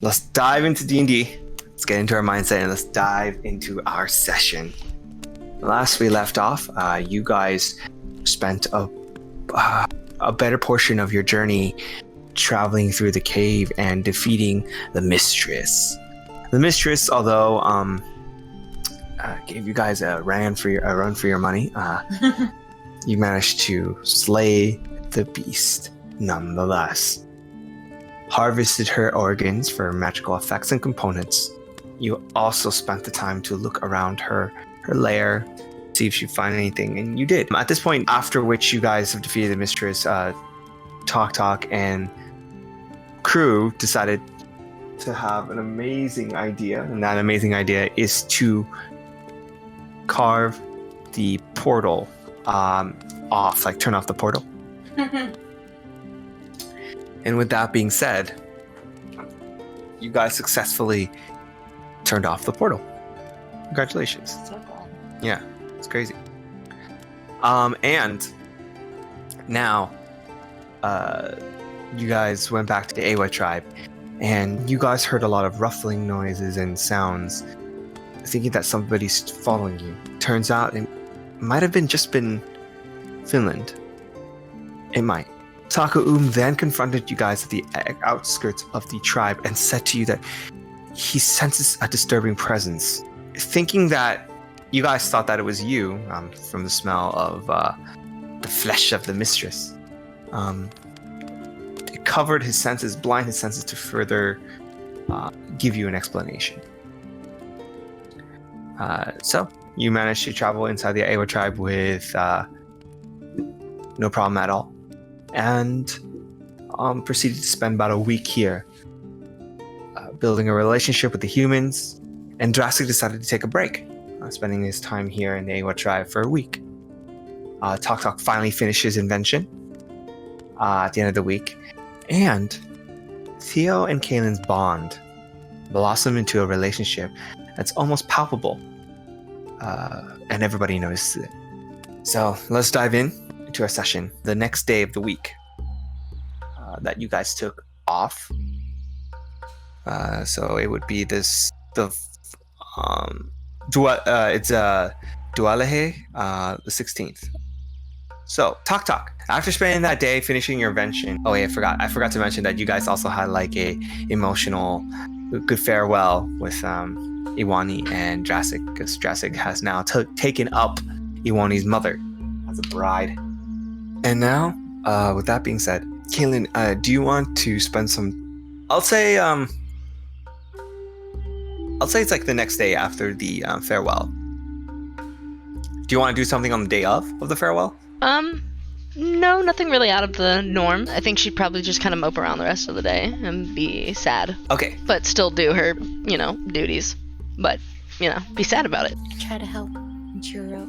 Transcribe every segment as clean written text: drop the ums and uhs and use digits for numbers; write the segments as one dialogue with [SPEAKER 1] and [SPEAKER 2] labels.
[SPEAKER 1] let's dive into D&D. Let's get into our mindset and let's dive into our session. Last we left off, you guys spent a better portion of your journey traveling through the cave and defeating the mistress. The mistress, although gave you guys a run for your money, you managed to slay the beast nonetheless. Harvested her organs for magical effects and components. You also spent the time to look around her lair, see if she'd find anything, and you did. At this point, after which you guys have defeated the mistress, Taktak and crew decided to have an amazing idea, and that amazing idea is to carve the portal off, like turn off the portal. And with that being said, you guys successfully turned off the portal. Congratulations.
[SPEAKER 2] So cool.
[SPEAKER 1] Yeah, it's crazy. And now, you guys went back to the Eywa tribe, and you guys heard a lot of ruffling noises and sounds, thinking that somebody's following you. Turns out it might have been Finland. It might. Taka then confronted you guys at the outskirts of the tribe and said to you that he senses a disturbing presence. Thinking that you guys thought that it was you, from the smell of the flesh of the mistress. It covered his senses, blind his senses to further give you an explanation. So you managed to travel inside the Eywa tribe with no problem at all, and proceeded to spend about a week here, building a relationship with the humans. And Drassig decided to take a break, spending his time here in the Eywa tribe for a week. Taktak finally finished his invention at the end of the week, and Theo and Caelynn's bond blossomed into a relationship that's almost palpable, and everybody notices it. So let's dive into our session. The next day of the week that you guys took off. So it would be it's Dualehe, the 16th. So Taktak, after spending that day finishing your invention, I forgot to mention that you guys also had like a emotional good farewell with Iwani and Drassig, because Drassig has now taken up Iwani's mother as a bride. And now, with that being said, Caelynn, do you want to spend some? I'll say it's like the next day after the farewell. Do you want to do something on the day of the farewell?
[SPEAKER 2] No, nothing really out of the norm. I think she'd probably just kind of mope around the rest of the day and be sad.
[SPEAKER 1] Okay.
[SPEAKER 2] But still do her, duties. But, be sad about it.
[SPEAKER 3] Try to help and cheer her up.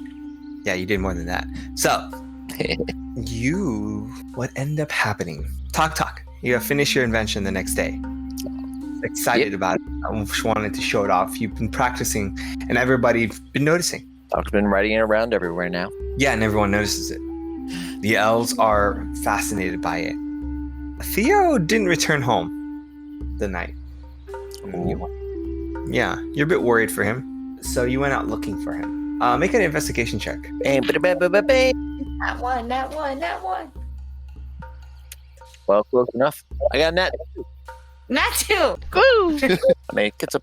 [SPEAKER 1] Yeah, you did more than that. So, what ended up happening? Taktak, you have finished your invention the next day. Excited about it. I just wanted to show it off. You've been practicing, and everybody's been noticing.
[SPEAKER 4] Tak's been riding it around everywhere now.
[SPEAKER 1] Yeah, and everyone notices it. The elves are fascinated by it. Theo didn't return home the night. Yeah, you're a bit worried for him, so you went out looking for him. Make an investigation check.
[SPEAKER 3] Not one.
[SPEAKER 4] Well, close enough. I got a net.
[SPEAKER 3] Not two.
[SPEAKER 2] Woo!
[SPEAKER 4] I mean, it's a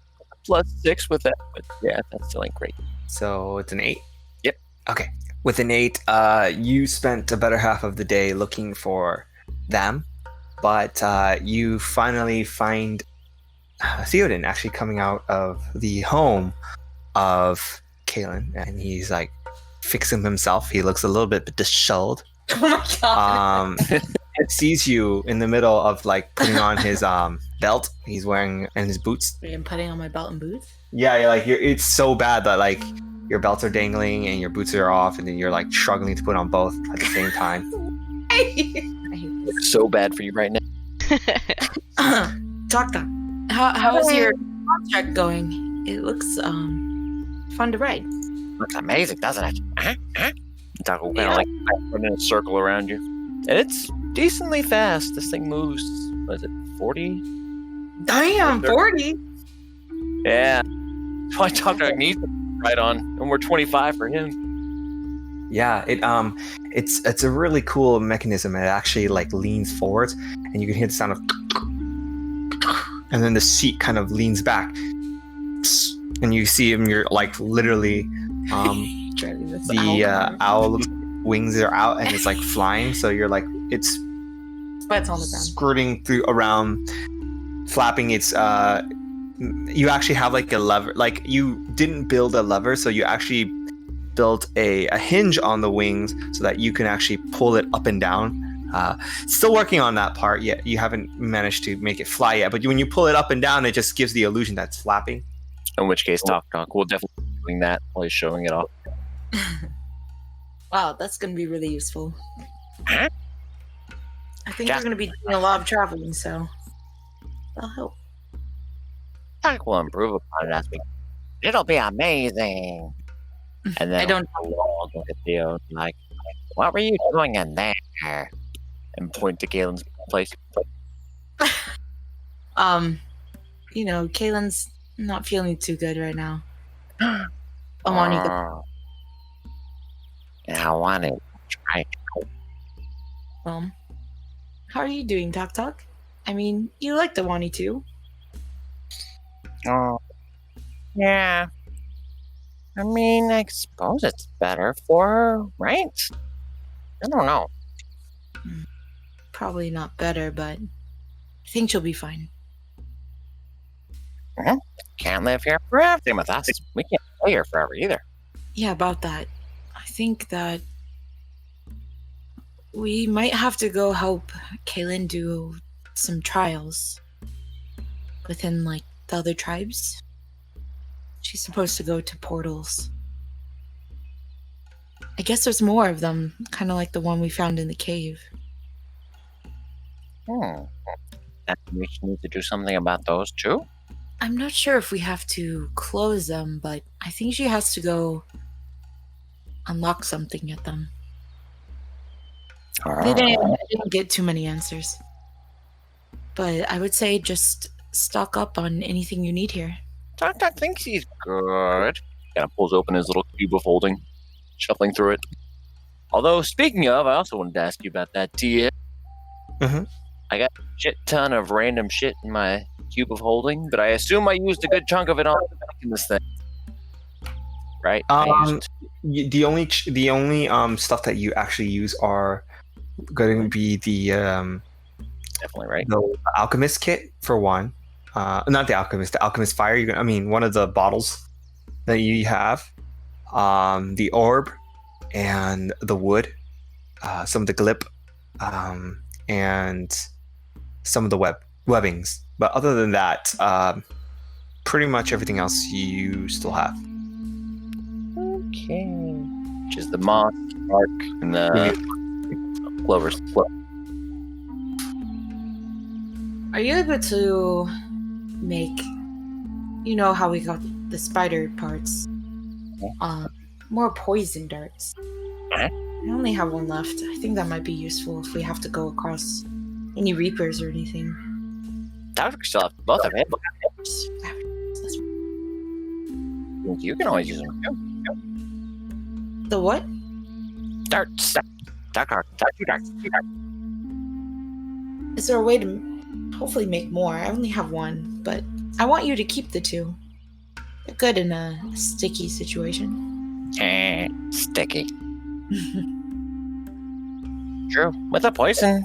[SPEAKER 4] +6 with that, but yeah, that still ain't great.
[SPEAKER 1] So it's an 8?
[SPEAKER 4] Yep.
[SPEAKER 1] Okay. With an 8, you spent a better half of the day looking for them, but you finally find Theoden actually coming out of the home of Caelynn, and he's like fixing himself. He looks a little bit disheveled.
[SPEAKER 3] Oh my god.
[SPEAKER 1] It sees you in the middle of like putting on his belt he's wearing and his boots.
[SPEAKER 3] I'm putting on my belt and boots?
[SPEAKER 1] Yeah, it's so bad that like your belts are dangling and your boots are off, and then you're like struggling to put on both at the same time.
[SPEAKER 3] I hate this.
[SPEAKER 4] It's so bad for you right now.
[SPEAKER 3] Taktak, how is your contract going? It looks fun to ride.
[SPEAKER 4] Looks amazing, doesn't it? Tak will kind of like run in a circle around you. And it's decently fast. This thing moves, what is it, 40
[SPEAKER 3] Damn, 40.
[SPEAKER 4] Yeah. Why Taktak needs to right on, and we're 25 for him.
[SPEAKER 1] Yeah, it's a really cool mechanism. It actually like leans forwards, and you can hear the sound of, and then the seat kind of leans back, and you see him. You're like literally, the owl wings are out, and it's like flying. So you're like it's
[SPEAKER 3] Sweat's on the ground.
[SPEAKER 1] skirting through around, flapping. It's you actually have like a lever. Like you didn't build a lever, so you actually built a hinge on the wings so that you can actually pull it up and down. Still working on that part yet. You haven't managed to make it fly yet, but when you pull it up and down, it just gives the illusion that it's flapping.
[SPEAKER 4] In which case, Taktak will definitely be doing that while he's showing it off.
[SPEAKER 3] Wow, that's going to be really useful.
[SPEAKER 4] Huh?
[SPEAKER 3] I think we're going to be doing a lot of traveling, so that'll help.
[SPEAKER 4] Taktak will improve upon it as we. It'll be amazing. And then
[SPEAKER 3] I don't
[SPEAKER 4] I'll look at Theo like, what were you doing in there? And point to Caelynn's place.
[SPEAKER 3] Caelynn's not feeling too good right now. I want you to.
[SPEAKER 4] I want to try.
[SPEAKER 3] How are you doing, Taktak? I mean, you like the Wani too.
[SPEAKER 4] Oh, yeah. I mean, I suppose it's better for her, right? I don't know.
[SPEAKER 3] Probably not better, but I think she'll be fine.
[SPEAKER 4] Can't live here forever with us. We can't stay here forever either.
[SPEAKER 3] Yeah, about that. I think that we might have to go help Caelynn do some trials within, like, the other tribes. She's supposed to go to portals. I guess there's more of them, kind of like the one we found in the cave.
[SPEAKER 4] That we need to do something about those too?
[SPEAKER 3] I'm not sure if we have to close them, but I think she has to go unlock something at them. I didn't get too many answers. But I would say just stock up on anything you need here.
[SPEAKER 4] Taktak thinks he's good. Kind of pulls open his little cube of holding, shuffling through it. Although, speaking of, I also wanted to ask you about that, Tia.
[SPEAKER 1] Mm-hmm.
[SPEAKER 4] I got a shit ton of random shit in my cube of holding, but I assume I used a good chunk of it on making this thing. Right?
[SPEAKER 1] The only stuff that you actually use are going to be the
[SPEAKER 4] definitely right.
[SPEAKER 1] The alchemist kit for one. Not the alchemist fire. One of the bottles that you have, the orb, and the wood, some of the glip, and some of the webbings. But other than that, pretty much everything else you still have.
[SPEAKER 4] Okay. Which is the moss, bark, and the clovers.
[SPEAKER 3] Are you able to make, how we got the spider parts, more poison darts? I only have one left. I think that might be useful if we have to go across any reapers or anything.
[SPEAKER 4] Taktak still have both of it. You can always use them too.
[SPEAKER 3] The what?
[SPEAKER 4] Darts. Darts.
[SPEAKER 3] Is there a way to hopefully make more? I only have one, but I want you to keep the two. They're good in a sticky situation.
[SPEAKER 4] Sticky. True. With the poison,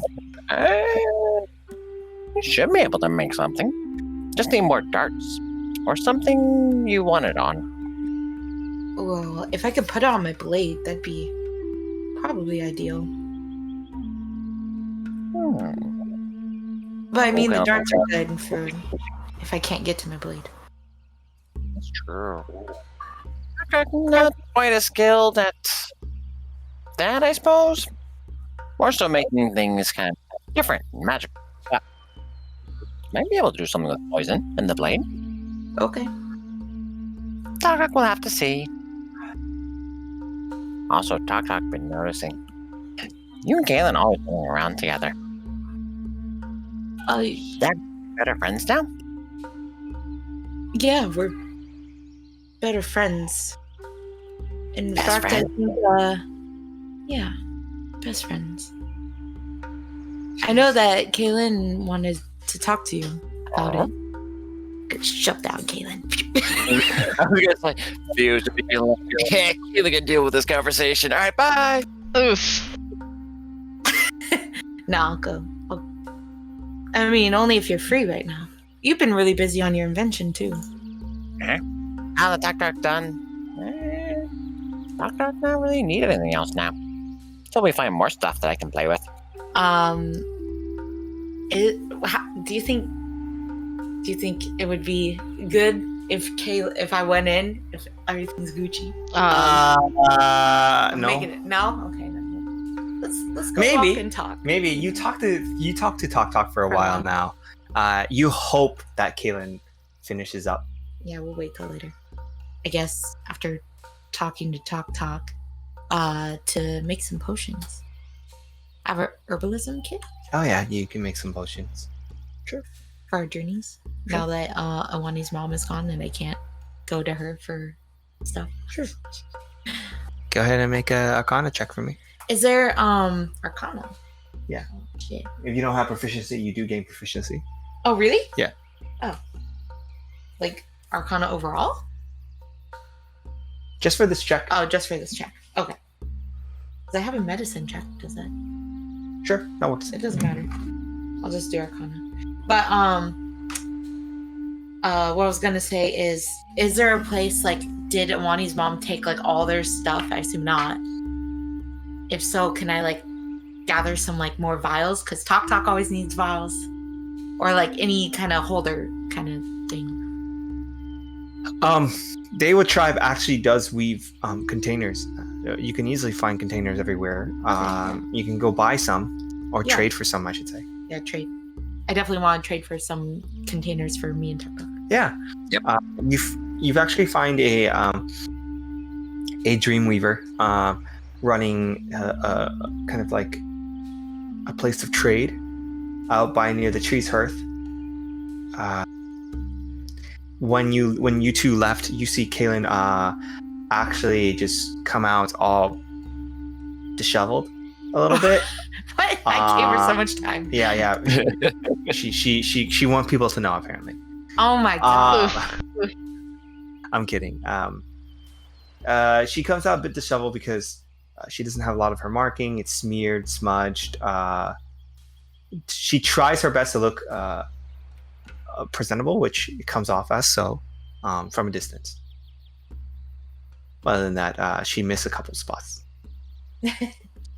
[SPEAKER 4] you should be able to make something. Just need more darts. Or something you want it on.
[SPEAKER 3] Well, if I could put it on my blade, that'd be probably ideal. But I mean, the darts are good for if I can't get to my blade.
[SPEAKER 4] That's true. Not quite as skilled at that, I suppose. More so making things kind of different and magical. Might be able to do something with poison and the blade.
[SPEAKER 3] Okay.
[SPEAKER 4] Taktak will have to see. Also, Taktak been noticing. You and Caelynn always going around together. They're better friends now?
[SPEAKER 3] Yeah, we're better friends. In
[SPEAKER 4] Best
[SPEAKER 3] fact,
[SPEAKER 4] friend?
[SPEAKER 3] I think, yeah, best friends. I know that Caelynn wanted to talk to you about it. Shut down, Caelynn.
[SPEAKER 4] I was gonna say, Fuse to be like, heck, you can deal with this conversation. All right, bye.
[SPEAKER 2] Oof.
[SPEAKER 3] No, I'll go. I mean, only if you're free right now. You've been really busy on your invention, too.
[SPEAKER 4] How the Taktak done? Taktak not really need anything else now. Till we find more stuff that I can play with.
[SPEAKER 3] Do you think it would be good if I went in, if everything's Gucci?
[SPEAKER 1] No.
[SPEAKER 3] Making it, no? Okay, no. Let's go
[SPEAKER 1] Maybe.
[SPEAKER 3] walk and talk.
[SPEAKER 1] Maybe you talk to Talk for a while now. You hope that Caelynn finishes up.
[SPEAKER 3] Yeah, we'll wait till later. I guess after talking to Taktak, to make some potions. Have a herbalism kit
[SPEAKER 1] Oh yeah, you can make some potions.
[SPEAKER 3] for our journeys.
[SPEAKER 1] Sure.
[SPEAKER 3] Now that Awani's mom is gone and I can't go to her for stuff.
[SPEAKER 1] Sure. Go ahead and make a Arcana check for me.
[SPEAKER 3] Is there Arcana?
[SPEAKER 1] Yeah.
[SPEAKER 3] Oh, shit.
[SPEAKER 1] If you don't have proficiency, you do gain proficiency.
[SPEAKER 3] Oh, really?
[SPEAKER 1] Yeah.
[SPEAKER 3] Oh. Like Arcana overall?
[SPEAKER 1] Just for this check.
[SPEAKER 3] Oh, just for this check. Okay. 'Cause I have a medicine check. Does that?
[SPEAKER 1] Sure, that works.
[SPEAKER 3] It doesn't matter. I'll just do Arcana. But what I was gonna say is there a place like did Awani's mom take like all their stuff? I assume not. If so, can I like gather some like more vials? Because Taktak always needs vials, or like any kind of holder kind of thing.
[SPEAKER 1] Deywa tribe actually does weave containers. You can easily find containers everywhere. You can go buy some or
[SPEAKER 3] Yeah.
[SPEAKER 1] trade for some, I should say.
[SPEAKER 3] Yeah, trade. I definitely want to trade for some containers for me and Taktak.
[SPEAKER 1] Yeah.
[SPEAKER 4] Yep.
[SPEAKER 1] You've actually find a Dreamweaver running kind of like a place of trade out by near the Tree's Hearth. When you two left, you see Caelynn actually just come out all disheveled a little bit.
[SPEAKER 3] What? I gave her so much time.
[SPEAKER 1] Yeah. she wants people to know apparently.
[SPEAKER 3] Oh my god.
[SPEAKER 1] I'm kidding. She comes out a bit disheveled because she doesn't have a lot of her marking. It's smeared, smudged. She tries her best to look presentable, which it comes off as so from a distance. Other than that, she missed a couple spots.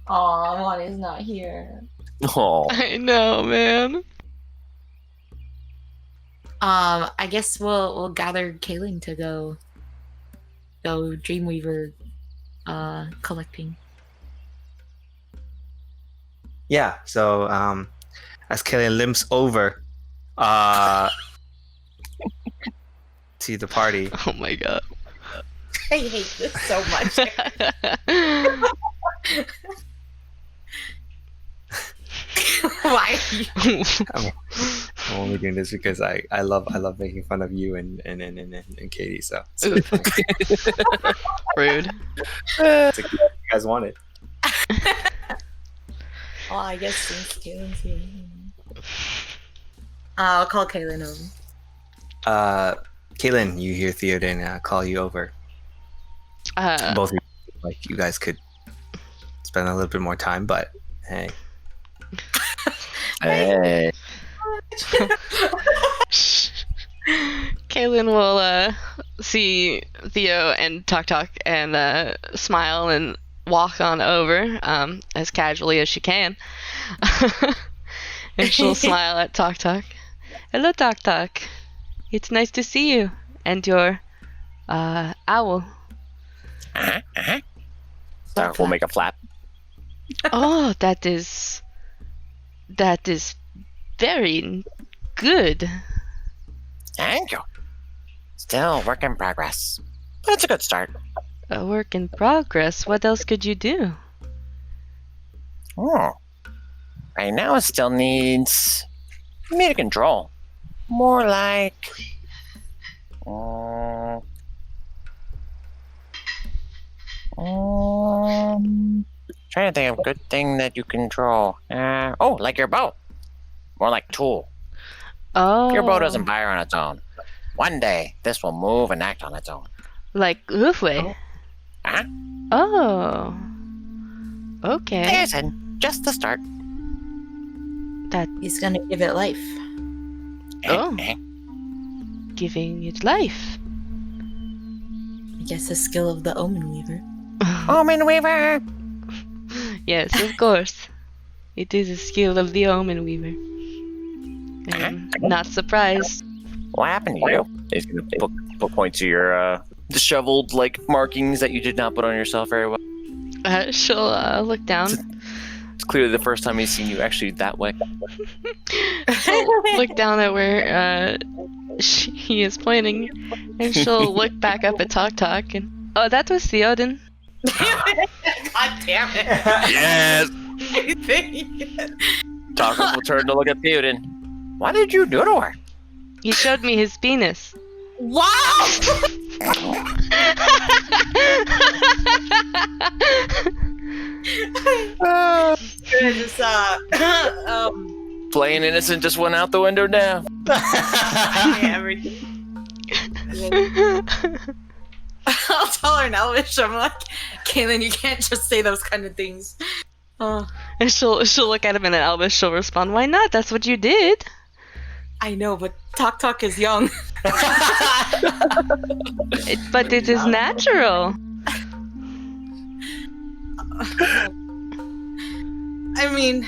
[SPEAKER 3] Aw, Awani's not here.
[SPEAKER 4] Oh,
[SPEAKER 2] I know, man.
[SPEAKER 3] I guess we'll gather Caelynn to go Dreamweaver collecting.
[SPEAKER 1] Yeah. So as Caelynn limps over to the party.
[SPEAKER 2] Oh my god.
[SPEAKER 3] I hate this so much. Why?
[SPEAKER 1] I'm only doing this because I love making fun of you and Katie. So
[SPEAKER 2] Ooh. Rude.
[SPEAKER 1] it's like you guys want it.
[SPEAKER 3] Well, I guess since Caelynn's here. I'll call Caelynn over.
[SPEAKER 1] Caelynn, you hear Theoden call you over. Both of you, like you guys could spend a little bit more time, but hey.
[SPEAKER 4] hey.
[SPEAKER 2] Caelynn will see Theo and Taktak and smile and walk on over as casually as she can. And she'll smile at Taktak. Hello, Taktak. It's nice to see you and your owl.
[SPEAKER 4] So we'll make a flap.
[SPEAKER 2] Oh, that is very good.
[SPEAKER 4] Thank you. Still work in progress. But it's a good start.
[SPEAKER 2] A work in progress. What else could you do?
[SPEAKER 4] Oh. Right now it still needs meter control. More like Trying to think of a good thing that you control. Like your boat. More like tool.
[SPEAKER 2] Oh.
[SPEAKER 4] Your boat doesn't fire on its own. One day, this will move and act on its own.
[SPEAKER 2] Like Hoofway.
[SPEAKER 4] Huh?
[SPEAKER 2] Oh. Okay.
[SPEAKER 4] Listen, just the start.
[SPEAKER 2] That
[SPEAKER 3] He's gonna give it life.
[SPEAKER 2] Oh. Giving it life.
[SPEAKER 3] I guess the skill of the Omen Weaver.
[SPEAKER 4] Omen Weaver!
[SPEAKER 2] Yes, of course. It is a skill of the Omen Weaver. I'm not surprised.
[SPEAKER 4] What happened to you? He's going to point to your disheveled markings that you did not put on yourself very well.
[SPEAKER 2] She'll look down.
[SPEAKER 4] It's clearly the first time he's seen you actually that way.
[SPEAKER 2] Look down at where he is pointing, and she'll look back up at Taktak and that was Theoden.
[SPEAKER 3] God damn it!
[SPEAKER 4] Yes. Taktak will turn to look at Theoden. What did you do to her?
[SPEAKER 2] He showed me his penis.
[SPEAKER 3] Wow! Just,
[SPEAKER 4] Playing innocent just went out the window now.
[SPEAKER 3] everything. I'll tell her in Elvish. I'm like, Caelynn, you can't just say those kind of things.
[SPEAKER 2] And she'll look at him in Elvish. She'll respond, "Why not? That's what you did."
[SPEAKER 3] I know, but Taktak is young.
[SPEAKER 2] But it is natural.
[SPEAKER 3] I mean,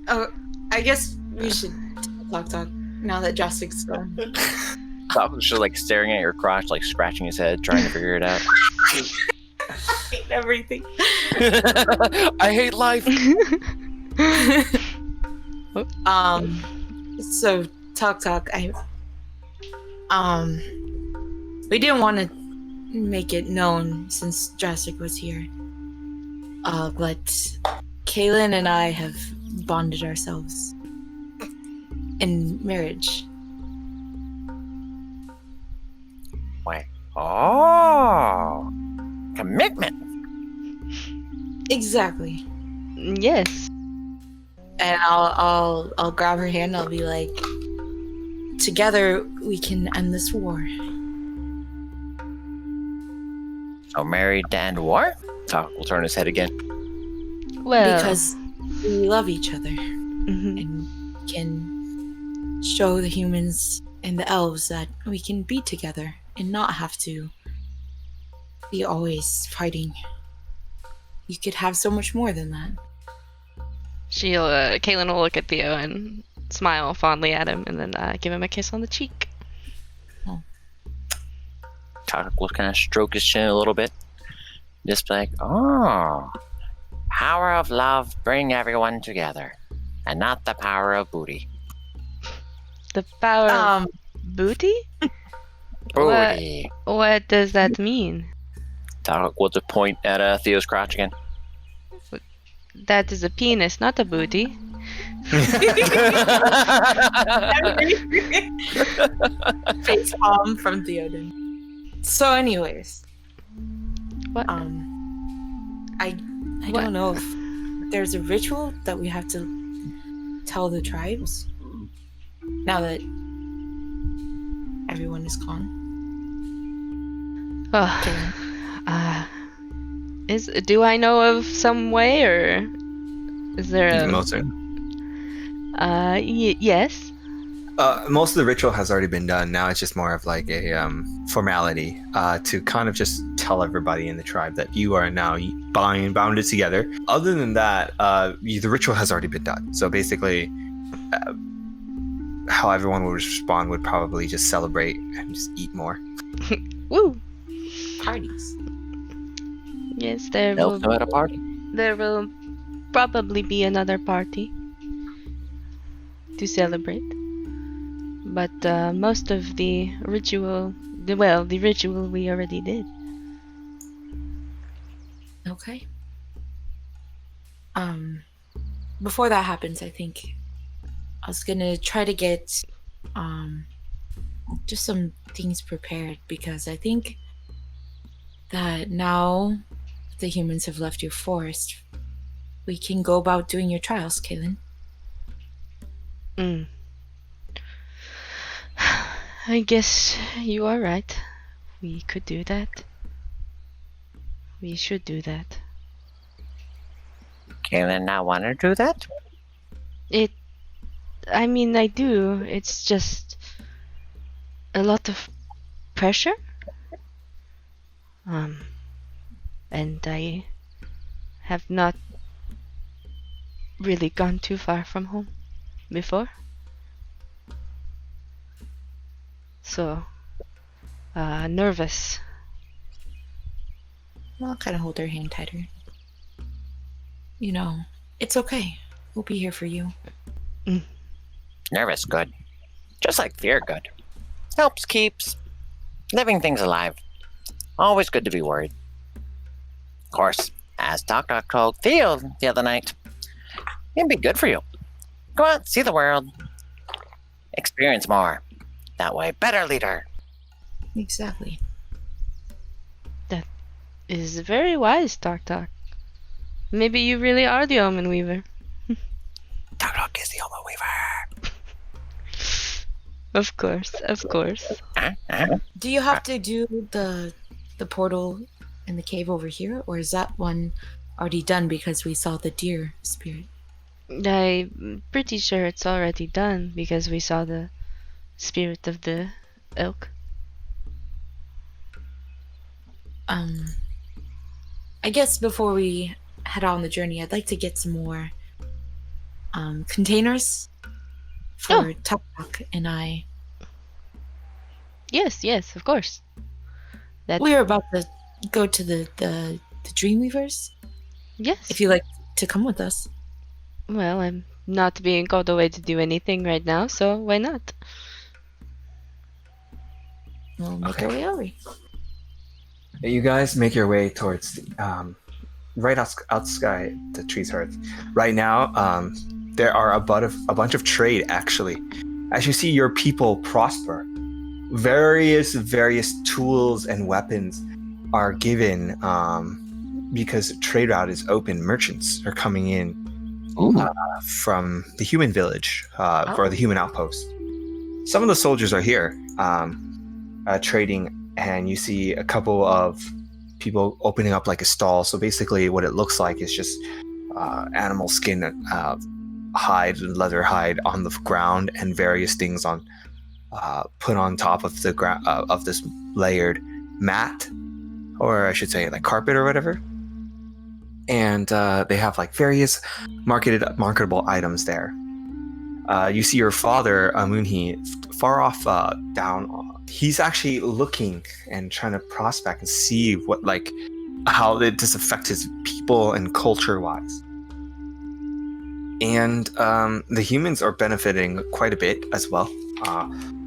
[SPEAKER 3] I guess we should Taktak now that Drassig's gone.
[SPEAKER 4] Taktak's just staring at your crotch, scratching his head, trying to figure it out.
[SPEAKER 3] I hate everything.
[SPEAKER 4] I hate life.
[SPEAKER 3] So Taktak, we didn't want to make it known since Drassig was here. But Caelynn and I have bonded ourselves in marriage.
[SPEAKER 4] Wait. Oh, commitment.
[SPEAKER 3] Exactly.
[SPEAKER 2] Yes.
[SPEAKER 3] And I'll grab her hand. I'll be like, together we can end this war.
[SPEAKER 4] So married to end war? Taktak will turn his head again.
[SPEAKER 2] Well,
[SPEAKER 3] Because we love each other
[SPEAKER 2] mhm.
[SPEAKER 3] and can show the humans and the elves that we can be together and not have to be always fighting. You could have so much more than that.
[SPEAKER 2] Caelynn will look at Theo and smile fondly at him, and then give him a kiss on the cheek.
[SPEAKER 4] Taktak will kind of stroke his chin a little bit. Just power of love bring everyone together, and not the power of booty.
[SPEAKER 2] The power of booty?
[SPEAKER 4] Booty.
[SPEAKER 2] What does that mean?
[SPEAKER 4] Taktak will just point at Theo's crotch again.
[SPEAKER 2] That is a penis, not a booty.
[SPEAKER 3] Face palm from Theoden. So, anyways,
[SPEAKER 2] What?
[SPEAKER 3] I don't know if there's a ritual that we have to tell the tribes now that everyone is gone.
[SPEAKER 2] Do I know of some way, or is there a? Yes.
[SPEAKER 1] Most of the ritual has already been done. Now it's just more of a formality to kind of just tell everybody in the tribe that you are now bounded together. Other than that, the ritual has already been done. So basically, how everyone would respond would probably just celebrate and just eat more.
[SPEAKER 2] Woo!
[SPEAKER 3] Parties.
[SPEAKER 2] Yes, there
[SPEAKER 4] Elves know at a party.
[SPEAKER 2] There will probably be another party to celebrate. But most of the ritual we already did.
[SPEAKER 3] Okay. Before that happens, I think I was gonna try to get just some things prepared because I think that now the humans have left your forest, we can go about doing your trials, Caelynn.
[SPEAKER 2] Mm. I guess you are right. We could do that. We should do that.
[SPEAKER 4] Caelynn not want to do that?
[SPEAKER 2] I mean, I do. It's just a lot of pressure. And I have not really gone too far from home before. So, nervous.
[SPEAKER 3] I'll kind of hold her hand tighter. You know, it's okay. We'll be here for you.
[SPEAKER 4] Nervous good. Just like fear good. Helps keeps living things alive. Always good to be worried. Of course, as Taktak told Theo the other night, it'd be good for you. Go out, see the world. Experience more. That way, better leader.
[SPEAKER 3] Exactly.
[SPEAKER 2] Is very wise, Taktak. Maybe you really are the Omen Weaver.
[SPEAKER 4] Taktak is the Omen Weaver.
[SPEAKER 2] Of course, of course.
[SPEAKER 3] Do you have to do the portal in the cave over here, or is that one already done because we saw the deer spirit?
[SPEAKER 2] I'm pretty sure it's already done because we saw the spirit of the elk.
[SPEAKER 3] I guess before we head on the journey, I'd like to get some more containers for Taktak and I.
[SPEAKER 2] Yes, of course.
[SPEAKER 3] We were about to go to the Dreamweavers.
[SPEAKER 2] Yes.
[SPEAKER 3] If you'd like to come with us.
[SPEAKER 2] Well, I'm not being called away to do anything right now, so why not?
[SPEAKER 3] We'll make our way over.
[SPEAKER 1] You guys make your way towards the, right outside the Trees Hearth. Right now, there are a bunch of trade, actually. As you see your people prosper, various tools and weapons are given because the trade route is open. Merchants are coming in from the human village or the human outpost. Some of the soldiers are here trading, and you see a couple of people opening up like a stall. So basically what it looks like is just animal skin hide and leather hide on the ground, and various things on put on top of the ground of this layered mat, or I should say like carpet or whatever. And they have like various marketable items there. You see your father, Munhi, far off down. He's actually looking and trying to prospect and see what, like, how this affects his people and culture-wise. And the humans are benefiting quite a bit as well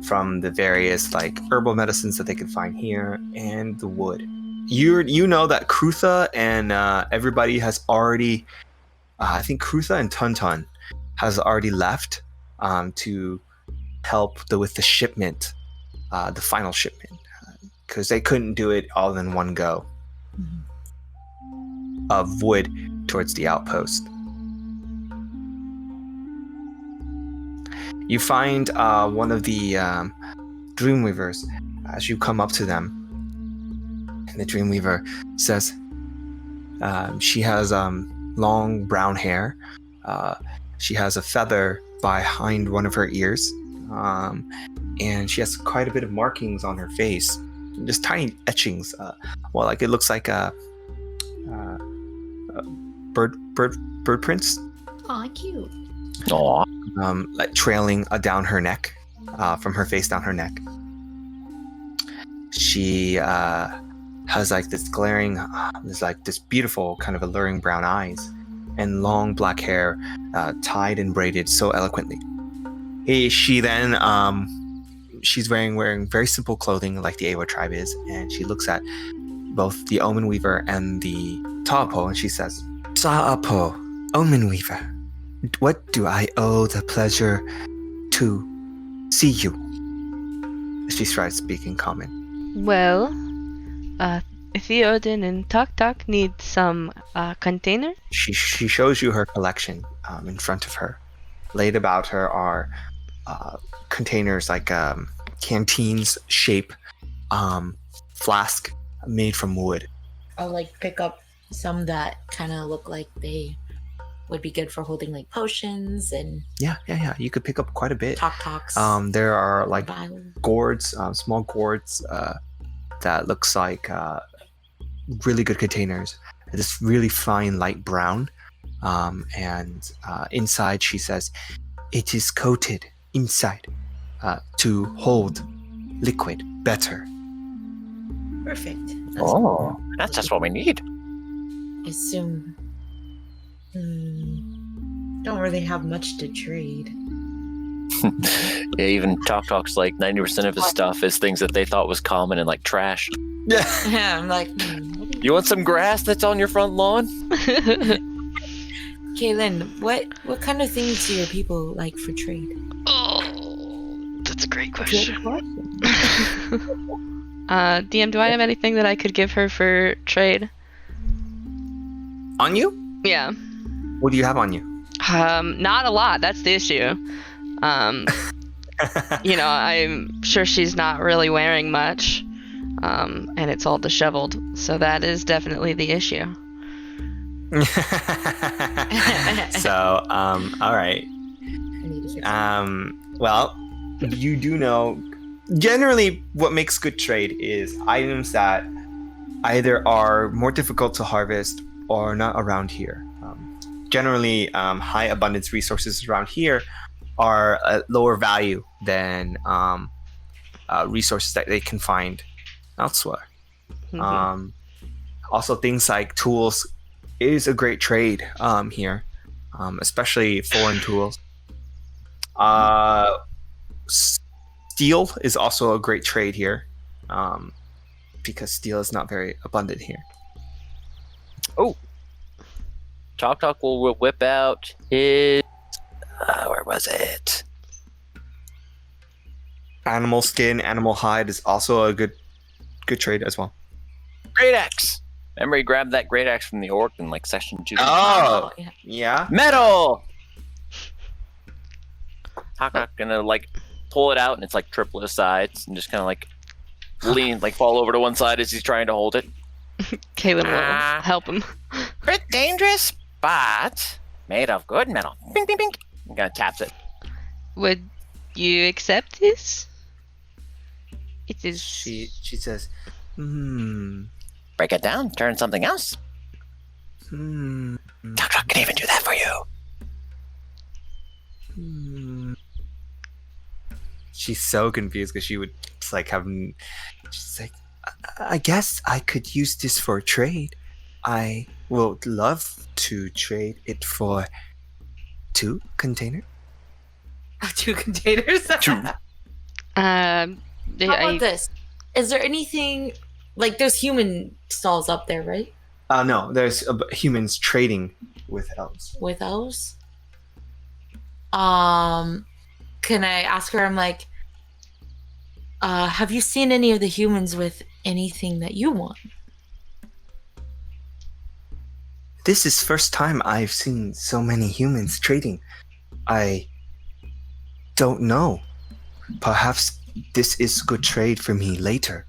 [SPEAKER 1] from the various like herbal medicines that they can find here and the wood. You know that Krutha and everybody has already, I think Krutha and Tuntun has already left to help with the shipment, the final shipment, because they couldn't do it all in one go of wood towards the outpost. You find one of the Dreamweavers as you come up to them. And the Dreamweaver says she has long brown hair. She has a feather behind one of her ears. And she has quite a bit of markings on her face. Just tiny etchings. Well, like it looks like a bird prints.
[SPEAKER 3] Aw, cute.
[SPEAKER 4] Aww.
[SPEAKER 1] Like trailing down her neck, from her face down her neck. She has like this glaring, this beautiful kind of alluring brown eyes, and long black hair, tied and braided so eloquently. She then, she's wearing very simple clothing like the Eywa tribe is, and she looks at both the Omen Weaver and the Ta'apo, and she says, "Ta'apo, Omen Weaver, what do I owe the pleasure to see you? She tries to speak in common.
[SPEAKER 2] Well, Theoden and Taktak need some container.
[SPEAKER 1] She shows you her collection in front of her. Laid about her are containers like canteens shape flask made from wood.
[SPEAKER 3] I'll like pick up some that kind of look like they would be good for holding like potions and
[SPEAKER 1] Yeah. You could pick up quite a bit.
[SPEAKER 3] talks.
[SPEAKER 1] There are like
[SPEAKER 3] vials.
[SPEAKER 1] gourds, small gourds that looks like really good containers. This really fine light brown, and inside she says, it is coated inside to hold liquid better.
[SPEAKER 3] Perfect.
[SPEAKER 4] That's just what we need.
[SPEAKER 3] I assume. Don't really have much to trade.
[SPEAKER 4] Yeah, even Talk's like 90% of his stuff is things that they thought was common and like trash.
[SPEAKER 3] Yeah, I'm like,
[SPEAKER 4] You want some grass that's on your front lawn?
[SPEAKER 3] Caelynn, what kind of things do your people like for trade?
[SPEAKER 2] Oh, that's a great question. DM, do I have anything that I could give her for trade?
[SPEAKER 1] On you?
[SPEAKER 2] Yeah.
[SPEAKER 1] What do you have on you?
[SPEAKER 2] Not a lot. That's the issue. I'm sure she's not really wearing much, and it's all disheveled. So that is definitely the issue.
[SPEAKER 1] So, all right.
[SPEAKER 3] I need to fix
[SPEAKER 1] Well, you do know, generally what makes good trade is items that either are more difficult to harvest or not around here. Generally, high abundance resources around here are at lower value than resources that they can find elsewhere.
[SPEAKER 2] Mhm.
[SPEAKER 1] Also, things like tools is a great trade here, especially foreign tools. Steel is also a great trade here, because steel is not very abundant here.
[SPEAKER 4] Oh. Talk will whip out his... where was it?
[SPEAKER 1] Animal skin, animal hide is also a good trade as well.
[SPEAKER 4] Great axe! Remember he grabbed that great axe from the orc in like section 2?
[SPEAKER 1] Oh,
[SPEAKER 3] yeah.
[SPEAKER 1] yeah.
[SPEAKER 4] Metal! Taktak gonna like pull it out and it's like triple his sides and just kind of like lean, like fall over to one side as he's trying to hold it.
[SPEAKER 2] Caelynn will help him.
[SPEAKER 4] Bit dangerous, but made of good metal. Bing, bing, bing. I'm gonna tap it.
[SPEAKER 2] Would you accept this? It is.
[SPEAKER 1] She says,
[SPEAKER 4] Break it down, turn something else. Taktak can even do that for you.
[SPEAKER 1] She's so confused because she would just like have. She's like, I guess I could use this for trade. I would love to trade it for 2 containers.
[SPEAKER 3] 2 containers.
[SPEAKER 4] 2.
[SPEAKER 3] How about this? Is there anything like there's human stalls up there, right?
[SPEAKER 1] No, there's humans trading with elves.
[SPEAKER 3] With elves. Can I ask her? I'm like, have you seen any of the humans with anything that you want?
[SPEAKER 1] This is first time I've seen so many humans trading. I don't know. Perhaps this is good trade for me later.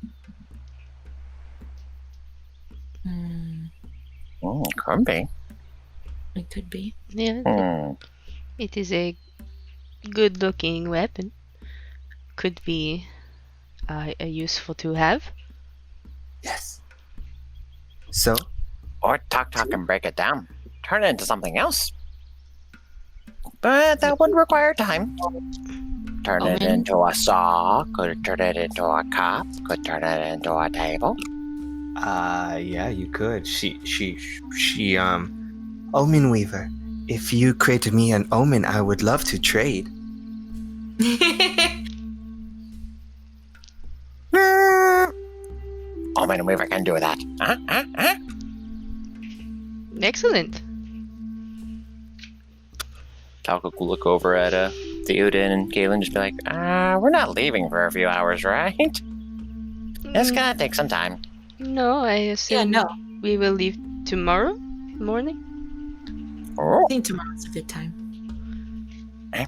[SPEAKER 4] Could be.
[SPEAKER 3] It could be.
[SPEAKER 2] Yeah. It is a good-looking weapon. Could be a useful to have.
[SPEAKER 1] Yes. So?
[SPEAKER 4] Or Taktak can break it down. Turn it into something else. But that would require time. Turn it into a saw, could turn it into a cup, could turn it into a table.
[SPEAKER 1] Yeah, you could. Omen Weaver. If you created me an omen, I would love to trade.
[SPEAKER 4] Omen Weaver can do that.
[SPEAKER 2] Excellent.
[SPEAKER 4] Tal'Dorei will look over at Theoden and Caelynn just be like, we're not leaving for a few hours, right? It's gonna take some time.
[SPEAKER 2] No, I assume
[SPEAKER 3] no.
[SPEAKER 2] we will leave tomorrow morning.
[SPEAKER 4] Oh,
[SPEAKER 3] I think tomorrow's a good time.
[SPEAKER 4] Eh?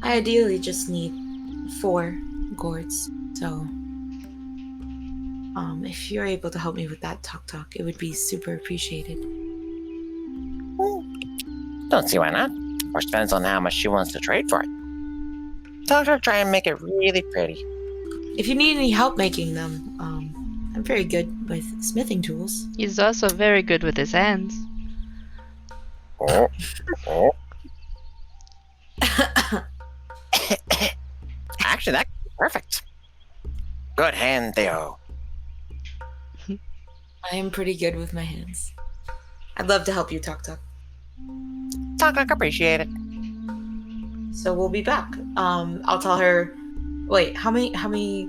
[SPEAKER 3] I ideally just need 4 gourds, so if you're able to help me with that Taktak, it would be super appreciated.
[SPEAKER 4] don't see why not. Of course, depends on how much she wants to trade for it. Talk to her, try and make it really pretty.
[SPEAKER 3] If you need any help making them, I'm very good with smithing tools.
[SPEAKER 2] He's also very good with his hands.
[SPEAKER 4] Oh. Actually, that's perfect. Good hand, Theo.
[SPEAKER 3] I am pretty good with my hands. I'd love to help you, Taktak.
[SPEAKER 4] Talk, appreciate it.
[SPEAKER 3] So we'll be back. I'll tell her. Wait, how many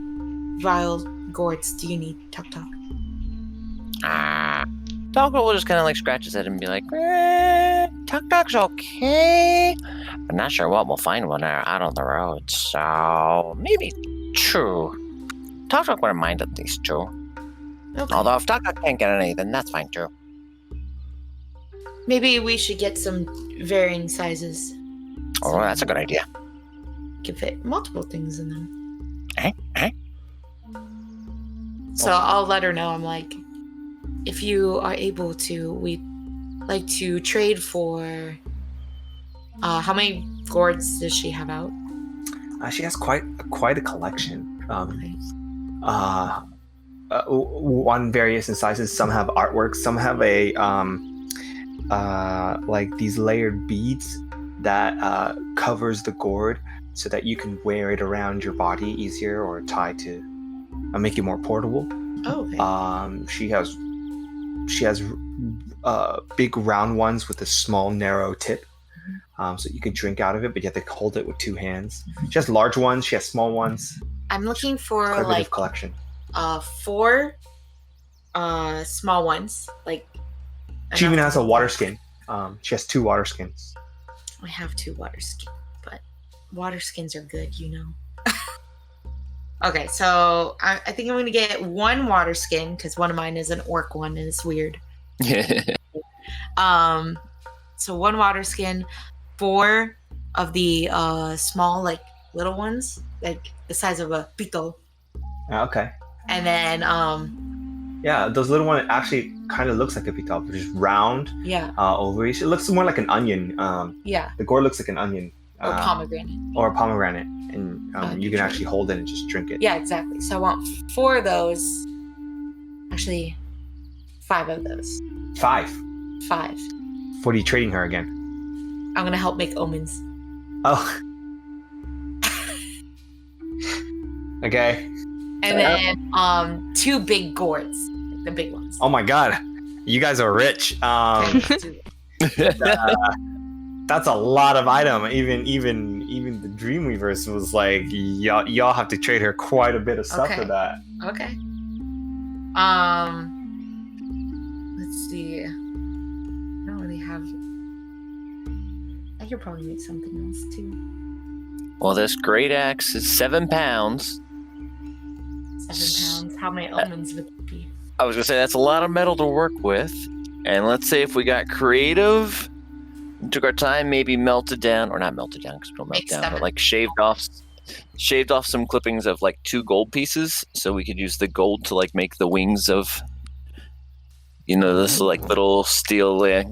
[SPEAKER 3] vial gourds do you need, Taktak?
[SPEAKER 4] Doggo will just kind of like scratch his head and be like, Taktak's okay. I'm not sure what we'll find when they're out on the road, so maybe 2. Taktak wouldn't mind at least 2.
[SPEAKER 3] Okay.
[SPEAKER 4] Although if Taktak can't get any, then that's fine too.
[SPEAKER 3] Maybe we should get some varying sizes.
[SPEAKER 4] Oh, that's a good idea.
[SPEAKER 3] Can fit multiple things in them. So
[SPEAKER 4] Oh.
[SPEAKER 3] I'll let her know. I'm like, if you are able to, we'd like to trade for. How many gourds does she have out?
[SPEAKER 1] She has quite a collection.
[SPEAKER 3] Okay.
[SPEAKER 1] One various in sizes. Some have artwork. Some have a like these layered beads that covers the gourd so that you can wear it around your body easier or tie to make it more portable.
[SPEAKER 3] Oh, okay.
[SPEAKER 1] She has big round ones with a small narrow tip, so you can drink out of it, but you have to hold it with 2 hands. She has large ones. She has small ones.
[SPEAKER 3] I'm looking for
[SPEAKER 1] Quite a bit
[SPEAKER 3] like
[SPEAKER 1] of collection.
[SPEAKER 3] 4 small ones. Like
[SPEAKER 1] She even has a water skin. She has 2 water skins.
[SPEAKER 3] I have 2 water skins, but water skins are good, you know. Okay, so I think I'm gonna get 1 water skin because one of mine is an orc one and it's weird. So 1 water skin, 4 of the small like little ones, like the size of a pito,
[SPEAKER 1] Okay.
[SPEAKER 3] and then
[SPEAKER 1] Yeah, those little one actually kind of looks like a pital, but just round ovaries. It looks more like an onion.
[SPEAKER 3] yeah,
[SPEAKER 1] The gourd looks like an onion.
[SPEAKER 3] or pomegranate.
[SPEAKER 1] Or a pomegranate. And you can
[SPEAKER 3] sure.
[SPEAKER 1] actually hold it and just drink it.
[SPEAKER 3] Yeah, exactly. So I want 4 of those. Actually, 5 of those.
[SPEAKER 1] 5.
[SPEAKER 3] 5.
[SPEAKER 1] What are you trading her again?
[SPEAKER 3] I'm gonna help make omens.
[SPEAKER 1] Oh. Okay.
[SPEAKER 3] And then 2 big gourds, like the big ones.
[SPEAKER 1] Oh my god. You guys are rich.
[SPEAKER 3] Okay, let's do it.
[SPEAKER 1] That's a lot of item. Even the Dreamweavers was like, y'all have to trade her quite a bit of stuff for
[SPEAKER 3] Okay.
[SPEAKER 1] that.
[SPEAKER 3] Okay. Let's see. I don't really have. I could probably make something else too.
[SPEAKER 4] Well, this great axe is 7 pounds.
[SPEAKER 3] 7 pounds. How many omens would it be?
[SPEAKER 4] I was gonna say that's a lot of metal to work with. And let's say if we got creative, took our time, maybe melted down, or not melted down because we don't melt
[SPEAKER 3] Make
[SPEAKER 4] down,
[SPEAKER 3] 7.
[SPEAKER 4] but like shaved off some clippings of like 2 gold pieces, so we could use the gold to like make the wings of, this like little steel, like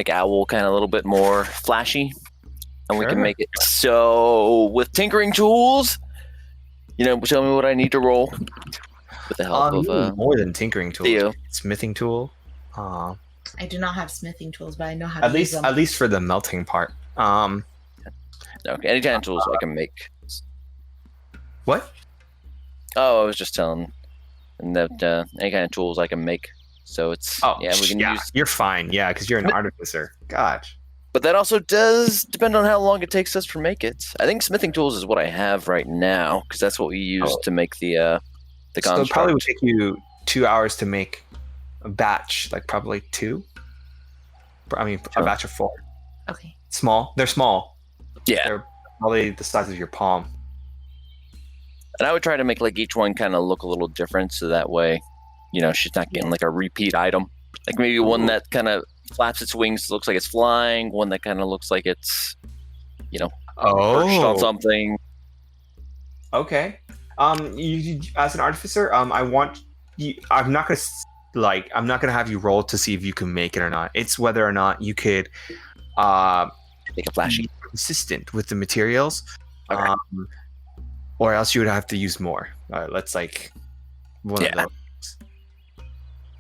[SPEAKER 4] owl, kind of a little bit more flashy, and we can
[SPEAKER 1] Sure.
[SPEAKER 4] make it so with tinkering tools. Tell me what I need to roll with the help
[SPEAKER 1] You need
[SPEAKER 4] of
[SPEAKER 1] more than tinkering tools.
[SPEAKER 4] Theo.
[SPEAKER 1] Smithing tool.
[SPEAKER 3] I do not have smithing tools, but I know how
[SPEAKER 1] At
[SPEAKER 3] to use them.
[SPEAKER 1] least for the melting part.
[SPEAKER 4] Okay, any kind of tools I can make.
[SPEAKER 1] What?
[SPEAKER 4] Oh, I was just telling that any kind of tools I can make. So it's we can use.
[SPEAKER 1] You're fine. Yeah, because you're an artificer. Gosh.
[SPEAKER 4] But that also does depend on how long it takes us to make it. I think smithing tools is what I have right now because that's what we use to make the
[SPEAKER 1] So it
[SPEAKER 4] construct.
[SPEAKER 1] probably would take you 2 hours to make a batch, like probably 2. I mean,
[SPEAKER 4] Sure.
[SPEAKER 1] a batch of 4.
[SPEAKER 3] Okay.
[SPEAKER 1] Small. They're small.
[SPEAKER 4] Yeah.
[SPEAKER 1] They're probably the size of your palm.
[SPEAKER 4] And I would try to make like each one kind of look a little different, so that way, she's not getting like a repeat item. Like maybe one that kind of flaps its wings, looks like it's flying. One that kind of looks like it's, perched on something.
[SPEAKER 1] Okay. You as an artificer, I want you. I'm not gonna have you roll to see if you can make it or not. It's whether or not you could,
[SPEAKER 4] Make a flashy.
[SPEAKER 1] be consistent with the materials,
[SPEAKER 4] Okay.
[SPEAKER 1] or else you would have to use more. Let's like one of those.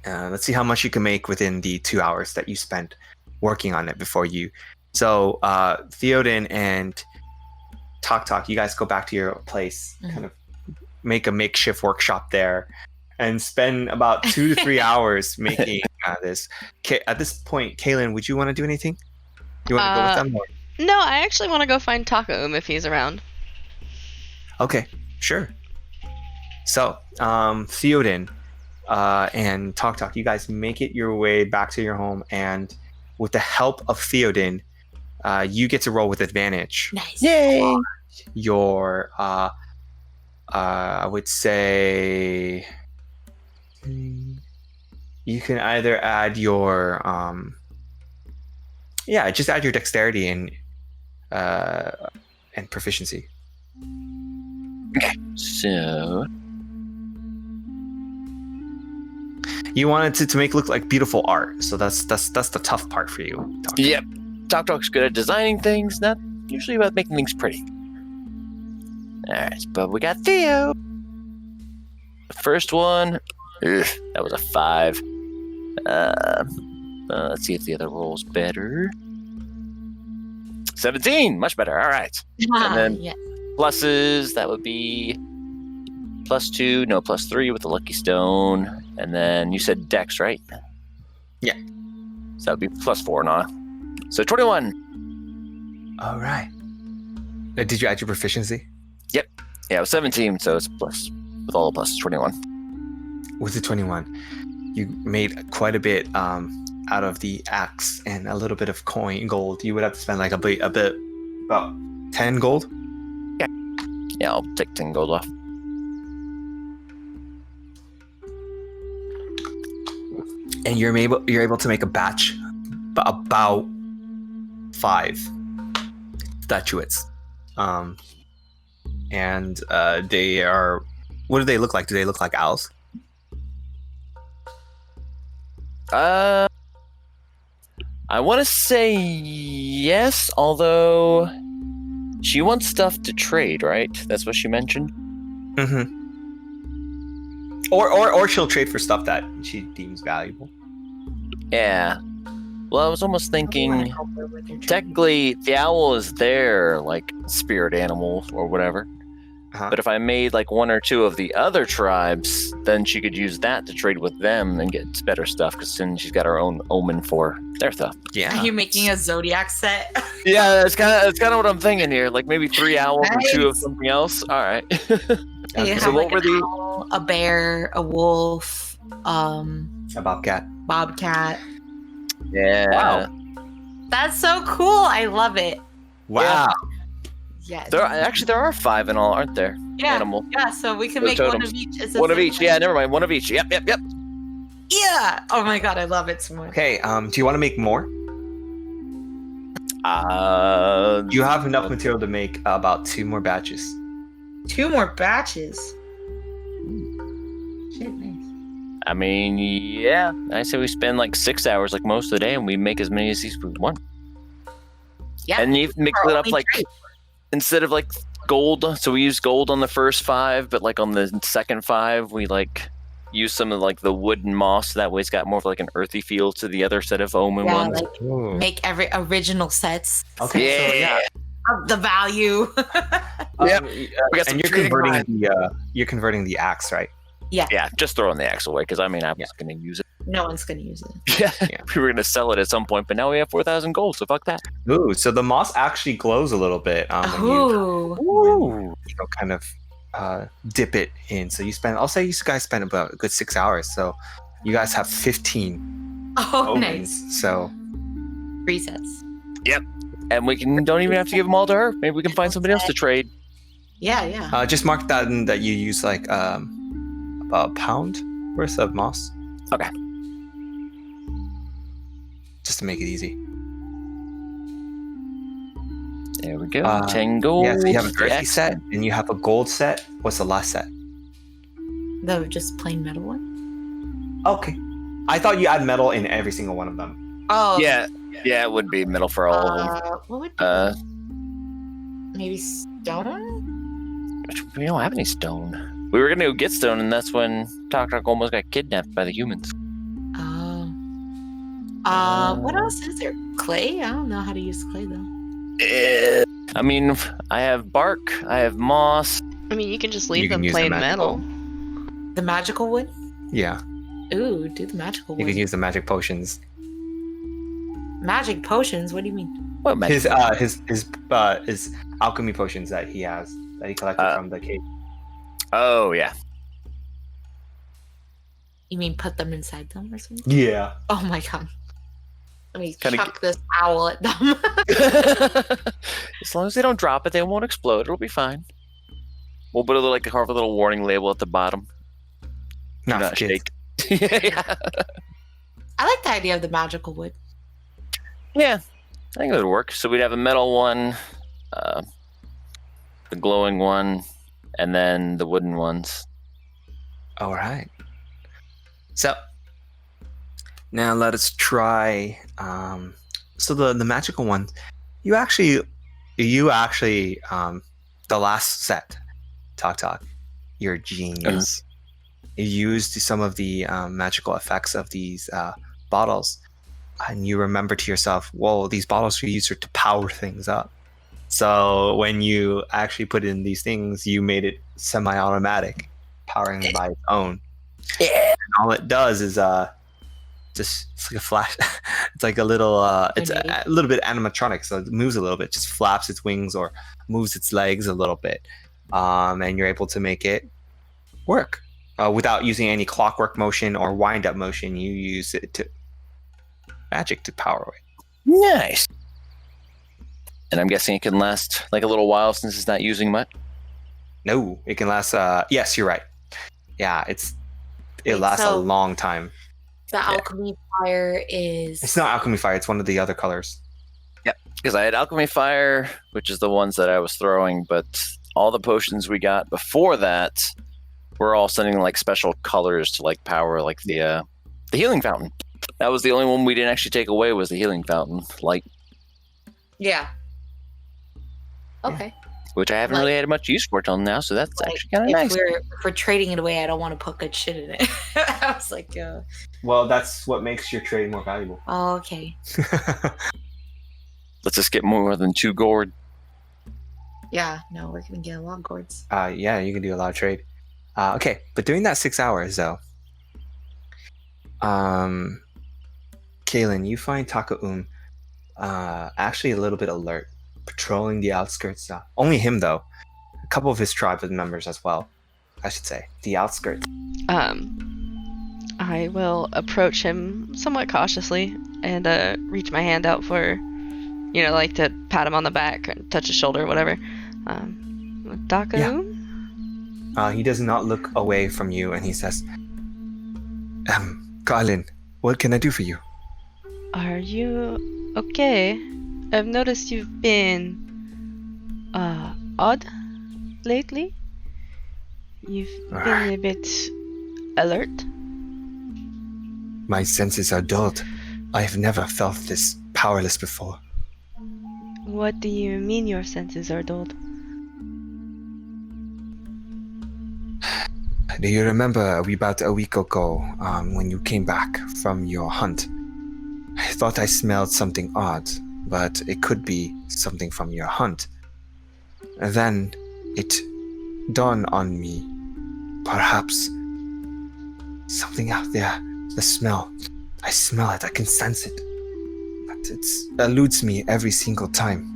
[SPEAKER 1] Let's see how much you can make within the 2 hours that you spent working on it before you. So Theoden and Taktak, you guys go back to your place, kind of make a makeshift workshop there, and spend about 2 to 3 hours making this. At this point, Caelynn, would you want to do anything? You want to go with them? Or?
[SPEAKER 2] No, I actually want to go find Taco if he's around.
[SPEAKER 1] Okay, sure. So, Theoden and Taktak, you guys make it your way back to your home, and with the help of Theoden, you get to roll with advantage.
[SPEAKER 3] Nice.
[SPEAKER 4] Yay!
[SPEAKER 1] Your, I would say, you can either add your, just add your dexterity and proficiency.
[SPEAKER 4] Okay. So
[SPEAKER 1] You wanted to make it look like beautiful art, so that's the tough part for you.
[SPEAKER 4] yep, Taktak's good at designing things, not usually about making things pretty. Alright, but we got Theo. The first one, that was a 5. Let's see if the other roll's better. 17, much better. All right. And then pluses, that would be +2, no, +3 with the lucky stone. And then you said dex, right?
[SPEAKER 1] Yeah.
[SPEAKER 4] So that would be +4 now. So 21.
[SPEAKER 1] All right. Did you add your proficiency?
[SPEAKER 4] Yep. Yeah, it was 17, so it's plus. With all the pluses, 21.
[SPEAKER 1] With the 21, you made quite a bit out of the axe and a little bit of gold. You would have to spend like a bit, about 10 gold.
[SPEAKER 4] Yeah, I'll take 10 gold off.
[SPEAKER 1] And you're able to make a batch, about 5 statuettes. And they are. What do they look like? Do they look like owls?
[SPEAKER 4] I want to say yes, although she wants stuff to trade, right? That's what she mentioned.
[SPEAKER 1] Mm-hmm. Or she'll trade for stuff that she deems valuable.
[SPEAKER 4] Yeah. Well, I was almost thinking, technically, the owl is their, like, spirit animal or whatever.
[SPEAKER 1] Uh-huh.
[SPEAKER 4] But if I made, like, 1 or 2 of the other tribes, then she could use that to trade with them and get better stuff, because then she's got her own omen for their stuff.
[SPEAKER 1] Yeah.
[SPEAKER 3] Are you making a zodiac set?
[SPEAKER 4] Yeah, that's kind of what I'm thinking here. Like, maybe 3 owls and 2 of something else. All right.
[SPEAKER 3] You have
[SPEAKER 4] So what
[SPEAKER 3] like
[SPEAKER 4] were
[SPEAKER 3] an
[SPEAKER 4] the...
[SPEAKER 3] owl, a bear, a wolf,
[SPEAKER 1] A bobcat.
[SPEAKER 3] bobcat.
[SPEAKER 4] Yeah.
[SPEAKER 1] Wow.
[SPEAKER 3] That's so cool. I love it.
[SPEAKER 1] Wow.
[SPEAKER 3] Yes.
[SPEAKER 4] There are 5 in all, aren't there?
[SPEAKER 3] Yeah.
[SPEAKER 4] Animal.
[SPEAKER 3] Yeah, so we can
[SPEAKER 4] The
[SPEAKER 3] make one
[SPEAKER 4] totems.
[SPEAKER 3] of each.
[SPEAKER 4] One of each. Yeah, never mind. One of each. Yep.
[SPEAKER 3] Yeah. Oh my god, I love it so much.
[SPEAKER 1] Okay. Do you want to make more? You have enough material to make about 2 more batches.
[SPEAKER 3] 2 more batches. Shit, nice.
[SPEAKER 4] I mean, yeah. I say we spend like 6 hours, like most of the day, and we make as many as these we want.
[SPEAKER 3] Yeah.
[SPEAKER 4] And you mix it up
[SPEAKER 3] only
[SPEAKER 4] like
[SPEAKER 3] trade.
[SPEAKER 4] instead of like gold. So we use gold on the first 5, but like on the second 5, we like use some of like the wood and moss. That way, it's got more of like an earthy feel to the other set of omen
[SPEAKER 3] Yeah,
[SPEAKER 4] ones.
[SPEAKER 3] like make every original sets.
[SPEAKER 1] Okay. So, yeah.
[SPEAKER 3] Of the value.
[SPEAKER 4] Yep. We got some
[SPEAKER 1] And you're converting the axe, right?
[SPEAKER 4] Yeah, just throwing the axe away because I mean I was going to use it.
[SPEAKER 3] No one's gonna use it.
[SPEAKER 4] Yeah,
[SPEAKER 1] Yeah.
[SPEAKER 4] we were going to sell it at some point, but now we have 4,000 gold, so fuck that.
[SPEAKER 1] Ooh, so the moss actually glows a little bit when
[SPEAKER 3] Ooh.
[SPEAKER 4] Ooh.
[SPEAKER 1] you kind of dip it in. So I'll say you guys spend about a good 6 hours. So you guys have 15
[SPEAKER 3] Oh,
[SPEAKER 1] omens.
[SPEAKER 3] nice.
[SPEAKER 1] So
[SPEAKER 3] 3 sets.
[SPEAKER 4] And we don't even have to give them all to her. Maybe we can find somebody else to trade.
[SPEAKER 3] Yeah.
[SPEAKER 1] Just mark that in that you use like about a pound worth of moss.
[SPEAKER 4] Okay.
[SPEAKER 1] Just to make it easy.
[SPEAKER 4] There we go. 10 gold.
[SPEAKER 1] Yeah, so you have an earthy
[SPEAKER 4] Excellent.
[SPEAKER 1] set and you have a gold set. What's the last set?
[SPEAKER 3] The just plain metal one.
[SPEAKER 1] Okay. I thought you had metal in every single one of them.
[SPEAKER 3] Oh.
[SPEAKER 4] Yeah, it would be metal for all of them.
[SPEAKER 3] What would be maybe stone?
[SPEAKER 4] We don't have any stone. We were gonna go get stone, and that's when Taktak almost got kidnapped by the humans.
[SPEAKER 3] Oh. What else is there? Clay? I don't know how to use clay though.
[SPEAKER 4] I mean, I have bark, I have moss.
[SPEAKER 2] I mean, you can just leave
[SPEAKER 1] You can
[SPEAKER 2] them
[SPEAKER 1] use the
[SPEAKER 2] plain
[SPEAKER 1] magical.
[SPEAKER 2] metal.
[SPEAKER 3] The magical wood?
[SPEAKER 1] Yeah.
[SPEAKER 3] Ooh, do the magical
[SPEAKER 1] You
[SPEAKER 3] wood.
[SPEAKER 1] can use the magic potions.
[SPEAKER 3] Magic potions? What do you mean?
[SPEAKER 4] What magic?
[SPEAKER 1] His alchemy potions that he has that he collected from the cave.
[SPEAKER 4] Oh yeah.
[SPEAKER 3] You mean put them inside them or something?
[SPEAKER 1] Yeah.
[SPEAKER 3] Oh my god. Let me
[SPEAKER 4] Kinda
[SPEAKER 3] chuck this owl at them.
[SPEAKER 4] As long as they don't drop it, they won't explode. It'll be fine. We'll put carve a little warning label at the bottom.
[SPEAKER 1] Not
[SPEAKER 4] Do
[SPEAKER 1] for kids.
[SPEAKER 4] shake. Yeah.
[SPEAKER 3] I like the idea of the magical wood.
[SPEAKER 4] Yeah, I think it would work. So we'd have a metal one, the glowing one, and then the wooden ones.
[SPEAKER 1] All right. So now let us try. So the magical one, you actually, the last set, Taktak, you're a genius. You used some of the magical effects of these bottles, and you remember to yourself, "Whoa, these bottles were used to power things up." So when you actually put in these things, you made it semi-automatic, powering them by its own.
[SPEAKER 4] Yeah.
[SPEAKER 1] And all it does is just it's like a flash. It's like a little it's a little bit animatronic, so it moves a little bit, just flaps its wings or moves its legs a little bit, and you're able to make it work without using any clockwork motion or wind up motion. You use it to magic to power it.
[SPEAKER 4] Nice. And I'm guessing it can last like a little while since it's not using much.
[SPEAKER 1] No, it can last. Yes, you're right. Yeah, it
[SPEAKER 3] Wait,
[SPEAKER 1] lasts a
[SPEAKER 3] so-
[SPEAKER 1] long time.
[SPEAKER 3] The alchemy fire is.
[SPEAKER 1] It's not alchemy fire. It's one of the other colors.
[SPEAKER 4] Because I had alchemy fire, which is the ones that I was throwing, but all the potions we got before that were all sending like special colors to like power like the healing fountain. That was the only one we didn't actually take away was the healing fountain light,
[SPEAKER 3] Yeah. Okay.
[SPEAKER 4] which I haven't
[SPEAKER 3] Like-
[SPEAKER 4] really had much use for till now. So that's
[SPEAKER 3] Like,
[SPEAKER 4] actually kind of
[SPEAKER 3] if
[SPEAKER 4] nice.
[SPEAKER 3] we're trading it away, I don't want to put good shit in it. I was like,
[SPEAKER 1] Well, that's what makes your trade more valuable.
[SPEAKER 3] oh, okay.
[SPEAKER 4] Let's just get more than 2 gourd.
[SPEAKER 3] Yeah, no, we're gonna get a lot of gourds.
[SPEAKER 1] Yeah, you can do a lot of trade. Okay, but during that 6 hours though, Caelynn, you find Takaum actually a little bit alert, patrolling the outskirts. Only him though. A couple of his tribe members as well, I should say. The outskirts.
[SPEAKER 2] I will approach him somewhat cautiously and reach my hand out for, like to pat him on the back and touch his shoulder, whatever. Taku?
[SPEAKER 1] He does not look away from you, and he says, Caelynn, what can I do for you?
[SPEAKER 2] Are you okay? I've noticed you've been odd lately. You've been a bit alert.
[SPEAKER 1] My senses are dulled. I have never felt this powerless before.
[SPEAKER 2] What do you mean your senses are dulled?
[SPEAKER 1] Do you remember about a week ago when you came back from your hunt? I thought I smelled something odd, but it could be something from your hunt. And then it dawned on me, perhaps something out there, the smell. I smell it, I can sense it, but it eludes me every single time.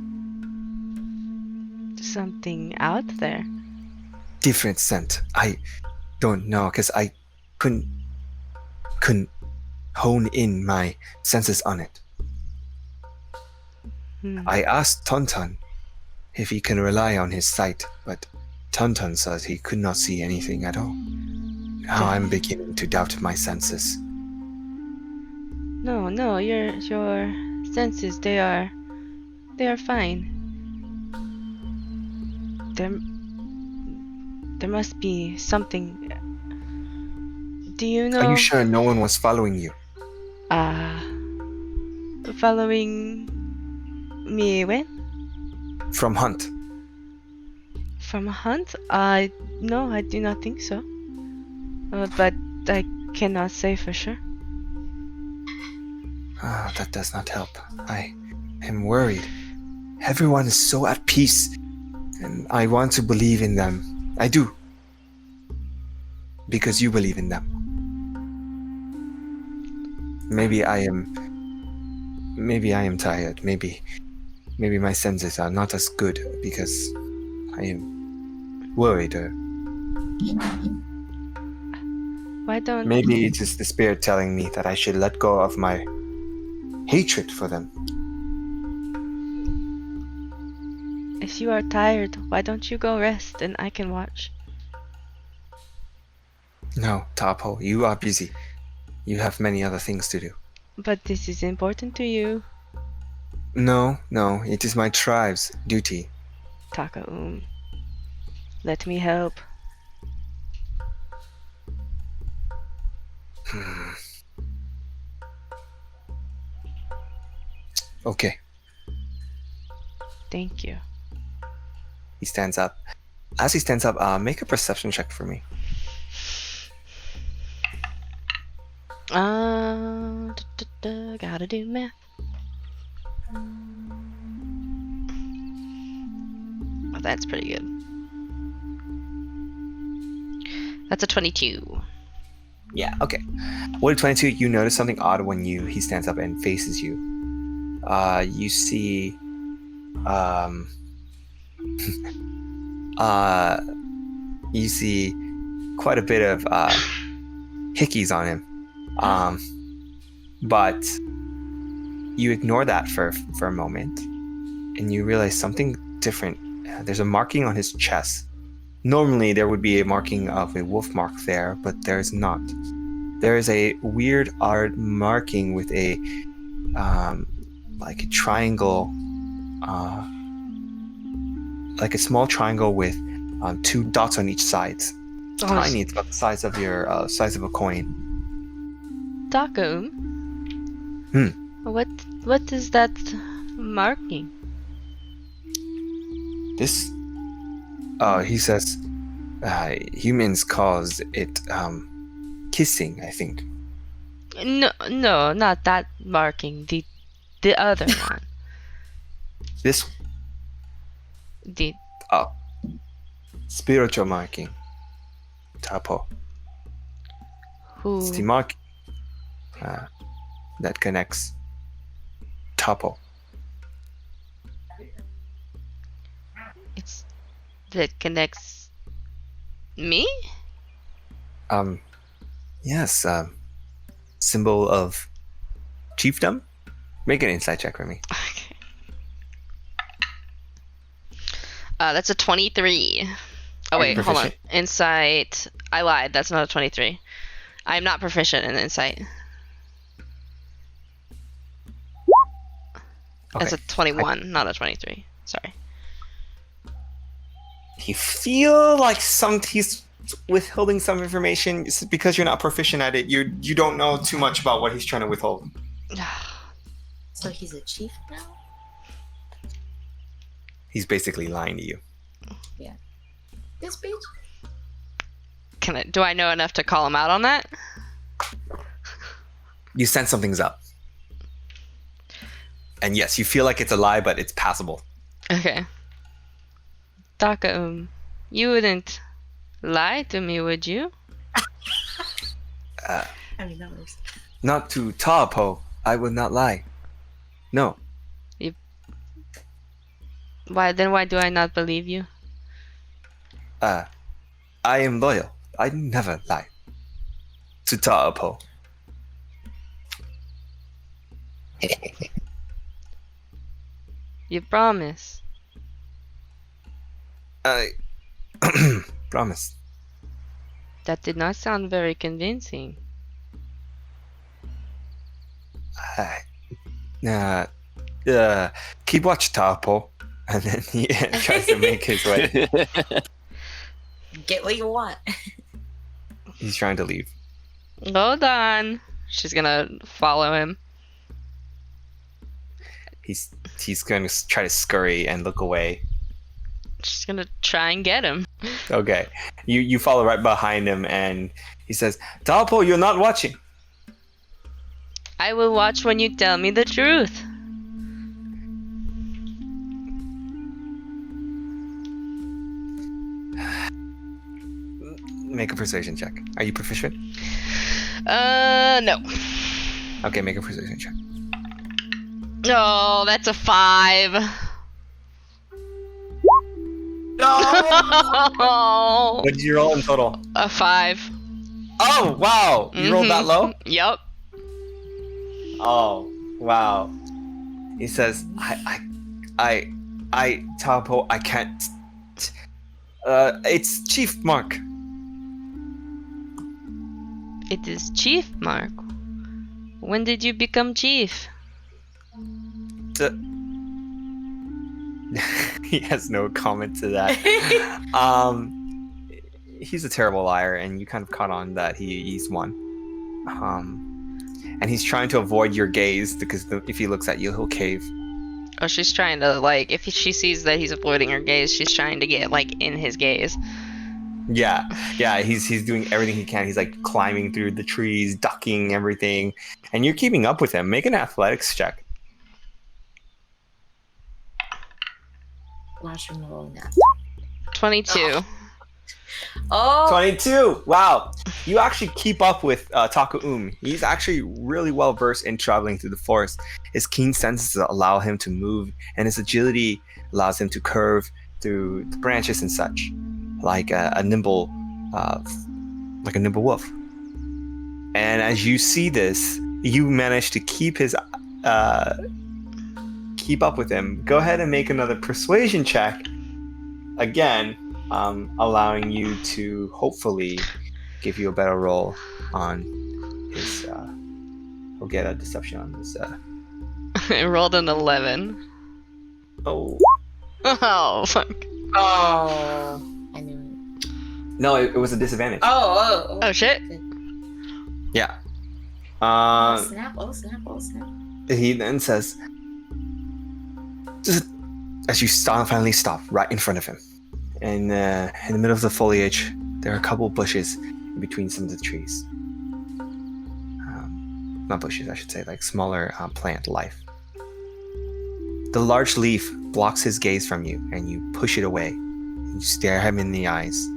[SPEAKER 2] Something out there.
[SPEAKER 1] Different scent. I don't know, because I couldn't hone in my senses on it. I asked Tonton if he can rely on his sight, but Tonton says he could not see anything at all. Now I'm beginning to doubt my senses.
[SPEAKER 2] No, your senses, they are fine. There must be something. Do you know?
[SPEAKER 1] Are you sure no one was following you?
[SPEAKER 2] Following me when?
[SPEAKER 1] From Hunt.
[SPEAKER 2] From a hunt? No, I do not think so. But I cannot say for sure.
[SPEAKER 1] That does not help. I am worried. Everyone is so at peace, and I want to believe in them. I do. Because you believe in them. Maybe I am tired. Maybe my senses are not as good because I am worried.
[SPEAKER 2] Why don't...
[SPEAKER 1] Maybe it is the spirit telling me that I should let go of my hatred for them.
[SPEAKER 2] If you are tired, why don't you go rest and I can watch?
[SPEAKER 1] No, Tapo, you are busy. You have many other things to do.
[SPEAKER 2] But this is important to you.
[SPEAKER 1] No, it is my tribe's duty.
[SPEAKER 2] Taka, let me help.
[SPEAKER 1] Okay.
[SPEAKER 2] Thank you.
[SPEAKER 1] He stands up. As he stands up, make a perception check for me.
[SPEAKER 2] Gotta do math. Oh, that's pretty good. That's a 22.
[SPEAKER 1] Yeah, okay. What 22, you notice something odd when he stands up and faces you. You see you see quite a bit of hickeys on him. But you ignore that for a moment and you realize something different. There's a marking on his chest. Normally there would be a marking of a wolf mark there, but there's not. There is a weird art marking with a like a triangle, like a small triangle with 2 dots on each side. It's tiny. It's about the size of your size of a coin.
[SPEAKER 2] Taku. What is that marking?
[SPEAKER 1] This, he says, humans calls it kissing, I think.
[SPEAKER 2] No, not that marking. The other one.
[SPEAKER 1] This,
[SPEAKER 2] The
[SPEAKER 1] spiritual marking. Tapo.
[SPEAKER 2] who?
[SPEAKER 1] It's the mark that connects Tapo.
[SPEAKER 2] It's that connects me?
[SPEAKER 1] Yes, symbol of chiefdom. Make an insight check for me.
[SPEAKER 2] Okay. That's a 23. Oh
[SPEAKER 1] Are you
[SPEAKER 2] wait, hold on.
[SPEAKER 1] proficient?
[SPEAKER 2] Insight. I lied. That's not a 23. I'm not proficient in insight. That's a 21, not a 23. Sorry.
[SPEAKER 1] You feel like he's withholding some information. It's because you're not proficient at it. You don't know too much about what he's trying to withhold.
[SPEAKER 3] So he's a chief now?
[SPEAKER 1] He's basically lying to you.
[SPEAKER 3] Yeah. This bitch?
[SPEAKER 2] Do I know enough to call him out on that?
[SPEAKER 1] You sense something's up. And yes, you feel like it's a lie, but it's passable.
[SPEAKER 2] Okay. Taka, you wouldn't lie to me, would you?
[SPEAKER 3] I mean, that was...
[SPEAKER 1] Not to Tapo, I would not lie. No.
[SPEAKER 2] Why do I not believe you?
[SPEAKER 1] I am loyal. I never lie. To Tapo.
[SPEAKER 2] You promise?
[SPEAKER 1] I promise.
[SPEAKER 2] That did not sound very convincing.
[SPEAKER 1] Keep watch, Tapo. And then he tries to make his way.
[SPEAKER 3] Get what you want.
[SPEAKER 1] He's trying to leave.
[SPEAKER 2] Hold on. She's gonna follow him.
[SPEAKER 1] He's going to try to scurry and look away.
[SPEAKER 2] She's gonna try and get him.
[SPEAKER 1] Okay. You follow right behind him, and he says, Tapo, you're not watching.
[SPEAKER 2] I will watch when you tell me the truth.
[SPEAKER 1] Make a persuasion check. Are you proficient?
[SPEAKER 2] No.
[SPEAKER 1] Okay, make a persuasion check.
[SPEAKER 2] Oh, that's a 5.
[SPEAKER 1] No! What did you roll in total?
[SPEAKER 2] A 5.
[SPEAKER 1] Oh, wow! You rolled that low?
[SPEAKER 2] Yup.
[SPEAKER 1] Oh, wow. He says, Tapo, I can't. It's Chief Mark.
[SPEAKER 2] It is Chief Mark. When did you become chief?
[SPEAKER 1] He has no comment to that. He's a terrible liar, and you kind of caught on that he's one. And he's trying to avoid your gaze because if he looks at you, he'll cave.
[SPEAKER 2] Oh, she's trying to, like, if she sees that he's avoiding her gaze, she's trying to get, like, in his gaze.
[SPEAKER 1] Yeah, he's doing everything he can. He's like climbing through the trees, ducking everything, and you're keeping up with him. Make an athletics check.
[SPEAKER 3] Watch him roll that.
[SPEAKER 2] 22.
[SPEAKER 3] Oh.
[SPEAKER 1] 22. Wow, you actually keep up with Taku. He's actually really well versed in traveling through the forest. His keen senses allow him to move, and his agility allows him to curve through the branches and such. Like a nimble wolf. And as you see this, you manage to keep up with him. Go ahead and make another persuasion check. Again, allowing you to hopefully give you a better roll on his. He'll get a deception on this.
[SPEAKER 2] I rolled an 11.
[SPEAKER 1] Oh.
[SPEAKER 2] Oh, fuck.
[SPEAKER 3] Oh. I knew it.
[SPEAKER 1] No, it was a disadvantage.
[SPEAKER 2] Oh, shit.
[SPEAKER 1] Yeah.
[SPEAKER 3] Oh, snap.
[SPEAKER 1] He then says, just as you finally stop right in front of him. And in the middle of the foliage, there are a couple bushes in between some of the trees. Not bushes, I should say, like smaller plant life. The large leaf blocks his gaze from you, and you push it away. You stare him in the eyes.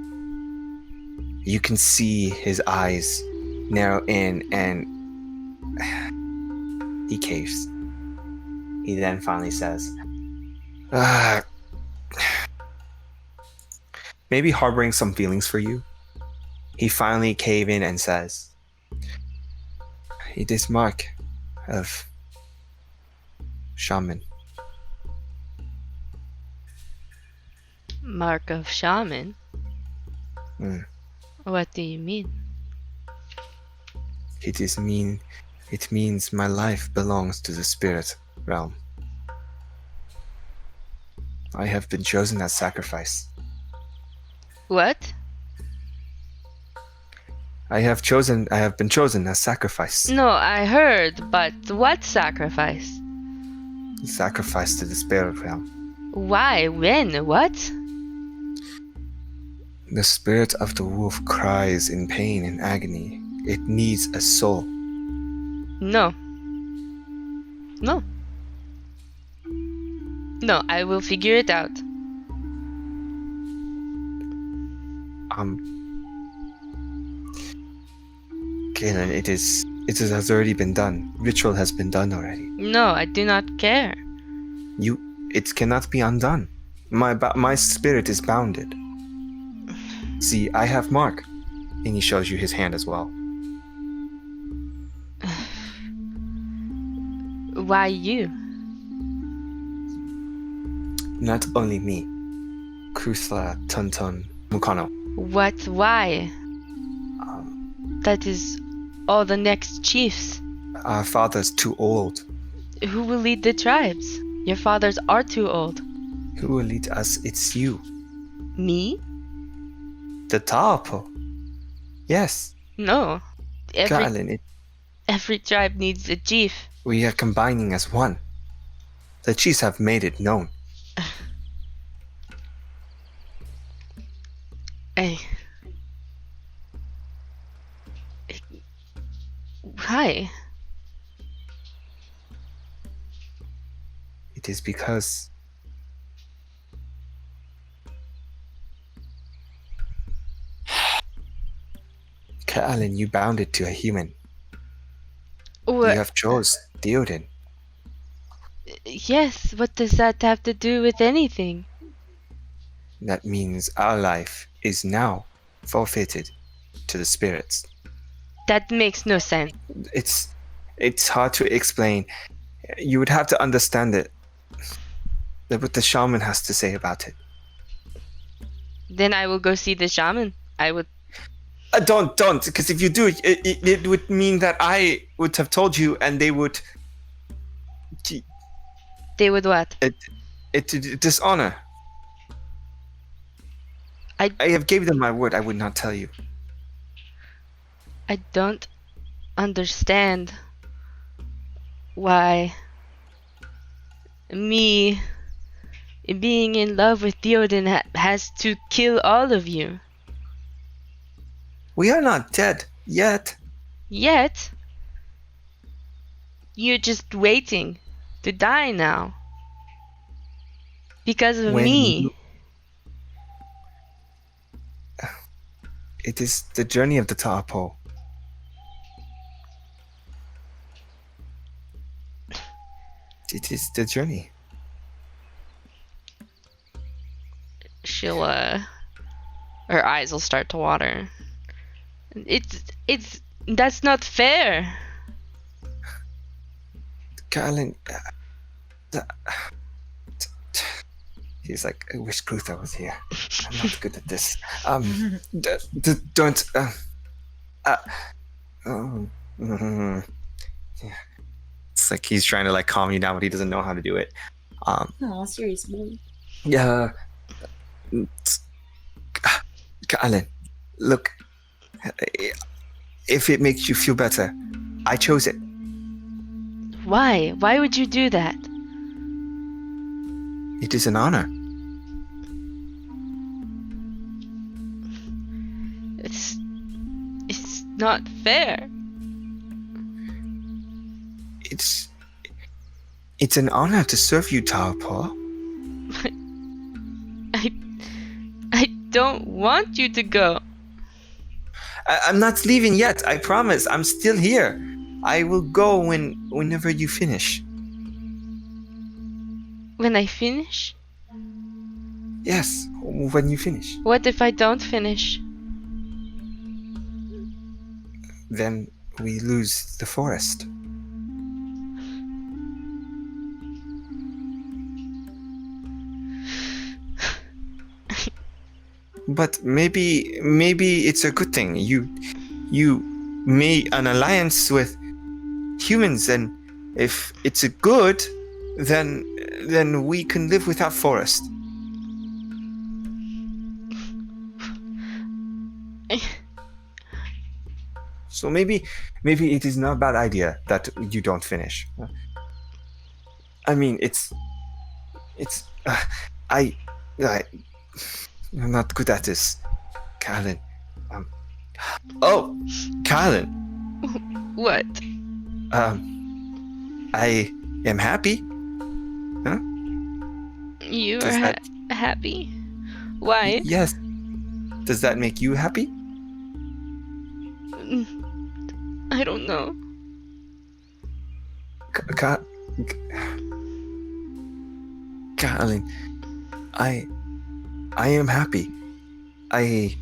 [SPEAKER 1] You can see his eyes narrow in, and he caves. He then finally says, maybe harboring some feelings for you. He finally cave in and says, it is Mark of Shaman.
[SPEAKER 2] Mark of Shaman? What do you mean?
[SPEAKER 1] It means my life belongs to the spirit realm. I have been chosen as sacrifice.
[SPEAKER 2] What?
[SPEAKER 1] I have been chosen as sacrifice.
[SPEAKER 2] No, I heard, but what sacrifice?
[SPEAKER 1] Sacrifice to the spirit realm.
[SPEAKER 2] Why? When? What?
[SPEAKER 1] The spirit of the wolf cries in pain and agony. It needs a soul.
[SPEAKER 2] No. No, I will figure it out.
[SPEAKER 1] Caelynn, it has already been done. Ritual has been done already.
[SPEAKER 2] No, I do not care.
[SPEAKER 1] It cannot be undone. My spirit is bounded. See, I have Mark. And he shows you his hand as well.
[SPEAKER 2] Why you?
[SPEAKER 1] Not only me. Kusla, Tonton, Mukano.
[SPEAKER 2] What? Why?
[SPEAKER 1] Um,
[SPEAKER 2] That is all the next chiefs.
[SPEAKER 1] our father's too old.
[SPEAKER 2] Who will lead the tribes? Your fathers are too old.
[SPEAKER 1] Who will lead us? It's you.
[SPEAKER 2] Me?
[SPEAKER 1] The Tapo. Yes.
[SPEAKER 2] No.
[SPEAKER 1] Caelynn,
[SPEAKER 2] Every tribe needs a chief.
[SPEAKER 1] we are combining as one. The chiefs have made it known.
[SPEAKER 2] Hey. Why?
[SPEAKER 1] It is because Caelynn, you bounded to a human.
[SPEAKER 2] What?
[SPEAKER 1] You have chose Theoden.
[SPEAKER 2] Yes, what does that have to do with anything?
[SPEAKER 1] That means our life is now forfeited to the spirits.
[SPEAKER 2] That makes no sense.
[SPEAKER 1] It's hard to explain. You would have to understand it. What the shaman has to say about it.
[SPEAKER 2] Then I will go see the shaman. I would.
[SPEAKER 1] Don't, because if you do, it would mean that I would have told you, and they would.
[SPEAKER 2] They would what?
[SPEAKER 1] It dishonor. I have gave them my word. I would not tell you.
[SPEAKER 2] I don't understand why me being in love with Theoden has to kill all of you.
[SPEAKER 1] We are not dead yet.
[SPEAKER 2] Yet, you're just waiting to die now. Because of me.
[SPEAKER 1] It is the journey of the Tapo. It is the journey.
[SPEAKER 2] She'll, her eyes will start to water. That's not fair.
[SPEAKER 1] Caelynn, he's like, I wish Clutha was here. I'm not good at this. Don't. Yeah. It's like he's trying to like calm you down, but he doesn't know how to do it.
[SPEAKER 3] Oh, serious boy.
[SPEAKER 1] Yeah. Caelynn, look. If it makes you feel better, I chose it.
[SPEAKER 2] Why? Why would you do that?
[SPEAKER 1] It is an honor.
[SPEAKER 2] It's not fair.
[SPEAKER 1] It's an honor to serve you, Tapo.
[SPEAKER 2] I don't want you to go.
[SPEAKER 1] I'm not leaving yet. I promise. I'm still here. I will go whenever you finish.
[SPEAKER 2] When I finish?
[SPEAKER 1] Yes, when you finish.
[SPEAKER 2] What if I don't finish?
[SPEAKER 1] Then we lose the forest. But maybe it's a good thing. You made an alliance with humans, and if it's a good, then we can live without forest. So maybe it is not a bad idea that you don't finish. I mean, I'm not good at this, Caelynn. Caelynn.
[SPEAKER 2] What?
[SPEAKER 1] I am happy. Huh?
[SPEAKER 2] You
[SPEAKER 1] Does
[SPEAKER 2] are
[SPEAKER 1] that-
[SPEAKER 2] happy? Why?
[SPEAKER 1] Yes. Does that make you happy?
[SPEAKER 2] I don't know.
[SPEAKER 1] Caelynn, I am happy. I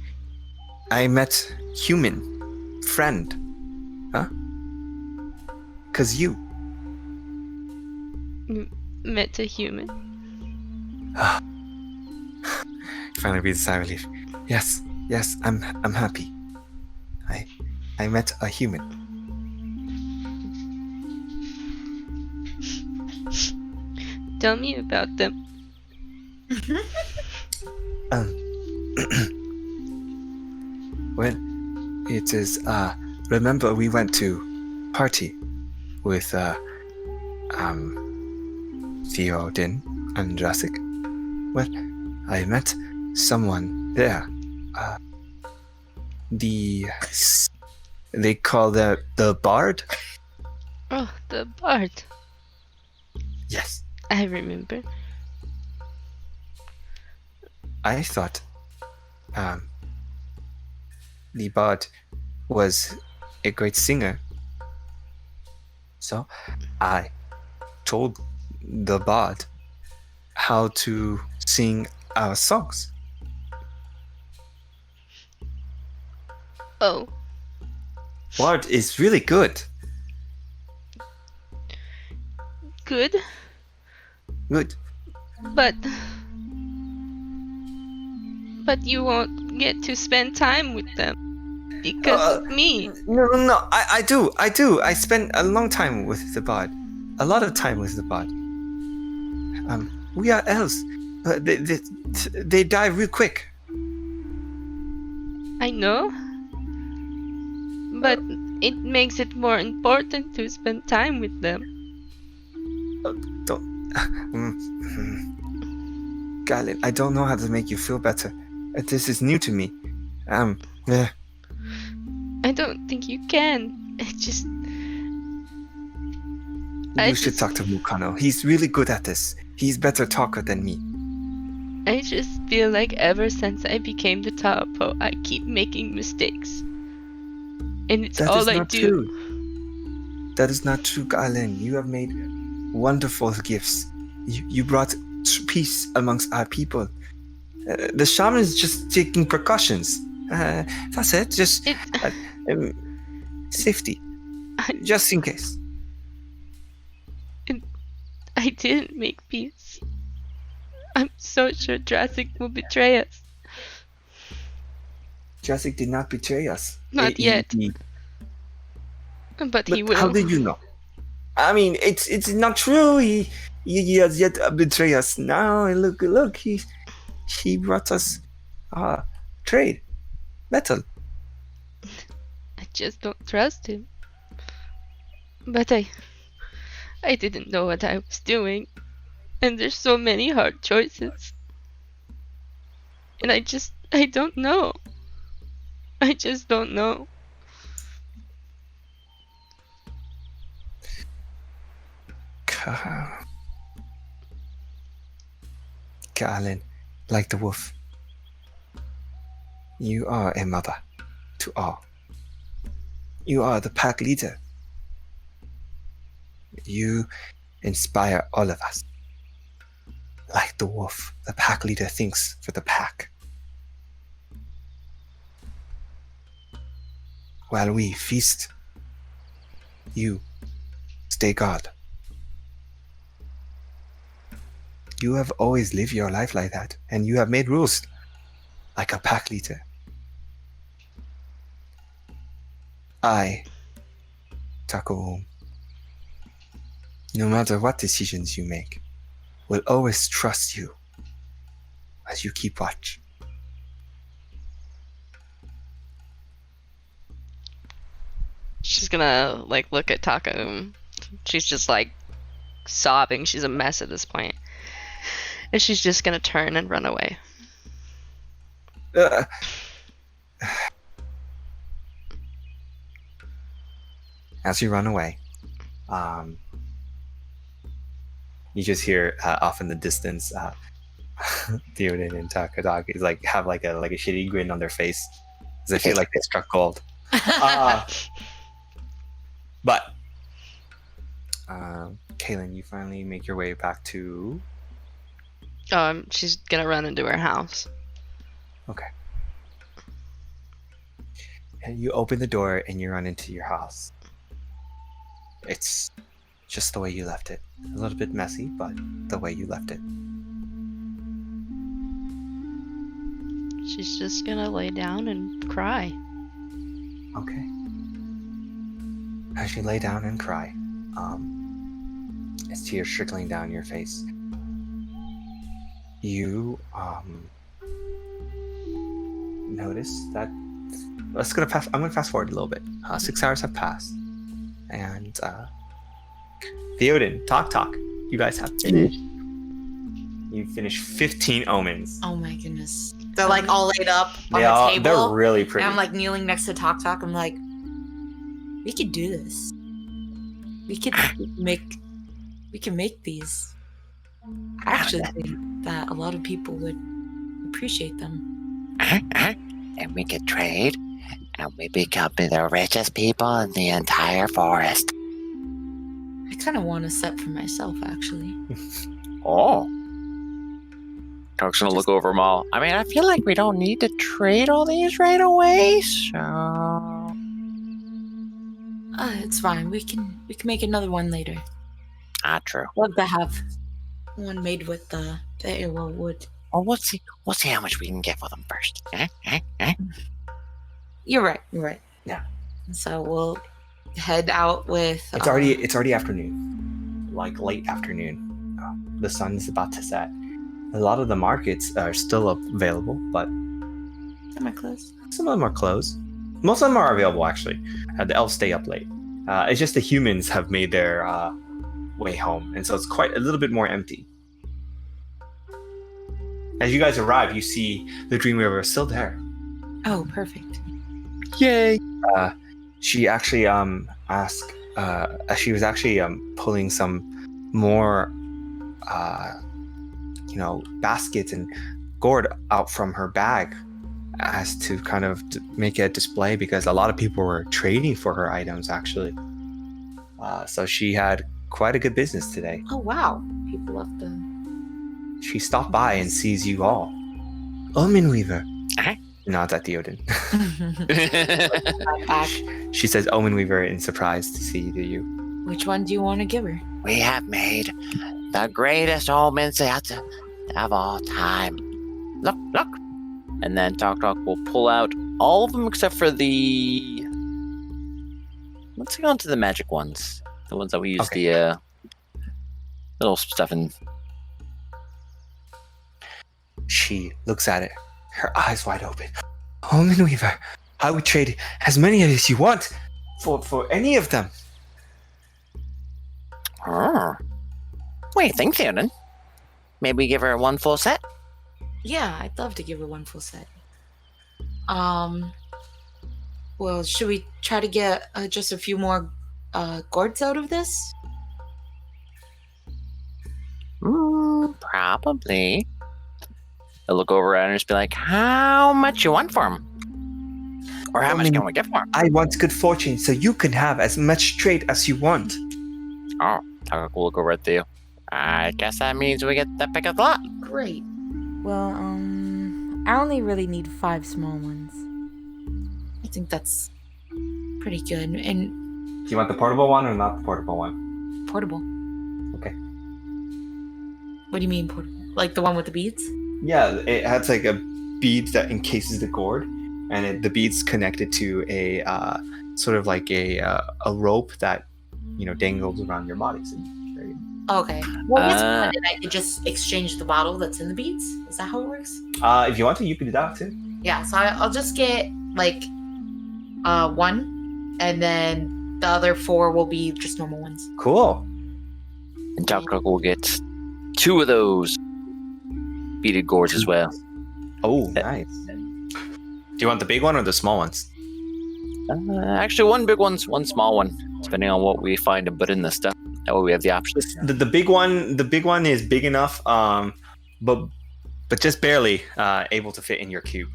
[SPEAKER 1] met human friend. Huh? 'Cause you.
[SPEAKER 2] Met a human.
[SPEAKER 1] Finally breathes a sigh of relief. Yes, I'm happy. I met a human.
[SPEAKER 2] Tell me about them.
[SPEAKER 1] Well, it is, remember we went to party with, Theoden and Drassig? Well, I met someone there. They call the Bard?
[SPEAKER 2] Oh, the bard.
[SPEAKER 1] Yes.
[SPEAKER 2] I remember.
[SPEAKER 1] I thought, the Bard was a great singer. So, I told the Bard how to sing our songs.
[SPEAKER 2] Oh,
[SPEAKER 1] Bard is really good.
[SPEAKER 2] good.
[SPEAKER 1] Good.
[SPEAKER 2] But you won't get to spend time with them because of me.
[SPEAKER 1] No. I do. I spent a long time with the Bard. A lot of time with the Bard. We are elves. They die real quick.
[SPEAKER 2] I know. But it makes it more important to spend time with them.
[SPEAKER 1] Caelynn, I don't know how to make you feel better. This is new to me.
[SPEAKER 2] I don't think you can.
[SPEAKER 1] You should talk to Kano. He's really good at this. He's better talker than me.
[SPEAKER 2] I just feel like ever since I became the Taupo, I keep making mistakes. And it's all I do.
[SPEAKER 1] True. That is not true, Caelynn. You have made wonderful gifts. You brought peace amongst our people. The shaman is just taking precautions. That's it. Just safety. Just in case.
[SPEAKER 2] I didn't make peace. I'm so sure Drassig will betray us.
[SPEAKER 1] Drassig did not betray us.
[SPEAKER 2] Not yet. But he will.
[SPEAKER 1] How did you know? I mean, it's not true. He has yet to betray us. Now look, he brought us trade, metal.
[SPEAKER 2] I just don't trust him. But I didn't know what I was doing, and there's so many hard choices, and I don't know. I just don't know.
[SPEAKER 1] Caelynn, like the wolf, you are a mother to all. You are the pack leader. You inspire all of us. Like the wolf, the pack leader thinks for the pack. While we feast, you stay guard. You have always lived your life like that, and you have made rules like a pack leader. I, Taco, no matter what decisions you make, will always trust you as you keep watch.
[SPEAKER 2] She's gonna look at Taco. She's just sobbing. She's a mess at this point. And she's just gonna turn and run away.
[SPEAKER 1] As you run away, you just hear off in the distance, Theoden and Taktak is have a shitty grin on their face, as they feel like they struck gold. But Caelynn, you finally make your way back to.
[SPEAKER 2] She's gonna run into her house.
[SPEAKER 1] Okay. And you open the door and you run into your house. It's just the way you left it. A little bit messy, but the way you left it.
[SPEAKER 2] she's just gonna lay down and cry.
[SPEAKER 1] Okay. As you lay down and cry, as tears trickling down your face, you notice that I'm gonna fast forward a little bit. 6 hours have passed, and Theoden, Taktak, you guys have finished. You finished 15 omens.
[SPEAKER 3] Oh my goodness. They're like all laid up on the table.
[SPEAKER 1] They're really pretty.
[SPEAKER 3] And I'm like kneeling next to Taktak. I'm like, we could do this. We can make these. I actually think that a lot of people would appreciate them.
[SPEAKER 4] And we could trade, and we become the richest people in the entire forest.
[SPEAKER 3] I kind of want a set for myself, actually.
[SPEAKER 4] Oh. Talk's gonna look over them all. I mean, I feel like we don't need to trade all these right away, so...
[SPEAKER 3] It's fine. We can make another one later.
[SPEAKER 4] True.
[SPEAKER 3] Love to have one made with the Eywa wood.
[SPEAKER 4] Well, we'll see how much we can get for them first.
[SPEAKER 3] You're right.
[SPEAKER 1] Yeah.
[SPEAKER 3] So we'll head out with...
[SPEAKER 1] It's already afternoon. Like late afternoon. The sun is about to set. A lot of the markets are still available, but
[SPEAKER 3] Am I close?
[SPEAKER 1] some of them are closed. Most of them are available, actually. The elves stay up late. It's just the humans have made their way home, and so it's quite a little bit more empty. As you guys arrive, you see the Dreamweaver is still there.
[SPEAKER 3] Oh, perfect.
[SPEAKER 4] Yay!
[SPEAKER 1] She actually asked. She was actually pulling some more, baskets and gourd out from her bag, as to kind of make a display, because a lot of people were trading for her items actually. So she had quite a good business today.
[SPEAKER 3] Oh, wow. People love the...
[SPEAKER 1] She stopped by and sees you all. Omen Weaver.
[SPEAKER 4] Uh-huh.
[SPEAKER 1] Nods at Theoden.
[SPEAKER 3] Back.
[SPEAKER 1] She says Omen Weaver in surprise to see you.
[SPEAKER 3] Which one do you want to give her?
[SPEAKER 4] We have made the greatest omens of all time. Look. And then Talk will pull out all of them except for the... Let's go on to the magic ones. The ones that we use the little stuff in.
[SPEAKER 1] She looks at it, her eyes wide open. Omen Weaver, I would trade as many as you want for any of them.
[SPEAKER 4] Oh. What do you think, Theoden? Maybe give her one full set?
[SPEAKER 3] Yeah, I'd love to give her one full set. Well, should we try to get just a few more gourds out of this?
[SPEAKER 4] Probably. I'll look over at her and just be like, how much you want for him? Or how much can we get for him?
[SPEAKER 1] I want good fortune, so you can have as much trade as you want.
[SPEAKER 4] Oh, Taktak will look over at Theo. I guess that means we get the pick of the lot.
[SPEAKER 3] Great.
[SPEAKER 5] Well, I only really need 5 small ones.
[SPEAKER 3] I think that's pretty good. And
[SPEAKER 1] Do you want the portable one or not the portable one?
[SPEAKER 3] portable.
[SPEAKER 1] Okay.
[SPEAKER 3] What do you mean portable? Like the one with the beads?
[SPEAKER 1] Yeah, it has like a bead that encases the gourd, and the bead's connected to a sort of like a rope that dangles around your body. So there you go.
[SPEAKER 3] Okay. Well, I could just exchange the bottle that's in the beads. Is that how it works?
[SPEAKER 1] If you want to, you can do that too.
[SPEAKER 3] Yeah. So I'll just get like one, and then the other 4 will be just normal ones.
[SPEAKER 1] Cool.
[SPEAKER 4] And Taktak will get 2 of those beaded gourds as well.
[SPEAKER 1] Oh, nice. Do you want the big one or the small ones?
[SPEAKER 4] Actually, one big one, one small one, depending on what we find and put in the stuff. That way we have the options.
[SPEAKER 1] The big one is big enough, but just barely able to fit in your cube.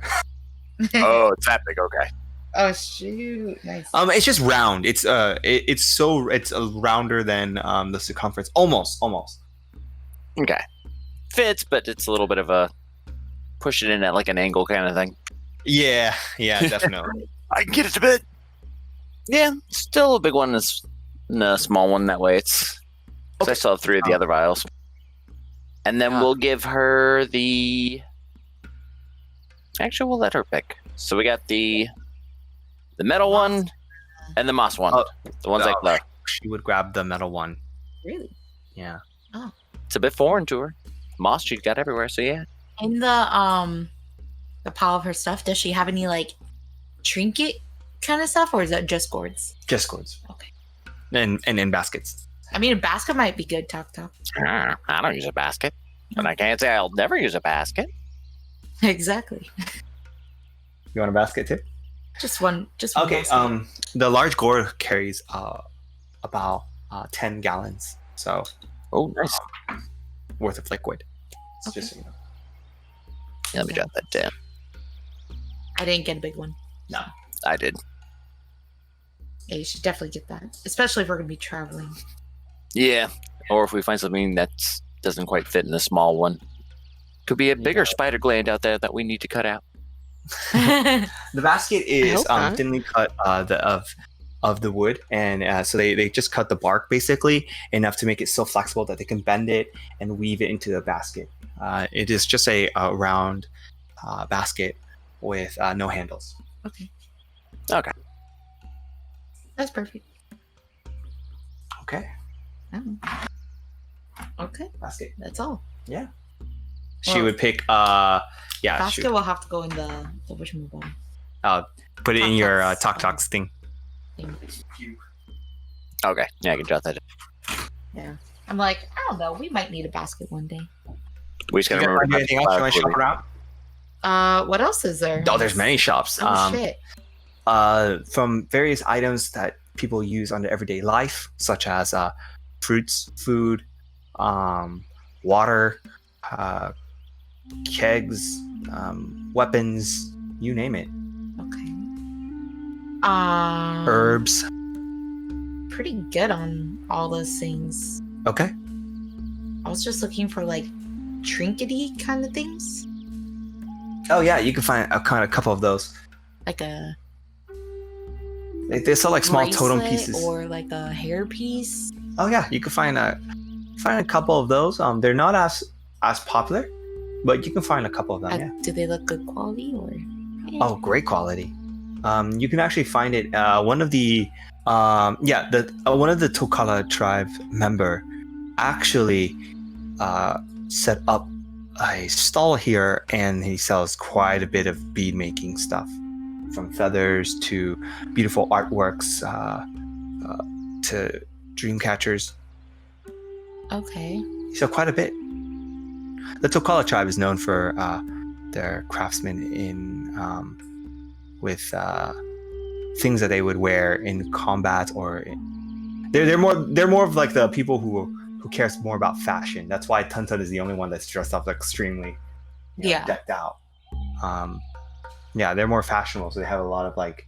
[SPEAKER 4] Oh, it's that big. Okay.
[SPEAKER 3] Oh shoot! Nice.
[SPEAKER 1] It's just round. It's rounder than the circumference. Almost.
[SPEAKER 4] Okay. Fits, but it's a little bit of a push it in at like an angle kind of thing.
[SPEAKER 1] Yeah, definitely.
[SPEAKER 4] I can get it a bit. Yeah, still a big one is a small one that way. It's because I still have 3 of the other vials. And then we'll give her the Actually, we'll let her pick. So we got the metal one and the moss one.
[SPEAKER 1] Oh,
[SPEAKER 4] the ones like the.
[SPEAKER 1] She would grab the metal one.
[SPEAKER 3] Really?
[SPEAKER 1] Yeah.
[SPEAKER 3] Oh.
[SPEAKER 4] It's a bit foreign to her. Moss she's got everywhere, so yeah.
[SPEAKER 3] In the pile of her stuff, does she have any like trinket kind of stuff, or is that just gourds?
[SPEAKER 1] Just gourds.
[SPEAKER 3] Okay.
[SPEAKER 1] And in baskets.
[SPEAKER 3] I mean, a basket might be good, Taktak.
[SPEAKER 4] I don't use a basket. And I can't say I'll never use a basket.
[SPEAKER 3] Exactly.
[SPEAKER 1] You want a basket too?
[SPEAKER 3] Just one.
[SPEAKER 1] Okay.
[SPEAKER 3] basket.
[SPEAKER 1] The large gourd carries about 10 gallons. So.
[SPEAKER 4] Oh, nice.
[SPEAKER 1] Worth of liquid. It's
[SPEAKER 3] Okay.
[SPEAKER 1] just so you know.
[SPEAKER 4] Yeah, let me jot that down.
[SPEAKER 3] I didn't get a big one.
[SPEAKER 1] No.
[SPEAKER 4] I did.
[SPEAKER 3] Yeah, you should definitely get that, especially if we're gonna be traveling.
[SPEAKER 4] Yeah. Or if we find something that doesn't quite fit in the small one. Could be a bigger spider gland out there that we need to cut out.
[SPEAKER 1] The basket is
[SPEAKER 2] hope not.
[SPEAKER 1] thinly cut of the wood, and so they just cut the bark basically enough to make it so flexible that they can bend it and weave it into the basket. It is just a round basket with no handles.
[SPEAKER 3] Okay.
[SPEAKER 4] Okay.
[SPEAKER 3] That's perfect.
[SPEAKER 1] Okay,
[SPEAKER 3] Oh. Okay,
[SPEAKER 1] basket.
[SPEAKER 3] that's all.
[SPEAKER 1] Yeah. She
[SPEAKER 3] Well,
[SPEAKER 1] would pick.
[SPEAKER 3] Basket will have to go in the whatchamacallit
[SPEAKER 1] Put it in your
[SPEAKER 3] Talk
[SPEAKER 1] Taktak's thing.
[SPEAKER 3] thing.
[SPEAKER 4] Okay. Yeah, I can jot that down.
[SPEAKER 3] Yeah. I'm like, I don't know. We might need a basket one day.
[SPEAKER 4] We just
[SPEAKER 1] You
[SPEAKER 4] gotta
[SPEAKER 1] guys
[SPEAKER 4] remember.
[SPEAKER 1] find anything else you want to shop around?
[SPEAKER 3] What else is there?
[SPEAKER 1] Oh, there's many shops.
[SPEAKER 3] Oh shit.
[SPEAKER 1] From various items that people use on their everyday life, such as fruits, food, water, kegs, weapons, you name it.
[SPEAKER 3] Okay.
[SPEAKER 1] Herbs.
[SPEAKER 3] Pretty good on all those things.
[SPEAKER 1] Okay.
[SPEAKER 3] I was just looking for like trinkety kind of things,
[SPEAKER 1] Oh yeah, you can find a couple of those.
[SPEAKER 3] like a
[SPEAKER 1] They sell like small totem
[SPEAKER 3] bracelet
[SPEAKER 1] pieces.
[SPEAKER 3] or like a hair piece.
[SPEAKER 1] Oh yeah, you can find a couple of those. They're not as popular, but you can find a couple of them. Yeah.
[SPEAKER 3] Do they look good quality or?
[SPEAKER 1] Oh, great quality. You can actually find it. One of the Tokala tribe member actually set up a stall here, and he sells quite a bit of bead making stuff, from feathers to beautiful artworks to dream catchers.
[SPEAKER 3] Okay.
[SPEAKER 1] So quite a bit. The Tokala tribe is known for their craftsmen in with things that they would wear in combat, or they're more of like the people who cares more about fashion. That's why Tuntun is the only one that's dressed up extremely decked out. Yeah, they're more fashionable, so they have a lot of like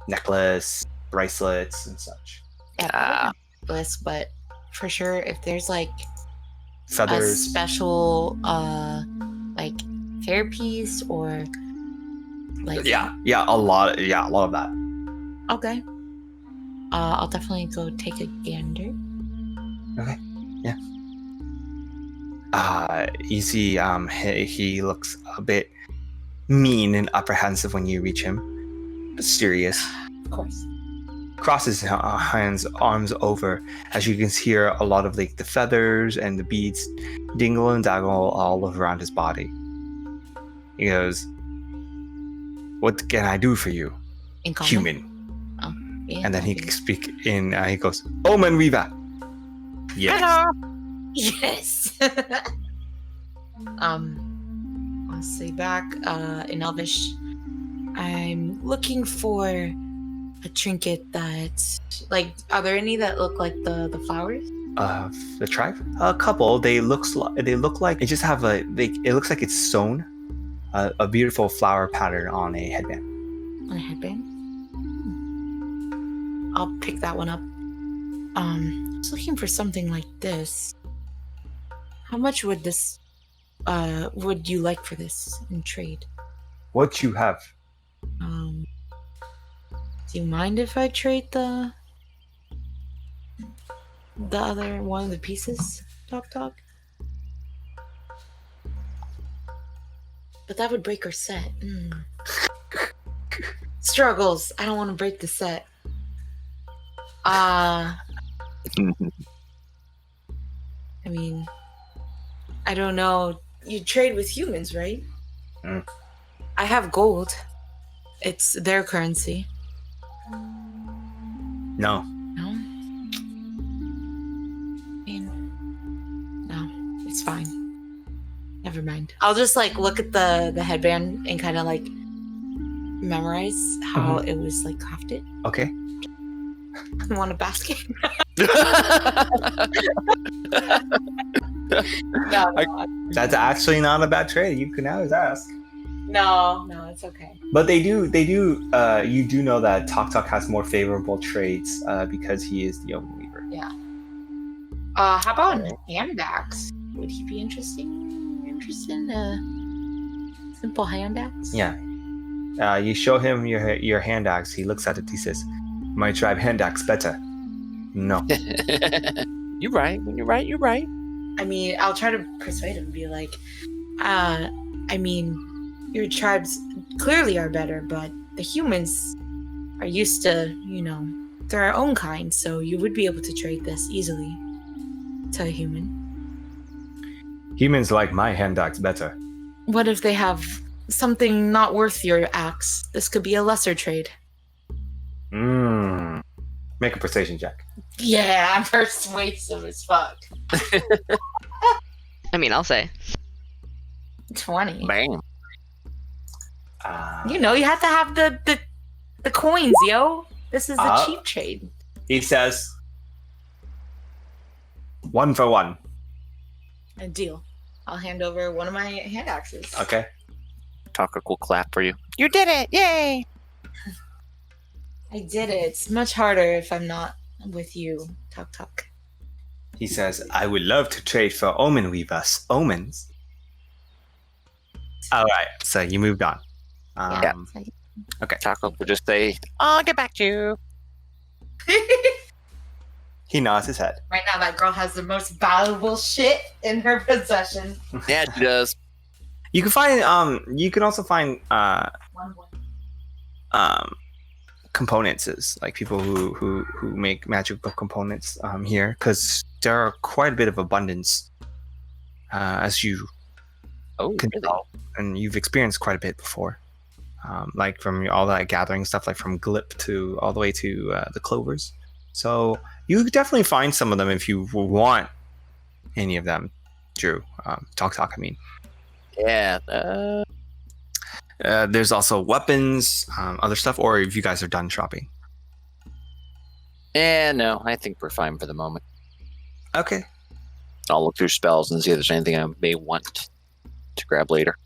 [SPEAKER 1] necklace, bracelets, and such.
[SPEAKER 3] Yeah, necklace, but for sure, if there's like a
[SPEAKER 1] Feathers.
[SPEAKER 3] special like hair piece or like
[SPEAKER 1] Yeah, a lot of that.
[SPEAKER 3] Okay. I'll definitely go take a gander.
[SPEAKER 1] Okay. Yeah. You see, he looks a bit mean and apprehensive when you reach him, but serious.
[SPEAKER 3] Of course.
[SPEAKER 1] Crosses his arms over, as you can hear a lot of like the feathers and the beads dingle and dangle all around his body. He goes, "What can I do for you,
[SPEAKER 3] In common.
[SPEAKER 1] human?"
[SPEAKER 3] Yeah,
[SPEAKER 1] And then he
[SPEAKER 3] okay.
[SPEAKER 1] speak in. He goes, "Omen Riva." Yes.
[SPEAKER 3] Yes. I'll say back in Elvish, I'm looking for a trinket that, like, are there any that look like the flowers?
[SPEAKER 1] The tribe? A couple. They look like they just have it looks like it's sewn, a beautiful flower pattern on a headband.
[SPEAKER 3] On a headband? I'll pick that one up. I was looking for something like this. How much would this would you like for this in trade?
[SPEAKER 1] What you have?
[SPEAKER 3] Do you mind if I trade the other one of the pieces? Talk. But that would break her set. Struggles. I don't want to break the set. I mean, I don't know. You trade with humans, right? I have gold. It's their currency.
[SPEAKER 1] No.
[SPEAKER 3] No? I mean, no. It's fine. Never mind. I'll just like look at the headband and kind of like memorize how it was like crafted.
[SPEAKER 1] Okay.
[SPEAKER 3] I want a basket. No,
[SPEAKER 1] That's actually not a bad trade. You can always ask.
[SPEAKER 3] no, it's okay.
[SPEAKER 1] But they do. You do know that Taktak has more favorable trades because he is the Omen Weaver.
[SPEAKER 3] Yeah. How about an hand axe? Would he be interested in simple hand axe?
[SPEAKER 1] Yeah. You show him your hand axe. He looks at it. He says, "My tribe hand axe better." No.
[SPEAKER 4] You're right. When you're right, you're right.
[SPEAKER 3] I mean, I'll try to persuade him. Be like, I mean, your tribes clearly are better, but the humans are used to, their own kind. So you would be able to trade this easily to a human.
[SPEAKER 1] Humans like my hand axe better.
[SPEAKER 3] What if they have something not worth your axe? This could be a lesser trade.
[SPEAKER 1] Make a persuasion check.
[SPEAKER 3] Yeah, I'm persuasive as fuck.
[SPEAKER 2] I mean, I'll say.
[SPEAKER 3] 20.
[SPEAKER 4] Bam.
[SPEAKER 3] You have to have the coins, yo. This is a cheap trade.
[SPEAKER 1] He says, 1 for 1.
[SPEAKER 3] A deal. I'll hand over one of my hand axes.
[SPEAKER 1] Okay.
[SPEAKER 4] Taktak will clap for you. You did it! Yay!
[SPEAKER 3] I did it. It's much harder if I'm not with you, Taktak.
[SPEAKER 1] He says, "I would love to trade for Omen Weavers. Omens." All right. So you moved on.
[SPEAKER 3] Yeah.
[SPEAKER 1] Okay.
[SPEAKER 4] Taktak will just say, "I'll get back to you."
[SPEAKER 1] He nods his head.
[SPEAKER 3] Right now, that girl has the most valuable shit in her possession.
[SPEAKER 4] Yeah, she does.
[SPEAKER 1] You can find. You can also find. Components is like people who make magical components here, because there are quite a bit of abundance, as you can tell, and you've experienced quite a bit before, like from all that gathering stuff, like from Glip to all the way to the clovers. So you could definitely find some of them if you want any of them. Drew, Talk. I mean,
[SPEAKER 4] Yeah.
[SPEAKER 1] There's also weapons, other stuff, or if you guys are done shopping.
[SPEAKER 4] Yeah, no, I think we're fine for the moment.
[SPEAKER 1] Okay.
[SPEAKER 4] I'll look through spells and see if there's anything I may want to grab later.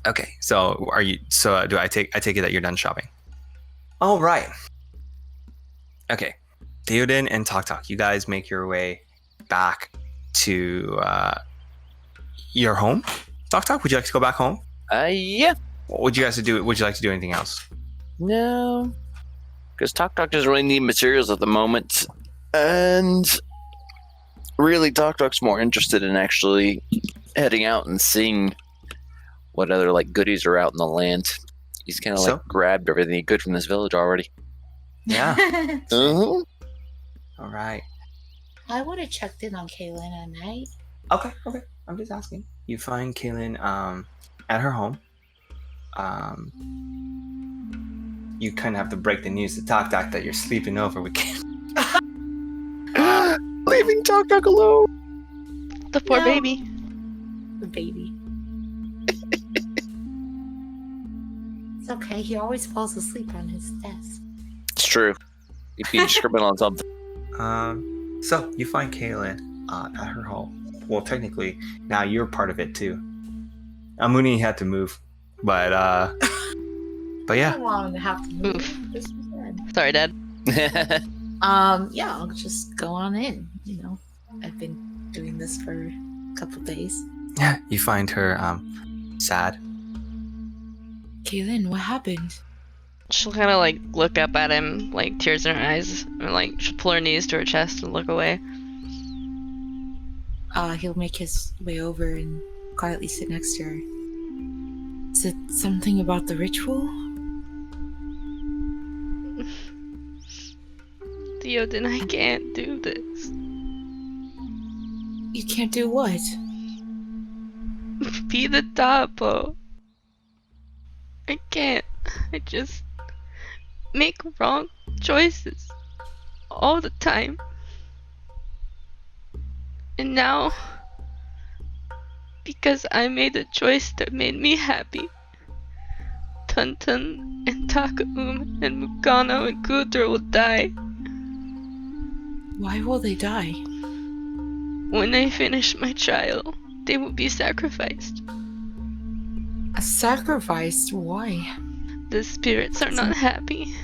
[SPEAKER 1] Okay. So are you? So do I take it that you're done shopping? All right. Okay. Theoden and Taktak, you guys make your way back to your home. Taktak, would you like to go back home?
[SPEAKER 4] Yeah.
[SPEAKER 1] What would you guys do? Would you like to do anything else?
[SPEAKER 4] No. Because Taktak doesn't really need materials at the moment. And really, Taktak's more interested in actually heading out and seeing what other goodies are out in the land. He's kind of grabbed everything he could from this village already.
[SPEAKER 1] Yeah.
[SPEAKER 4] Uh-huh.
[SPEAKER 1] All right.
[SPEAKER 3] I would have checked in on Caelynn at night.
[SPEAKER 1] Okay. I'm just asking. You find Caelynn at her home. You kind of have to break the news to Taktak that you're sleeping over with Caelynn.
[SPEAKER 4] Leaving Taktak alone.
[SPEAKER 2] The poor baby.
[SPEAKER 3] The baby. It's okay. He always falls asleep on his desk.
[SPEAKER 4] It's true. He'd be scribbling on something.
[SPEAKER 1] So you find Caelynn at her home. Well, technically, now you're part of it too. Amuni had to move, but yeah.
[SPEAKER 3] I don't want to have to move.
[SPEAKER 2] Oof.
[SPEAKER 3] This was good.
[SPEAKER 2] Sorry, Dad.
[SPEAKER 3] Yeah, I'll just go on in. I've been doing this for a couple days.
[SPEAKER 1] Yeah, you find her sad.
[SPEAKER 3] Caelynn, what happened?
[SPEAKER 2] She'll kind of look up at him, tears in her eyes, and she'll pull her knees to her chest and look away.
[SPEAKER 3] He'll make his way over and quietly sit next to her. Is it something about the ritual?
[SPEAKER 2] Theoden, I can't do this.
[SPEAKER 3] You can't do what?
[SPEAKER 2] Be the Tapo. I can't. I just make wrong choices all the time. And now, because I made a choice that made me happy, Tuntun and Takaum and Mukano and Kuter will die.
[SPEAKER 3] Why will they die?
[SPEAKER 2] When I finish my trial, they will be sacrificed.
[SPEAKER 3] A sacrifice? Why?
[SPEAKER 2] The spirits are not happy.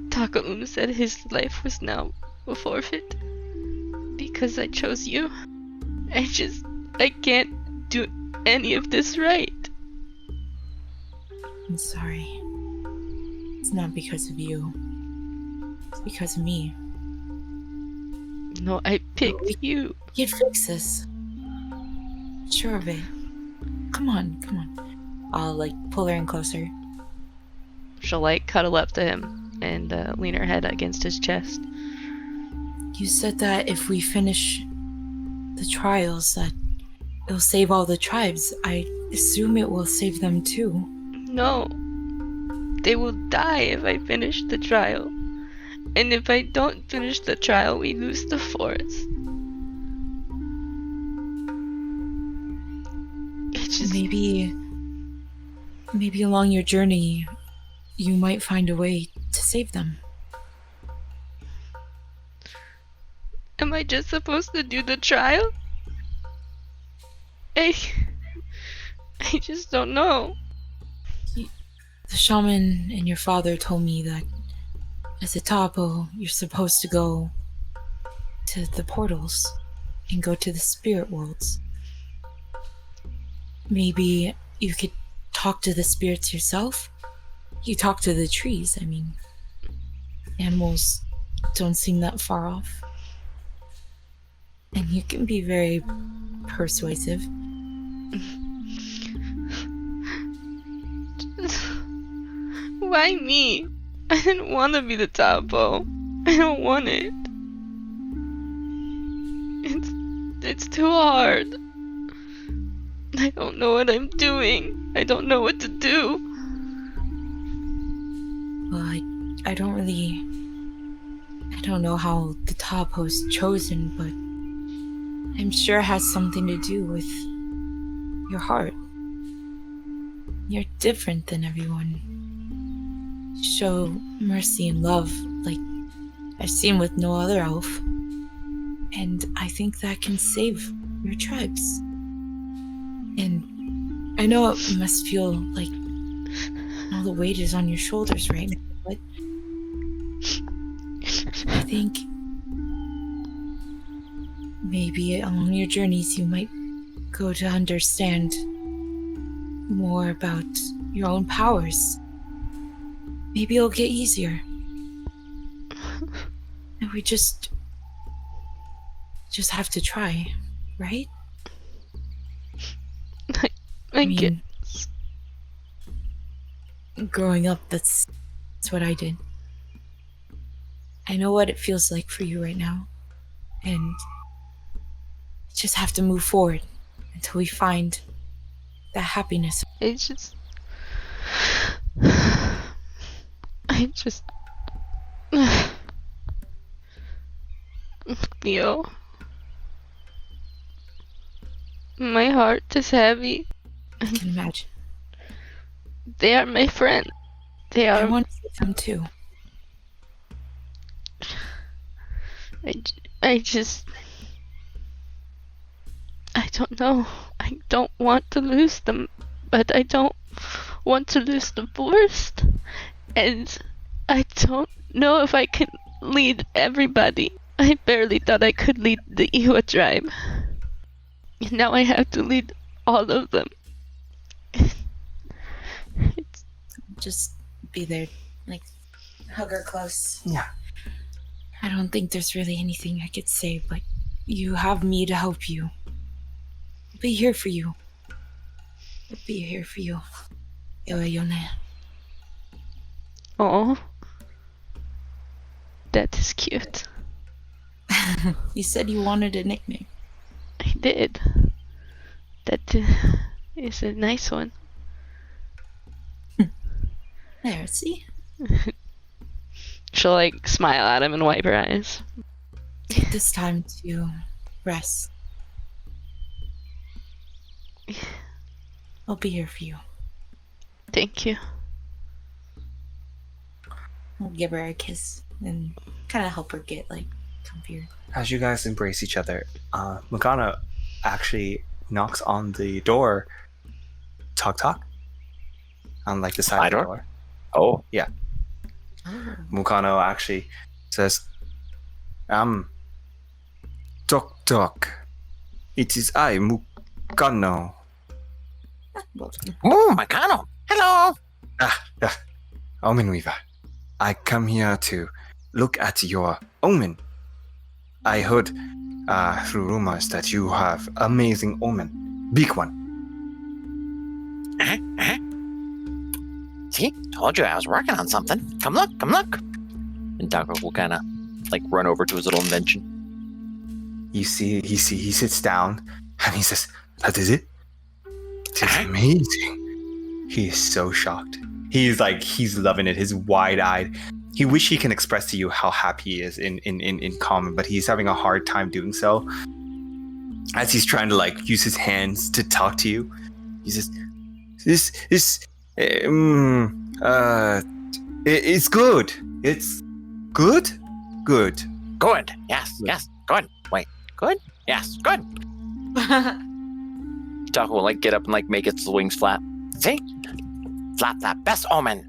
[SPEAKER 2] Takaum said his life was now a forfeit. Because I chose you. I can't do any of this right.
[SPEAKER 3] I'm sorry. It's not because of you. It's because of me.
[SPEAKER 2] No, I picked you.
[SPEAKER 3] You'd fix this. Sure of it. Come on. I'll, pull her in closer.
[SPEAKER 2] She'll, cuddle up to him and lean her head against his chest.
[SPEAKER 3] You said that if we finish the trials, that it'll save all the tribes. I assume it will save them too.
[SPEAKER 2] No. They will die if I finish the trial. And if I don't finish the trial, we lose the forest. It's just...
[SPEAKER 3] Maybe along your journey, you might find a way to save them.
[SPEAKER 2] Am I just supposed to do the trial? I just don't know.
[SPEAKER 3] The shaman and your father told me that as a Tapo, you're supposed to go to the portals and go to the spirit worlds. Maybe you could talk to the spirits yourself? You talk to the trees, I mean. Animals don't seem that far off. And you can be very persuasive.
[SPEAKER 2] Why me? I didn't want to be the Tapo. I don't want it. It's too hard. I don't know what I'm doing. I don't know what to do.
[SPEAKER 3] Well, I don't know how the Tapo's chosen, but I'm sure it has something to do with your heart. You're different than everyone. Show mercy and love like I've seen with no other elf. And I think that can save your tribes. And I know it must feel like all the weight is on your shoulders right now, but I think maybe along your journeys you might go to understand more about your own powers. Maybe it'll get easier. And we just have to try, right?
[SPEAKER 2] I mean,
[SPEAKER 3] growing up, that's what I did. I know what it feels like for you right now. And we just have to move forward until we find that happiness.
[SPEAKER 2] I just Theo, my heart is heavy.
[SPEAKER 3] I can imagine.
[SPEAKER 2] They are my friend. They
[SPEAKER 3] I
[SPEAKER 2] are.
[SPEAKER 3] want to see them too.
[SPEAKER 2] I don't know. I don't want to lose them, but I don't want to lose the forest. And I don't know if I can lead everybody. I barely thought I could lead the Eywa tribe. And now I have to lead all of them.
[SPEAKER 3] Just be there, hug her close.
[SPEAKER 1] Yeah.
[SPEAKER 3] I don't think there's really anything I could say, but you have me to help you. I'll be here for you. I'll be here for you. Yone.
[SPEAKER 2] Oh, that is cute.
[SPEAKER 3] You said you wanted a nickname.
[SPEAKER 2] I did. That is a nice one.
[SPEAKER 3] There, see?
[SPEAKER 2] She'll like smile at him and wipe her eyes.
[SPEAKER 3] Take this time to rest. I'll be here for you.
[SPEAKER 2] Thank you.
[SPEAKER 3] I'll give her a kiss and kind of help her get like comfier.
[SPEAKER 1] As you guys embrace each other, Makana actually knocks on the door. Talk. On like the side of the door.
[SPEAKER 4] Oh.
[SPEAKER 1] Yeah.
[SPEAKER 3] Oh.
[SPEAKER 1] Mukano actually says, Tok. It is I, Mukano.
[SPEAKER 4] Oh, my Kano. Hello.
[SPEAKER 1] Omen Weaver. I come here to look at your omen. I heard through rumors that you have amazing omen. Big one.
[SPEAKER 4] See? Told you I was working on something. Come look. And Taktak will kind of like run over to his little invention.
[SPEAKER 1] You see, he sits down and he says, "That is it? It is amazing." He is so shocked. He's loving it. He's wide-eyed. He wish he can express to you how happy he is in common, but he's having a hard time doing so. As he's trying to like use his hands to talk to you, he says, it's good. It's good.
[SPEAKER 4] Good. Yes. Good. Wait. Good. Yes. Good. Taktak will like get up and like make its wings flap. See? Flap that best omen.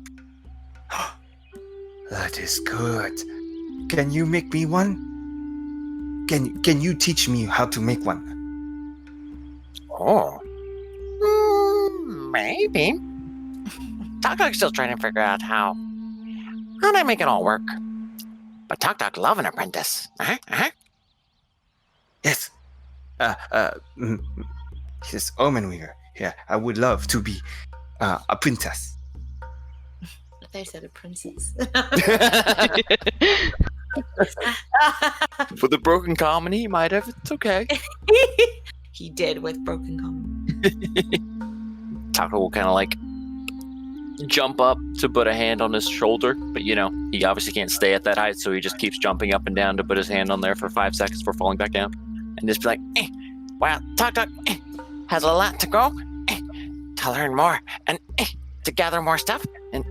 [SPEAKER 1] That is good. Can you make me one? Can you teach me how to make one?
[SPEAKER 4] Oh. Maybe. Taktak's still trying to figure out how to make it all work. But Taktak love an apprentice.
[SPEAKER 1] Yes. Yes, Omen Weaver. Yeah, I would love to be a princess.
[SPEAKER 3] I said a princess.
[SPEAKER 4] For the broken comedy, he might have. It's okay.
[SPEAKER 3] He did with broken common.
[SPEAKER 4] Taktak will kind of like jump up to put a hand on his shoulder, but he obviously can't stay at that height, so he just keeps jumping up and down to put his hand on there for 5 seconds before falling back down, and just be like, "Well, Taktak has a lot to go, to learn more, and to gather more stuff, and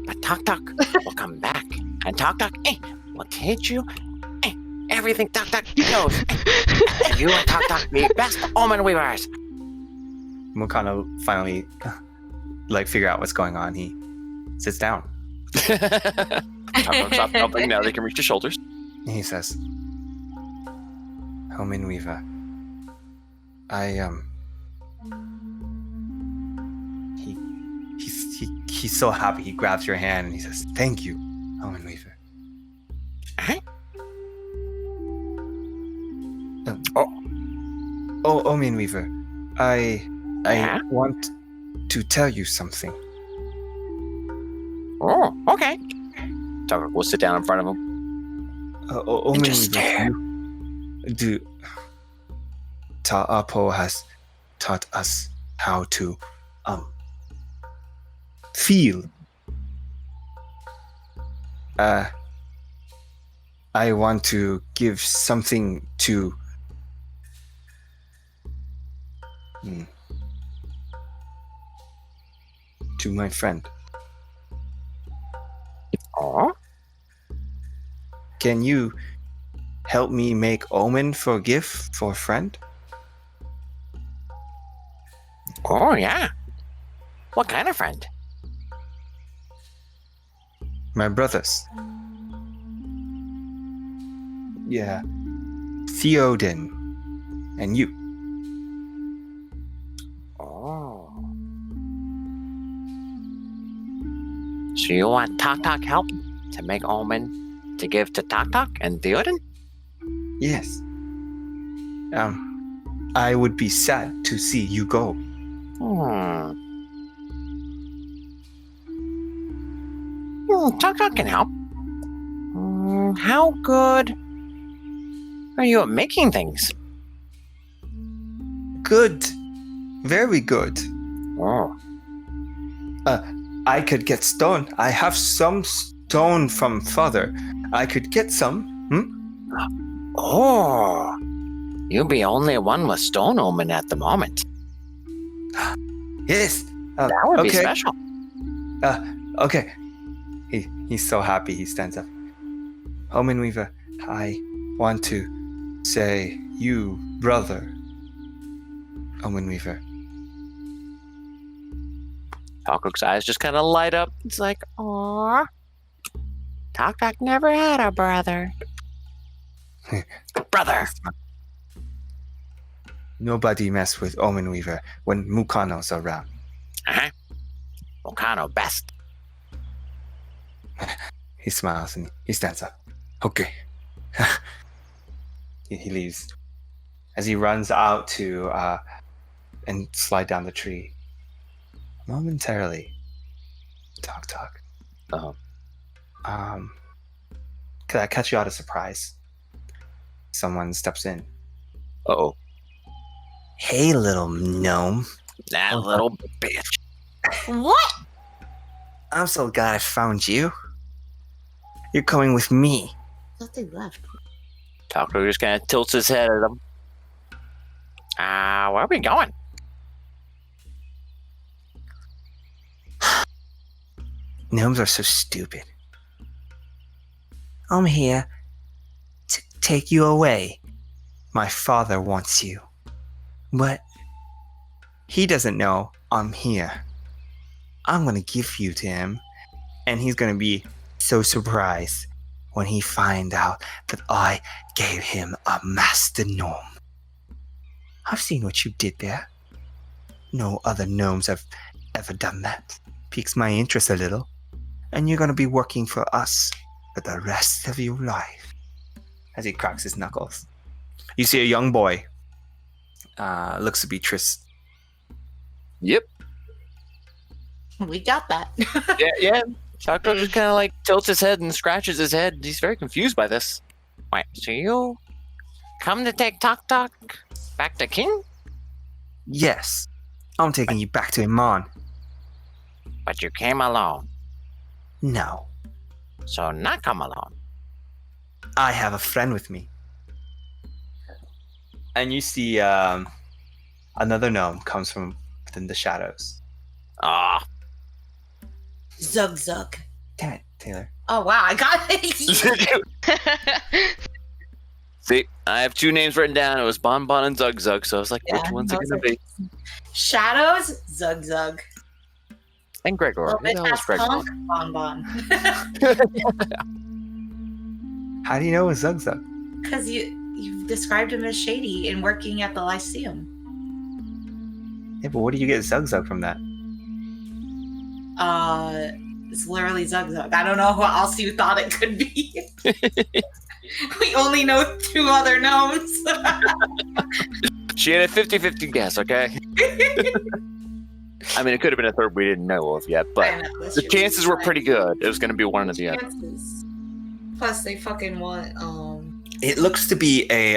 [SPEAKER 4] but Taktak will come back, and Taktak will teach you everything Taktak knows, and you and Taktak be best omen weavers."
[SPEAKER 1] Mukano finally figure out what's going on. He sits down.
[SPEAKER 4] Taktak stops jumping. Now they can reach his shoulders.
[SPEAKER 1] He says, Omen Weaver, he's so happy. He grabs your hand and he says, "Thank you, Omen Weaver." Oh, Omen Weaver, I want to tell you something.
[SPEAKER 4] Oh, okay. Taktak will sit down in front of him.
[SPEAKER 1] Omen
[SPEAKER 4] just stare.
[SPEAKER 1] Weaver, Ta'apo has taught us how to feel. I want to give something to my friend.
[SPEAKER 4] Oh?
[SPEAKER 1] Can you help me make omen for gift for friend?
[SPEAKER 4] Oh, yeah. What kind of friend?
[SPEAKER 1] My brothers. Yeah. Theoden. And you.
[SPEAKER 4] Oh. So you want Taktak help to make omen to give to Taktak and Theoden?
[SPEAKER 1] Yes. I would be sad to see you go.
[SPEAKER 4] Taktak can help. How good are you at making things?
[SPEAKER 1] Good. Very good.
[SPEAKER 4] Oh.
[SPEAKER 1] I could get stone. I have some stone from father. I could get some.
[SPEAKER 4] Oh. You be only one with stone omen at the moment.
[SPEAKER 1] Yes.
[SPEAKER 4] That would be
[SPEAKER 1] okay.
[SPEAKER 4] special.
[SPEAKER 1] Okay. He's so happy. He stands up. Omen Weaver, I want to say you, brother. Omen Weaver.
[SPEAKER 4] Taktak's eyes just kind of light up. It's like, aw. Taktak never had a brother. Brother.
[SPEAKER 1] Nobody mess with Omen Weaver when Mukano's around.
[SPEAKER 4] Uh-huh. Kano best.
[SPEAKER 1] He smiles and he stands up. Okay. He leaves. As he runs out to and slide down the tree. Momentarily. Talk.
[SPEAKER 4] Uh-huh.
[SPEAKER 1] Could I catch you out of surprise? Someone steps in.
[SPEAKER 4] Uh-oh.
[SPEAKER 1] Hey, little gnome.
[SPEAKER 4] That little bitch.
[SPEAKER 3] What?
[SPEAKER 1] I'm so glad I found you. You're coming with me.
[SPEAKER 3] I thought they left.
[SPEAKER 4] Taktak just kind of tilts his head at him. Where are we going?
[SPEAKER 1] Gnomes are so stupid. I'm here to take you away. My father wants you. But he doesn't know I'm here. I'm gonna give you to him, and he's gonna be so surprised when he finds out that I gave him a master gnome. I've seen what you did there. No other gnomes have ever done that. Piques my interest a little. And you're gonna be working for us for the rest of your life. As he cracks his knuckles. You see a young boy. Looks to be Triss.
[SPEAKER 4] Yep.
[SPEAKER 3] We got that.
[SPEAKER 4] Yeah. Taktak just kind of like tilts his head and scratches his head. He's very confused by this. Wait, so you come to take Taktak back to King?
[SPEAKER 1] Yes. I'm taking you back to Emon.
[SPEAKER 4] But you came alone.
[SPEAKER 1] No.
[SPEAKER 4] So not come alone.
[SPEAKER 1] I have a friend with me. And you see another gnome comes from within the shadows.
[SPEAKER 4] Ah.
[SPEAKER 3] Zug.
[SPEAKER 1] Damn it, Taylor.
[SPEAKER 3] Oh wow, I got it.
[SPEAKER 4] See, I have two names written down. It was Bon and Zug, so I was like,
[SPEAKER 3] Yeah,
[SPEAKER 4] which one's it
[SPEAKER 3] those
[SPEAKER 4] going to be?
[SPEAKER 3] Shadows, Zug.
[SPEAKER 4] And Gregor. Who the hell is Gregor?
[SPEAKER 3] Punk, Bon.
[SPEAKER 1] How do you know it's Zug?
[SPEAKER 3] Because you've described him as shady and working at the Lyceum.
[SPEAKER 1] Yeah, but what do you get Zug from that?
[SPEAKER 3] It's literally Zug. I don't know what else you thought it could be. We only know two other gnomes.
[SPEAKER 4] She had a 50-50 guess, okay? I mean, it could have been a third we didn't know of yet, but the chances were pretty good. It was going to be one or the other.
[SPEAKER 3] Plus, they fucking want,
[SPEAKER 1] It looks to be a,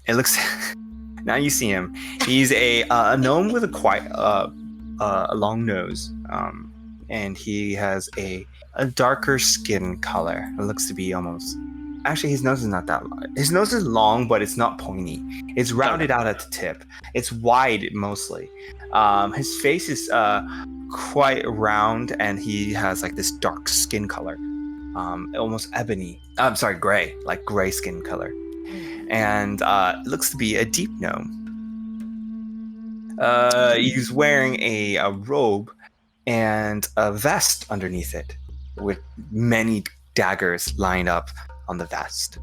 [SPEAKER 1] it looks, now you see him. He's a gnome with a quite, a long nose. And he has a darker skin color. It looks to be almost, actually his nose is not that long. His nose is long, but it's not pointy. It's rounded out at the tip. It's wide mostly. His face is quite round, and he has like this dark skin color. Almost ebony. I'm sorry, gray, like gray skin color. And it looks to be a deep gnome. He's wearing a robe and a vest underneath it with many daggers lined up on the vest.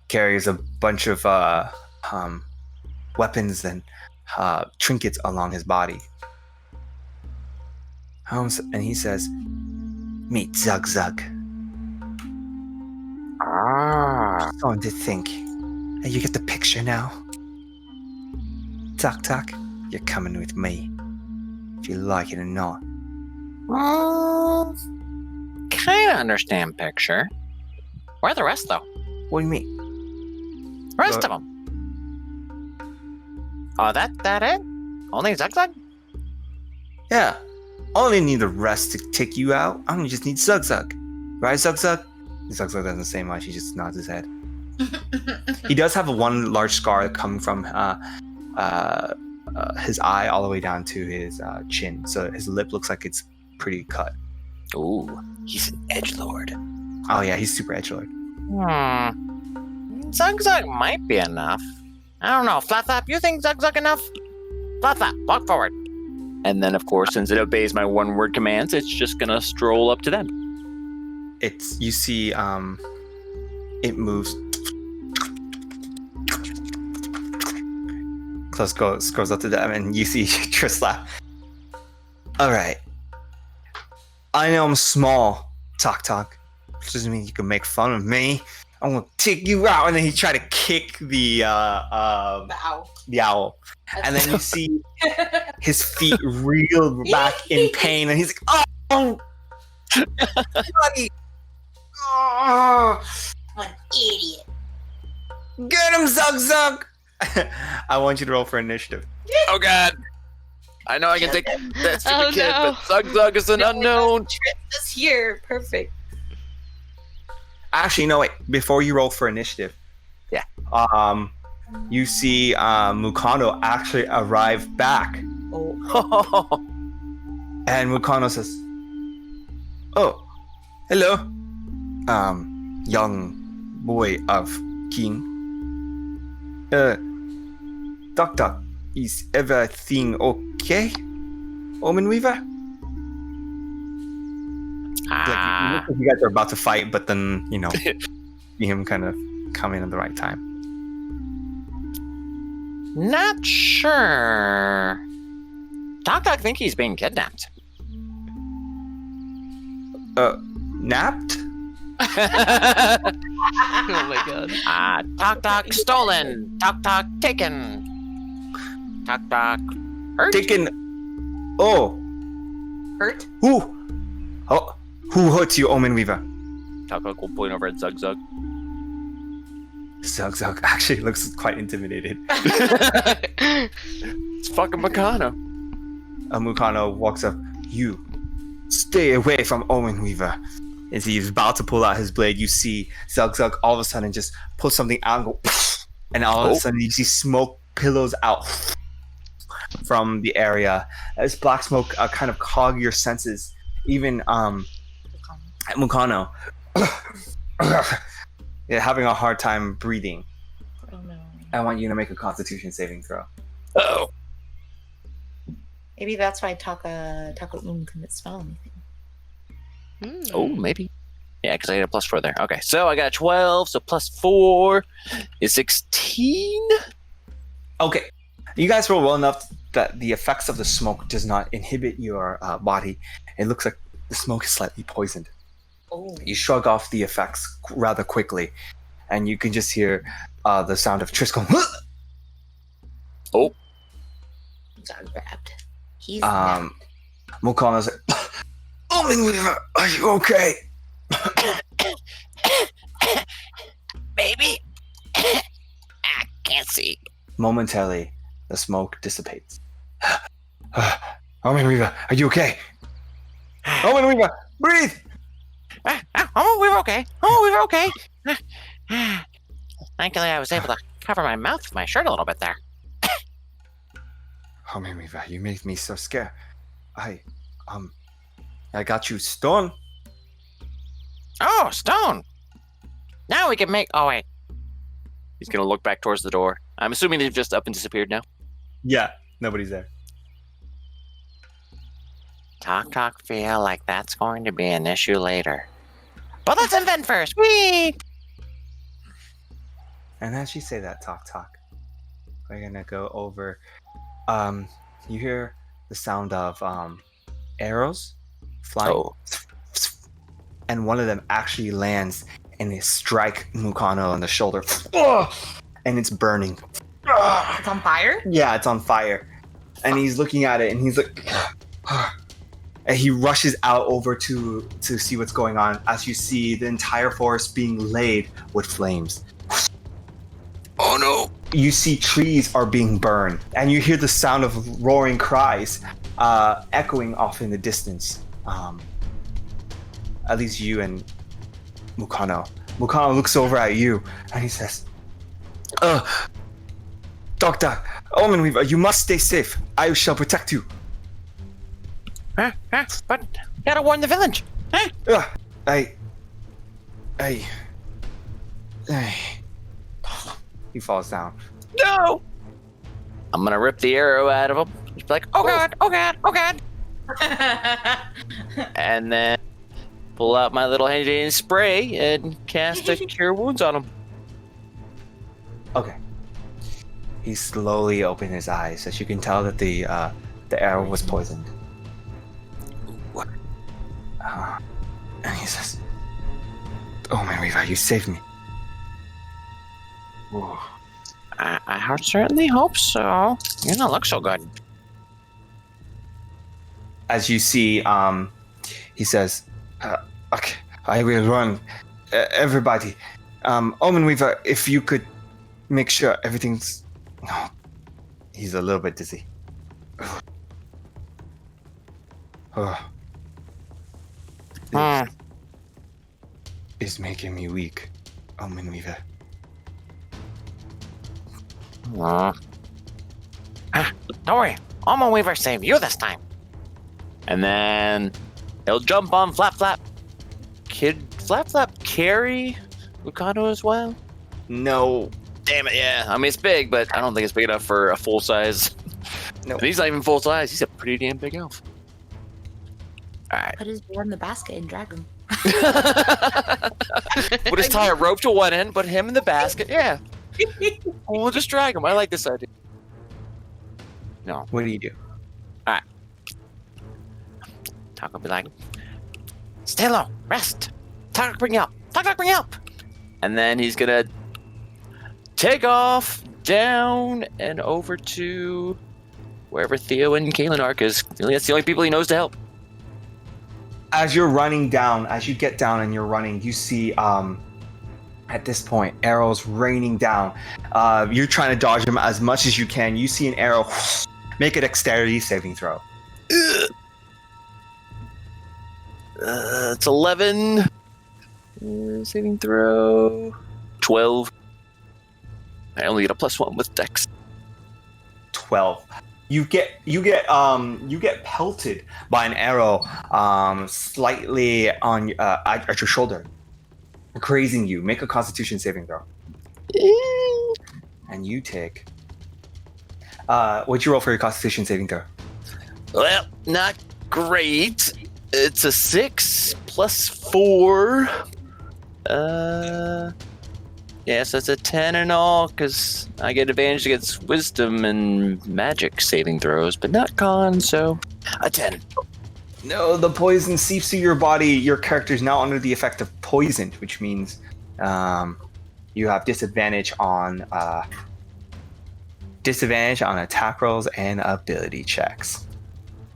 [SPEAKER 1] Carries a bunch of weapons and trinkets along his body. And he says, "Meet Zug." Starting to think. You get the picture now? Taktak, you're coming with me. If you like it or not.
[SPEAKER 4] Kind of understand picture. Where are the rest, though?
[SPEAKER 1] What do you mean?
[SPEAKER 4] Rest of them. Oh, that it? Only Zug?
[SPEAKER 1] Yeah. Only need the rest to take you out. I only just need Zug. Right, Zug? Zug doesn't say much. He just nods his head. He does have one large scar coming from his eye all the way down to his chin. So his lip looks like it's pretty cut.
[SPEAKER 4] Ooh, he's an edgelord.
[SPEAKER 1] Oh yeah, he's super edgelord.
[SPEAKER 4] Zug might be enough. I don't know. Flap, you think Zug enough? Flap, walk forward. And then, of course, since it obeys my one-word commands, it's just gonna stroll up to them.
[SPEAKER 1] You see, it moves. Scrolls up to them, and you see Trislav. All right. I know I'm small, Taktak. Which doesn't mean you can make fun of me. I'm gonna take you out, and then he tried to kick the owl. And then you see his feet reel back in pain, and he's like, "Oh, buddy! Oh,
[SPEAKER 3] I'm an idiot.
[SPEAKER 1] Get him, Zug! I want you to roll for initiative.
[SPEAKER 4] Oh God! I know I can take that stupid kid,
[SPEAKER 2] no.
[SPEAKER 4] but Zug is an unknown.
[SPEAKER 3] This here, perfect.
[SPEAKER 1] Actually, no, wait. Before you roll for initiative,
[SPEAKER 4] yeah.
[SPEAKER 1] You see Mukano actually arrive back,
[SPEAKER 3] Oh.
[SPEAKER 1] and Mukano says, "Oh, hello, young boy of king. Taktak, is everything okay, Omen Weaver?" Like, you guys are about to fight, but then, see him kind of come in at the right time.
[SPEAKER 4] Not sure. Taktak think he's being kidnapped.
[SPEAKER 1] Napped?
[SPEAKER 2] Oh my god.
[SPEAKER 4] Taktak stolen. Taktak taken. Taktak hurt.
[SPEAKER 1] Taken. Oh,
[SPEAKER 3] Hurt?
[SPEAKER 1] who? Oh, who hurt you, Omen Weaver?
[SPEAKER 4] Taktak will point over at Zug.
[SPEAKER 1] Zug actually looks quite intimidated.
[SPEAKER 4] It's fucking Mukano.
[SPEAKER 1] Mukano walks up. You stay away from Omen Weaver. As he's about to pull out his blade, you see Zug all of a sudden just pull something out and go, and all of a sudden you see smoke pillows out from the area. As black smoke kind of clog your senses. Even Mukano, having a hard time breathing.
[SPEAKER 3] Oh no.
[SPEAKER 1] I want you to make a Constitution saving throw.
[SPEAKER 4] Oh.
[SPEAKER 3] Maybe that's why Taka couldn't spell anything.
[SPEAKER 4] Oh, maybe. Yeah, because I got a +4 there. Okay, so I got a 12, so +4 is 16.
[SPEAKER 1] Okay, you guys roll well enough that the effects of the smoke does not inhibit your body. It looks like the smoke is slightly poisoned.
[SPEAKER 3] Oh.
[SPEAKER 1] You shrug off the effects rather quickly, and you can just hear the sound of Triss going,
[SPEAKER 4] Oh.
[SPEAKER 3] Got grabbed. He's
[SPEAKER 1] Mukano's like, Omen Weaver, are you okay?
[SPEAKER 4] Baby. I can't see.
[SPEAKER 1] Momentarily, the smoke dissipates. Omen Weaver, are you okay? Omen Weaver, breathe!
[SPEAKER 4] We're okay. We're okay. Thankfully, I was able to cover my mouth with my shirt a little bit there.
[SPEAKER 1] Omen Weaver, you made me so scared. I got you stone.
[SPEAKER 4] Oh, stone. Now we can make... Oh, wait. He's going to look back towards the door. I'm assuming they've just up and disappeared now.
[SPEAKER 1] Yeah, nobody's there.
[SPEAKER 4] Talk feel like that's going to be an issue later. But let's invent first. Whee!
[SPEAKER 1] And as you say that, talk, we're gonna go over. You hear the sound of arrows flying, and one of them actually lands and it strike Mukano on the shoulder, and it's burning.
[SPEAKER 3] It's on fire?
[SPEAKER 1] Yeah, it's on fire, and he's looking at it and he's like, And he rushes out over to see what's going on as you see the entire forest being laid with flames. Oh no! You see trees are being burned, and you hear the sound of roaring cries echoing off in the distance. At least you and Mukano. Mukano looks over at you, and he says, Taktak, Omen Weaver, you must stay safe. I shall protect you.
[SPEAKER 4] But gotta warn the village.
[SPEAKER 1] He falls down.
[SPEAKER 4] No! I'm gonna rip the arrow out of him. Just be like, oh god, oh god, oh god. And then pull out my little handy spray and cast a cure wounds on him.
[SPEAKER 1] Okay. He slowly opened his eyes, as you can tell that the arrow was poisoned. And he says, "Oh my Weaver, you saved me." Whoa.
[SPEAKER 4] I certainly hope so. You don't look so good.
[SPEAKER 1] As you see, he says, "Okay, I will run. Everybody, Omen Weaver, if you could make sure everything's." No, he's a little bit dizzy. It's making me weak, Omen Weaver.
[SPEAKER 4] Don't worry, Alma Weaver saved you this time. And then he'll jump on Flap Flap. Kid Flap Flap carry Lucano as well?
[SPEAKER 1] No.
[SPEAKER 4] Damn it, yeah. I mean, it's big, but I don't think it's big enough for a full size.
[SPEAKER 1] No.
[SPEAKER 4] And he's not even full size. He's a pretty damn big elf. All right.
[SPEAKER 5] Put his bear in the basket and drag him.
[SPEAKER 4] We'll just tie a rope to one end, put him in the basket. Yeah. We'll just drag him. I like this idea. No.
[SPEAKER 1] What do you do?
[SPEAKER 4] Talk will be like, stay low, rest. Talk, bring you up. Talk, bring you up. And then he's gonna take off down and over to wherever Theo and Caelynn are, because that's the only people he knows to help.
[SPEAKER 1] As you're running down, as you get down and you're running, you see at this point arrows raining down. You're trying to dodge them as much as you can. You see an arrow. Make a dexterity saving throw.
[SPEAKER 4] It's 11. Saving throw. 12. I only get a +1 with dex.
[SPEAKER 1] 12. You get pelted by an arrow slightly on at your shoulder, grazing you. Make a Constitution saving throw. And you take. What'd you roll for your Constitution saving throw?
[SPEAKER 4] Well, not great. It's a 6 + 4. Yes, that's a 10 in all, because I get advantage against wisdom and magic saving throws, but not con, so a 10.
[SPEAKER 1] No, the poison seeps through your body. Your character's now under the effect of poison, which means you have disadvantage on attack rolls and ability checks.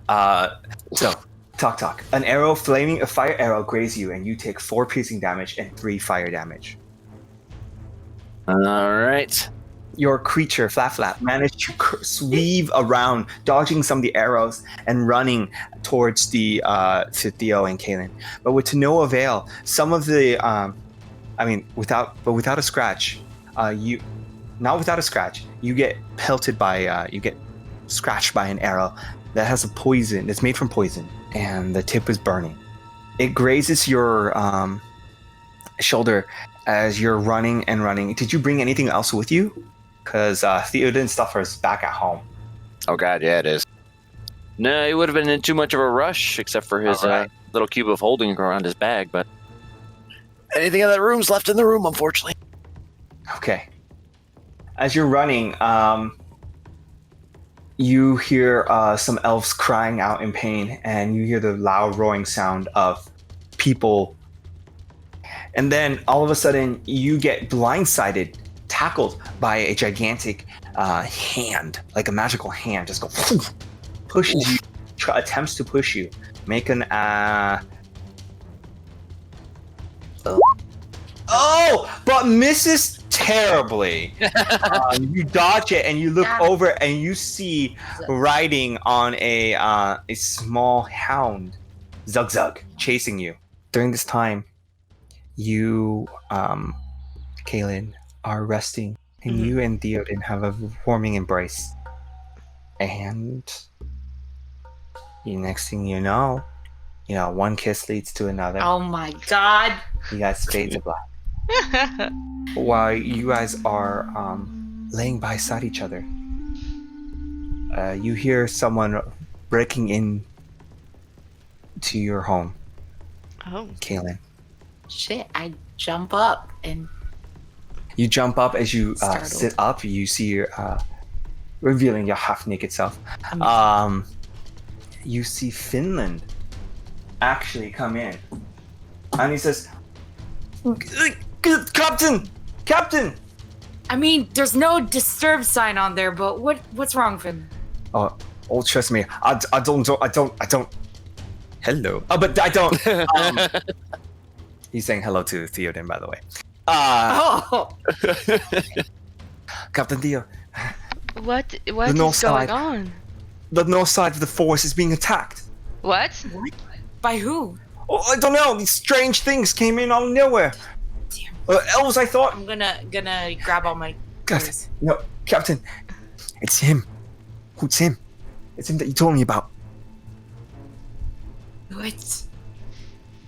[SPEAKER 1] So, Taktak. An arrow, a fire arrow, grazes you, and you take 4 piercing damage and 3 fire damage.
[SPEAKER 4] All right.
[SPEAKER 1] Your creature, Flap, managed to weave around, dodging some of the arrows and running towards to Theo and Caelynn, but to no avail. Some of the, without a scratch, you get pelted by, you get scratched by an arrow that has a poison. It's made from poison, and the tip is burning. It grazes your shoulder as you're running and running. Did you bring anything else with you? Because Theoden stuff is back at home.
[SPEAKER 4] Oh god, yeah, it is. No, he would have been in too much of a rush, except for his little cube of holding around his bag, but anything in that room's left in the room, unfortunately.
[SPEAKER 1] Okay. As you're running, you hear some elves crying out in pain, and you hear the loud roaring sound of people. And then all of a sudden, you get blindsided, tackled by a gigantic hand, like a magical hand, just pushes you, attempts to push you. Make an Oh, but misses terribly. You dodge it, and you look over, and you see riding on a small hound, Zug Zug, chasing you. During this time, you, Caelynn, are resting, and you and Theoden have a warming embrace. And the next thing you know, one kiss leads to another.
[SPEAKER 3] Oh my god.
[SPEAKER 1] You guys fade to black. While you guys are laying beside each other, you hear someone breaking in to your home.
[SPEAKER 2] Oh.
[SPEAKER 1] Caelynn.
[SPEAKER 3] Shit, I jump up and...
[SPEAKER 1] You jump up as you sit up. You see your revealing your half-naked self. You see Finland actually come in. And he says, Captain!
[SPEAKER 3] I mean, there's no disturb sign on there, but what's wrong, Finn?
[SPEAKER 1] Oh, trust me. I don't. Hello. Oh, but I don't. He's saying hello to Theoden, by the way. Captain Theo.
[SPEAKER 2] What is going on?
[SPEAKER 1] The north side of the forest is being attacked.
[SPEAKER 2] What?
[SPEAKER 3] By who?
[SPEAKER 1] Oh, I don't know. These strange things came in out of nowhere. Elves, I thought.
[SPEAKER 3] I'm gonna grab all my...
[SPEAKER 1] Guys, no, Captain. It's him. Who's him? It's him that you told me about.
[SPEAKER 3] What?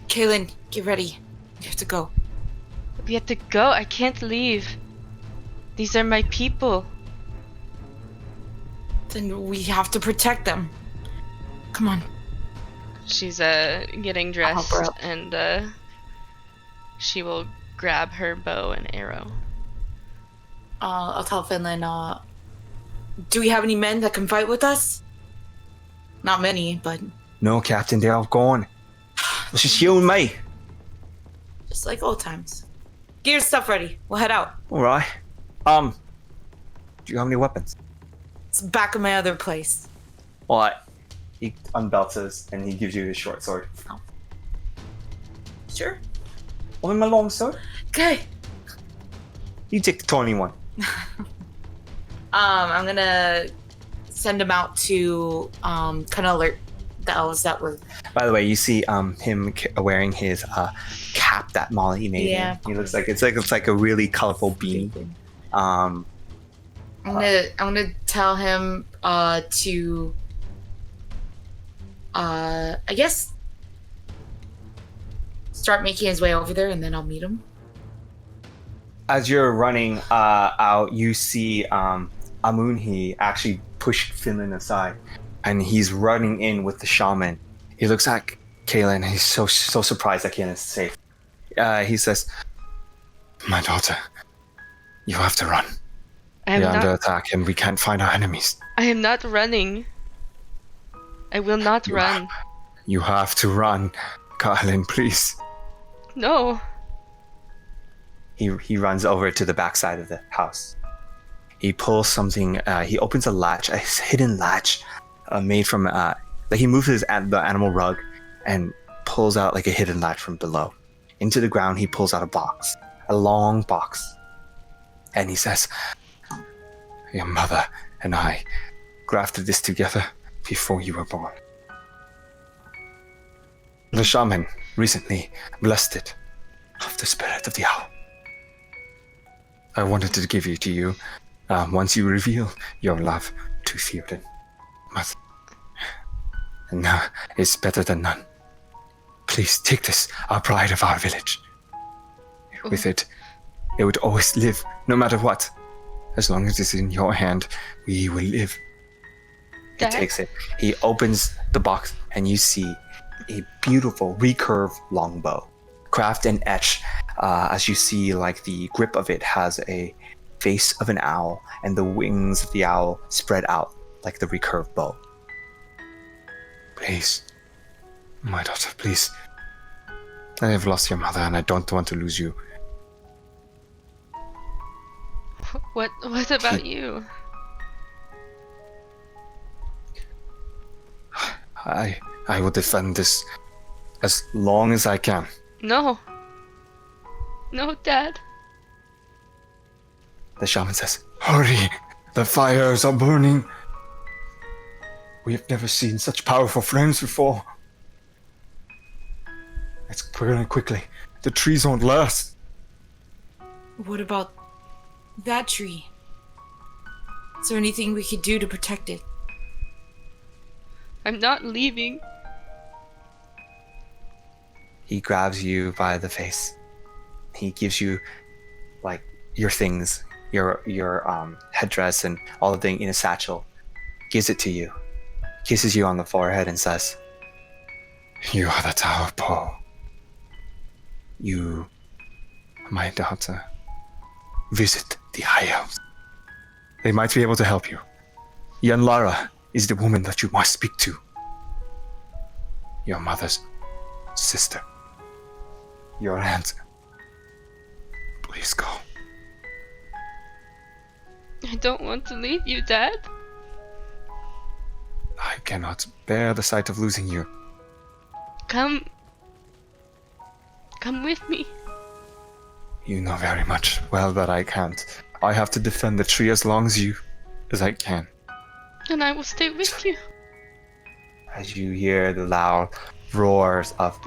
[SPEAKER 3] Caelynn, get ready. You have to go.
[SPEAKER 2] We have to go. I can't leave. These are my people.
[SPEAKER 3] Then we have to protect them. Come on.
[SPEAKER 2] She's getting dressed, and she will grab her bow and arrow.
[SPEAKER 3] I'll tell Finland, do we have any men that can fight with us? Not many, but...
[SPEAKER 1] No, Captain, they're all gone. It's just you and me.
[SPEAKER 3] Just like old times. Get your stuff ready. We'll head out.
[SPEAKER 1] Alright. Do you have any weapons?
[SPEAKER 3] It's back in my other place.
[SPEAKER 1] Alright. He unbelts his, and he gives you his short sword.
[SPEAKER 3] Oh. Sure.
[SPEAKER 1] Well, my long sword?
[SPEAKER 3] Okay.
[SPEAKER 1] You take the tiny one.
[SPEAKER 3] I'm gonna send him out to kind of alert the elves that were...
[SPEAKER 1] By the way, you see him wearing his cap that Molly made him. He looks like it's like a really colorful bean.
[SPEAKER 3] I'm gonna tell him to I guess start making his way over there, and then I'll meet him.
[SPEAKER 1] As you're running out, you see Amun. He actually pushed Finland aside, and he's running in with the shaman. He looks at Caelynn, and he's so surprised that Caelynn is safe. He says, "My daughter, you have to run. We're under attack, and we can't find our enemies."
[SPEAKER 2] I am not running. I will not run.
[SPEAKER 1] You have to run, Caelynn, please.
[SPEAKER 2] No.
[SPEAKER 1] He runs over to the backside of the house. He pulls something. He opens a latch, a hidden latch, made from. Like he moves the animal rug, and pulls out like a hidden latch from below. Into the ground, he pulls out a box, a long box, and he says, "Your mother and I grafted this together before you were born. The shaman recently blessed it of the spirit of the owl. I wanted to give it to you once you reveal your love to Theoden. And now it's better than none. Please take this, our pride of our village. With it would always live, no matter what. As long as it's in your hand, we will live." He takes it. He opens the box, and you see a beautiful recurved longbow, crafted and etched. As you see, like the grip of it has a face of an owl, and the wings of the owl spread out like the recurved bow. "Please, my daughter, please. I have lost your mother, and I don't want to lose you."
[SPEAKER 2] What about you?
[SPEAKER 1] I will defend this as long as I can.
[SPEAKER 2] No. No, Dad.
[SPEAKER 1] The shaman says, hurry! The fires are burning! We have never seen such powerful flames before. Let's burn it quickly. The trees won't last.
[SPEAKER 3] What about that tree? Is there anything we could do to protect it?
[SPEAKER 2] I'm not leaving.
[SPEAKER 1] He grabs you by the face. He gives you, like, your things, your headdress and all the thing in a satchel. Gives it to you. Kisses you on the forehead and says, you are the Tower of Paul. You, my daughter, visit the High Elves. They might be able to help you. Young Lara is the woman that you must speak to. Your mother's sister. Your aunt. Please go.
[SPEAKER 2] I don't want to leave you, Dad.
[SPEAKER 1] I cannot bear the sight of losing you.
[SPEAKER 2] Come with me.
[SPEAKER 1] You know very much well that I can't. I have to defend the tree as long as I can.
[SPEAKER 2] And I will stay with you.
[SPEAKER 1] As you hear the loud roars of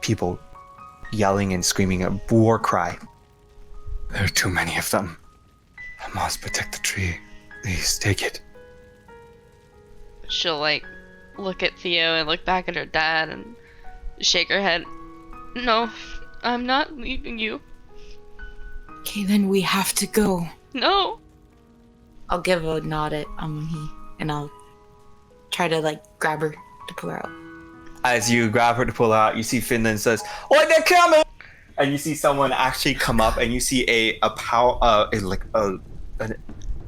[SPEAKER 1] people yelling and screaming a war cry. There are too many of them. I must protect the tree. Please take it.
[SPEAKER 2] She'll, like, look at Theo and look back at her dad and shake her head. No, I'm not leaving you.
[SPEAKER 3] Caelynn, we have to go.
[SPEAKER 2] No.
[SPEAKER 3] I'll give a nod at and I'll try to, like, grab her to pull her out.
[SPEAKER 1] As you grab her to pull her out, you see Finland says, "Oi, they're coming!" And you see someone actually come up, and you see a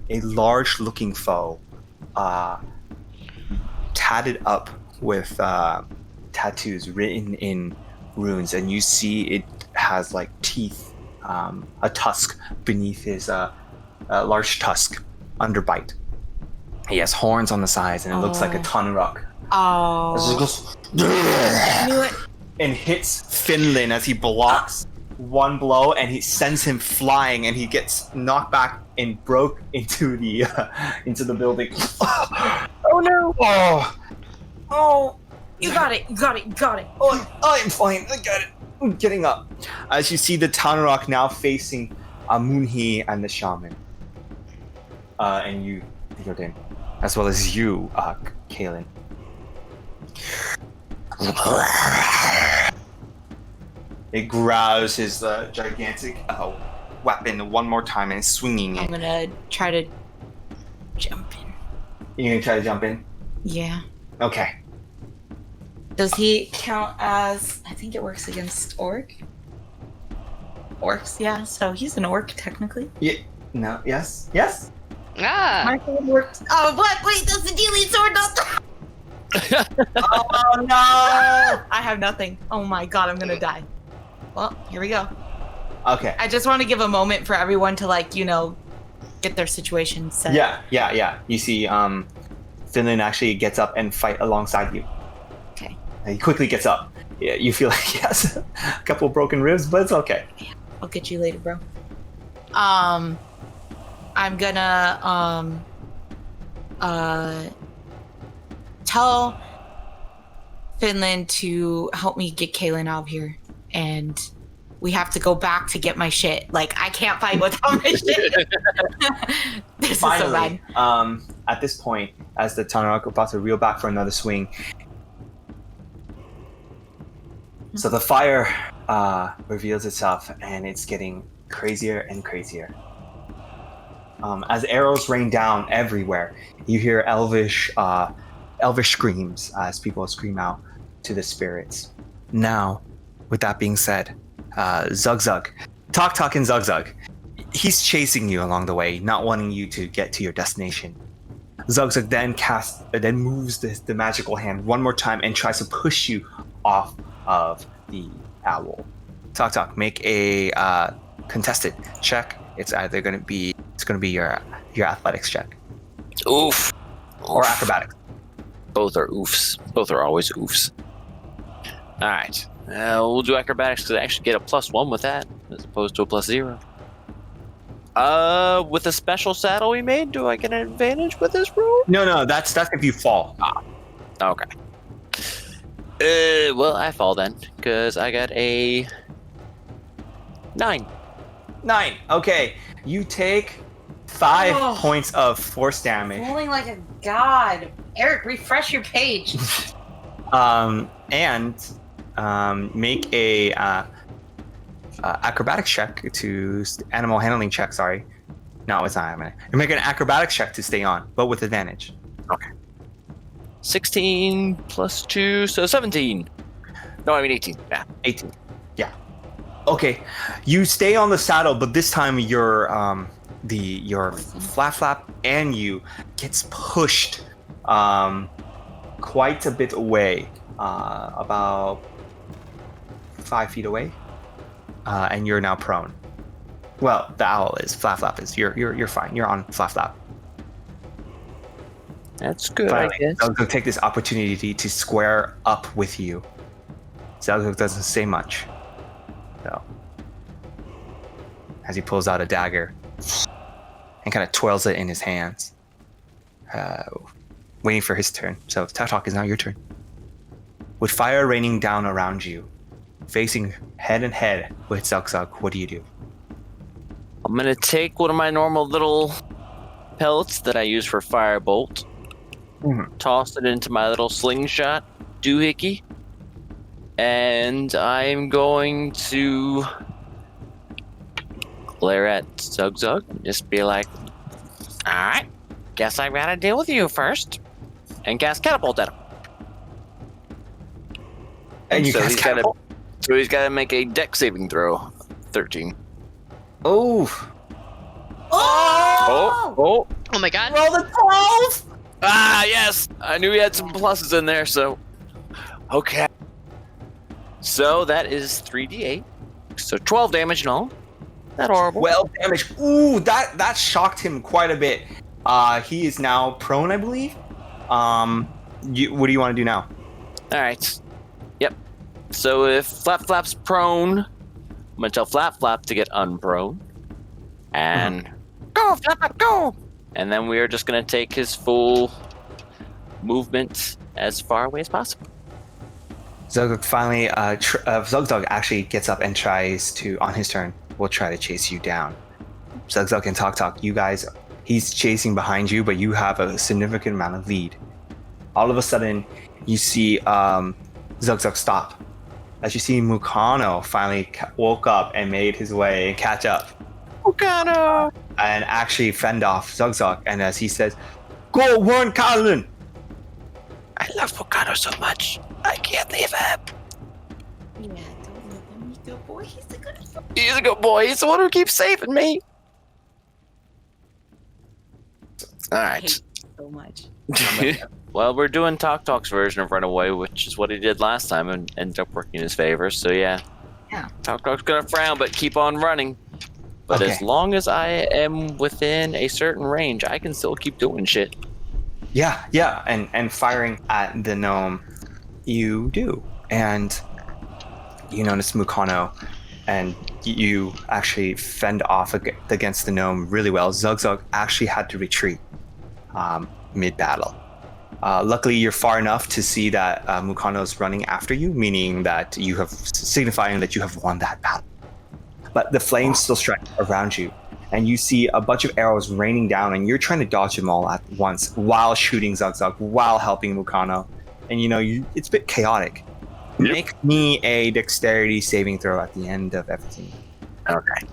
[SPEAKER 1] large-looking foe, tatted up with tattoos written in runes, and you see it has like teeth, a tusk beneath his large tusk underbite. He has horns on the sides, and it looks like a Tanaruk.
[SPEAKER 3] Oh.
[SPEAKER 1] As he goes,
[SPEAKER 3] Knew it.
[SPEAKER 1] and hits Finland as he blocks one blow, and he sends him flying, and he gets knocked back and broke into the building. Oh no!
[SPEAKER 3] Oh, you got it.
[SPEAKER 1] Oh, I'm fine. I got it. I'm getting up. As you see the Tanaruk now facing Munhi and the shaman, and you, Theoden, as well as you, Caelynn. It growls his gigantic weapon one more time and is swinging
[SPEAKER 3] I'm
[SPEAKER 1] it.
[SPEAKER 3] gonna try to jump in.
[SPEAKER 1] You're gonna try to jump in?
[SPEAKER 3] Yeah.
[SPEAKER 1] Okay.
[SPEAKER 3] Does he count as... I think it works against orc? Orcs, yeah. So he's an orc, technically.
[SPEAKER 1] Yeah. No. Yes. Yes.
[SPEAKER 2] Ah.
[SPEAKER 3] My sword works. Oh, what? Wait, that's the dealing sword, not the...
[SPEAKER 1] Oh no!
[SPEAKER 3] I have nothing. Oh my god, I'm gonna die. Well, here we go.
[SPEAKER 1] Okay.
[SPEAKER 3] I just want to give a moment for everyone to, like, you know, get their situation set.
[SPEAKER 1] Yeah. You see, Finland actually gets up and fight alongside you.
[SPEAKER 3] Okay.
[SPEAKER 1] And he quickly gets up. Yeah, you feel like he has a couple broken ribs, but it's okay.
[SPEAKER 3] Yeah, I'll get you later, bro. I'm gonna, tell Finland to help me get Caelynn out of here, and we have to go back to get my shit. Like, I can't fight without my shit. This
[SPEAKER 1] Finally,
[SPEAKER 3] is so bad.
[SPEAKER 1] At this point, as the Tanaruk about to reel back for another swing, so the fire reveals itself, and it's getting crazier and crazier. As arrows rain down everywhere, you hear elvish screams as people scream out to the spirits. Now, with that being said, Taktak and Zugzug, he's chasing you along the way, not wanting you to get to your destination. Zugzug then moves the magical hand one more time and tries to push you off of the owl. Taktak, make a contested check. It's going to be your athletics check.
[SPEAKER 4] Oof.
[SPEAKER 1] Or acrobatics.
[SPEAKER 4] Both are oofs. Both are always oofs. All right. We'll do acrobatics because I actually get a +1 with that as opposed to a +0. With the special saddle we made, do I get an advantage with this roll?
[SPEAKER 1] No, that's if you fall.
[SPEAKER 4] Okay. Well, I fall then because I got a 9.
[SPEAKER 1] 9. Okay, you take 5
[SPEAKER 3] Oh.
[SPEAKER 1] points of force damage.
[SPEAKER 3] Rolling like a god. Eric, refresh your page.
[SPEAKER 1] Make a acrobatics check to animal handling check. Sorry, no, it's not. You make an acrobatics check to stay on, but with advantage.
[SPEAKER 4] Okay. 16 + 2, so 17. No, I mean 18. Yeah.
[SPEAKER 1] 18. Yeah. Okay, you stay on the saddle, but this time your flap and you gets pushed quite a bit away, about 5 feet away, and you're now prone. Well, the owl is. Flap is. You're fine. You're on flap.
[SPEAKER 4] That's good,
[SPEAKER 1] Finally,
[SPEAKER 4] I guess.
[SPEAKER 1] Zelzog take this opportunity to square up with you. Zelzog doesn't say much, though, as he pulls out a dagger and kind of twirls it in his hands, waiting for his turn. So Taktak is now your turn. With fire raining down around you, facing head and head with Zelzog, what do you do?
[SPEAKER 4] I'm gonna take one of my normal little pellets that I use for firebolt, toss it into my little slingshot doohickey, and I'm going to glare at Zug and just be like, alright, guess I gotta deal with you first, and cast catapult at him.
[SPEAKER 1] And you
[SPEAKER 4] so
[SPEAKER 1] cast catapult?
[SPEAKER 4] he's gotta make a dex saving throw. 13.
[SPEAKER 1] Oh!
[SPEAKER 4] Oh!
[SPEAKER 2] Oh my god.
[SPEAKER 1] Roll the 12!
[SPEAKER 4] Ah, yes! I knew he had some pluses in there, so... Okay. So that is 3d8. So 12 damage in all. Not horrible.
[SPEAKER 1] 12 damage. Ooh, that shocked him quite a bit. He is now prone, I believe. What do you want to do now?
[SPEAKER 4] Alright. Yep. So if Flap's prone, I'm gonna tell Flap to get unprone. And... Go, Flap, go! And then we are just gonna take his full movement as far away as possible.
[SPEAKER 1] Zugzug finally, Zugzug actually gets up and tries to, on his turn, will try to chase you down. Zugzug and Taktak, you guys, he's chasing behind you, but you have a significant amount of lead. All of a sudden, you see Zugzug stop. As you see Kano finally woke up and made his way and catch up.
[SPEAKER 4] Kano!
[SPEAKER 1] And actually fend off Zugzug. And as he says, "Go warn Caelynn!"
[SPEAKER 4] I love Kano so much. I can't leave him.
[SPEAKER 3] Yeah, don't leave him. He's a good boy. He's a good boy.
[SPEAKER 4] He's a good boy. He's the one who keeps saving me.
[SPEAKER 3] I
[SPEAKER 4] Alright.
[SPEAKER 3] hate you so much.
[SPEAKER 4] Well, we're doing Taktak's version of Runaway, which is what he did last time and ended up working in his favor. So yeah.
[SPEAKER 3] Yeah.
[SPEAKER 4] Taktak's gonna frown, but keep on running. But
[SPEAKER 1] Okay.
[SPEAKER 4] as long as I am within a certain range, I can still keep doing shit.
[SPEAKER 1] Yeah, and firing at the gnome, you do. And you notice Kano, and you actually fend off against the gnome really well. Zugzug actually had to retreat mid-battle. Luckily, you're far enough to see that Mukano's running after you, meaning that you have signifying that you have won that battle. But the flames still strike around you, and you see a bunch of arrows raining down, and you're trying to dodge them all at once while shooting Zugzug, while helping Mukano. And it's a bit chaotic.
[SPEAKER 4] Yep.
[SPEAKER 1] Make me a dexterity saving throw at the end of everything.
[SPEAKER 4] Okay.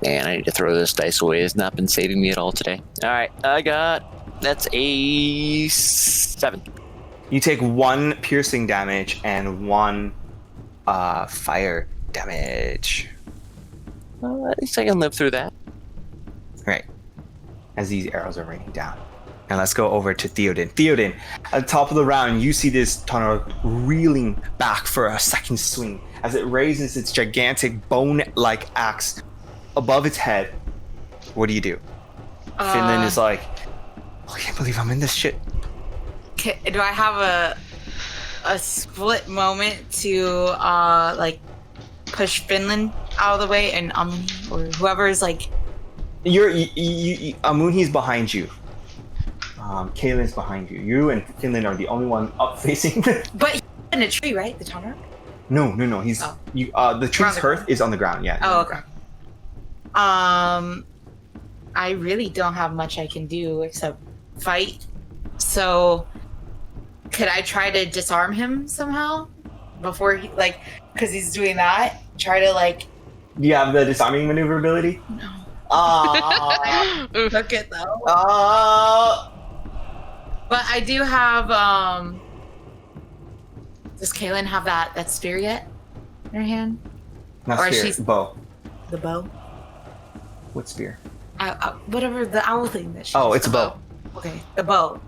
[SPEAKER 4] Man, I need to throw this dice away. It's not been saving me at all today. Alright, that's a 7.
[SPEAKER 1] You take 1 piercing damage and 1 fire damage.
[SPEAKER 4] Well, at least I can live through that.
[SPEAKER 1] Right. As these arrows are raining down. And let's go over to Theoden. Theoden, at the top of the round, you see this tunnel reeling back for a second swing as it raises its gigantic bone-like axe above its head. What do you do? Finland is like, I can't believe I'm in this shit.
[SPEAKER 3] Do I have a split moment to like push Finland out of the way and or whoever is like?
[SPEAKER 1] Amuni's behind you. Caelynn's behind you. You and Finland are the only one up facing.
[SPEAKER 3] But he's in a tree, right? The Tal'Dorei?
[SPEAKER 1] No. He's the tree's hearth is on the ground. Yeah.
[SPEAKER 3] Oh, okay. I really don't have much I can do except fight. So, could I try to disarm him somehow before he because he's doing that? Try to
[SPEAKER 1] Do you have the disarming maneuverability?
[SPEAKER 3] No.
[SPEAKER 1] Aww.
[SPEAKER 3] Look at though.
[SPEAKER 1] Aww.
[SPEAKER 3] But I do have. Does Caelynn have that spear yet in her hand?
[SPEAKER 1] Not
[SPEAKER 3] Or
[SPEAKER 1] spear.
[SPEAKER 3] she's-
[SPEAKER 1] Bow.
[SPEAKER 3] The bow?
[SPEAKER 1] What spear?
[SPEAKER 3] Whatever the owl thing that she.
[SPEAKER 1] Oh, it's a bow.
[SPEAKER 3] Okay, the bow.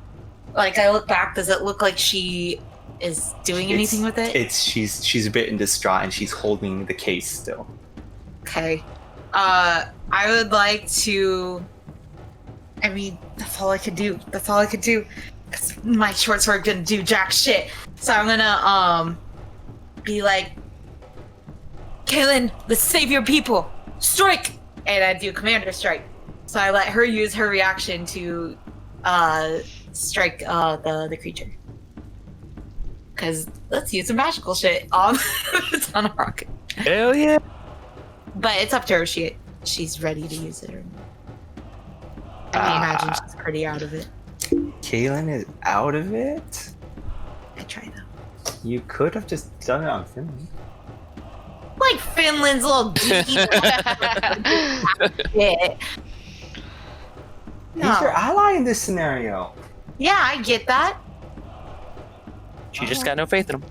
[SPEAKER 3] I look back. Does it look like she is doing anything with it?
[SPEAKER 1] She's a bit in distraught and she's holding the case still.
[SPEAKER 3] Okay. I would like to. I mean, that's all I could do. Cause my short sword couldn't do jack shit. So I'm gonna be like, Caelynn, let's save your people. Strike! And I do commander strike. So I let her use her reaction to strike the creature. Cause let's use some magical shit on the ton of rock.
[SPEAKER 4] Hell yeah!
[SPEAKER 3] But it's up to her. She's ready to use it or not. I imagine she's pretty out of it.
[SPEAKER 1] Caelynn is out of it?
[SPEAKER 3] I try though.
[SPEAKER 1] You could have just done it on Finland.
[SPEAKER 3] Like Finland's little geeky. Yeah.
[SPEAKER 1] He's your ally in this scenario.
[SPEAKER 3] Yeah, I get that.
[SPEAKER 4] She just got no faith in him.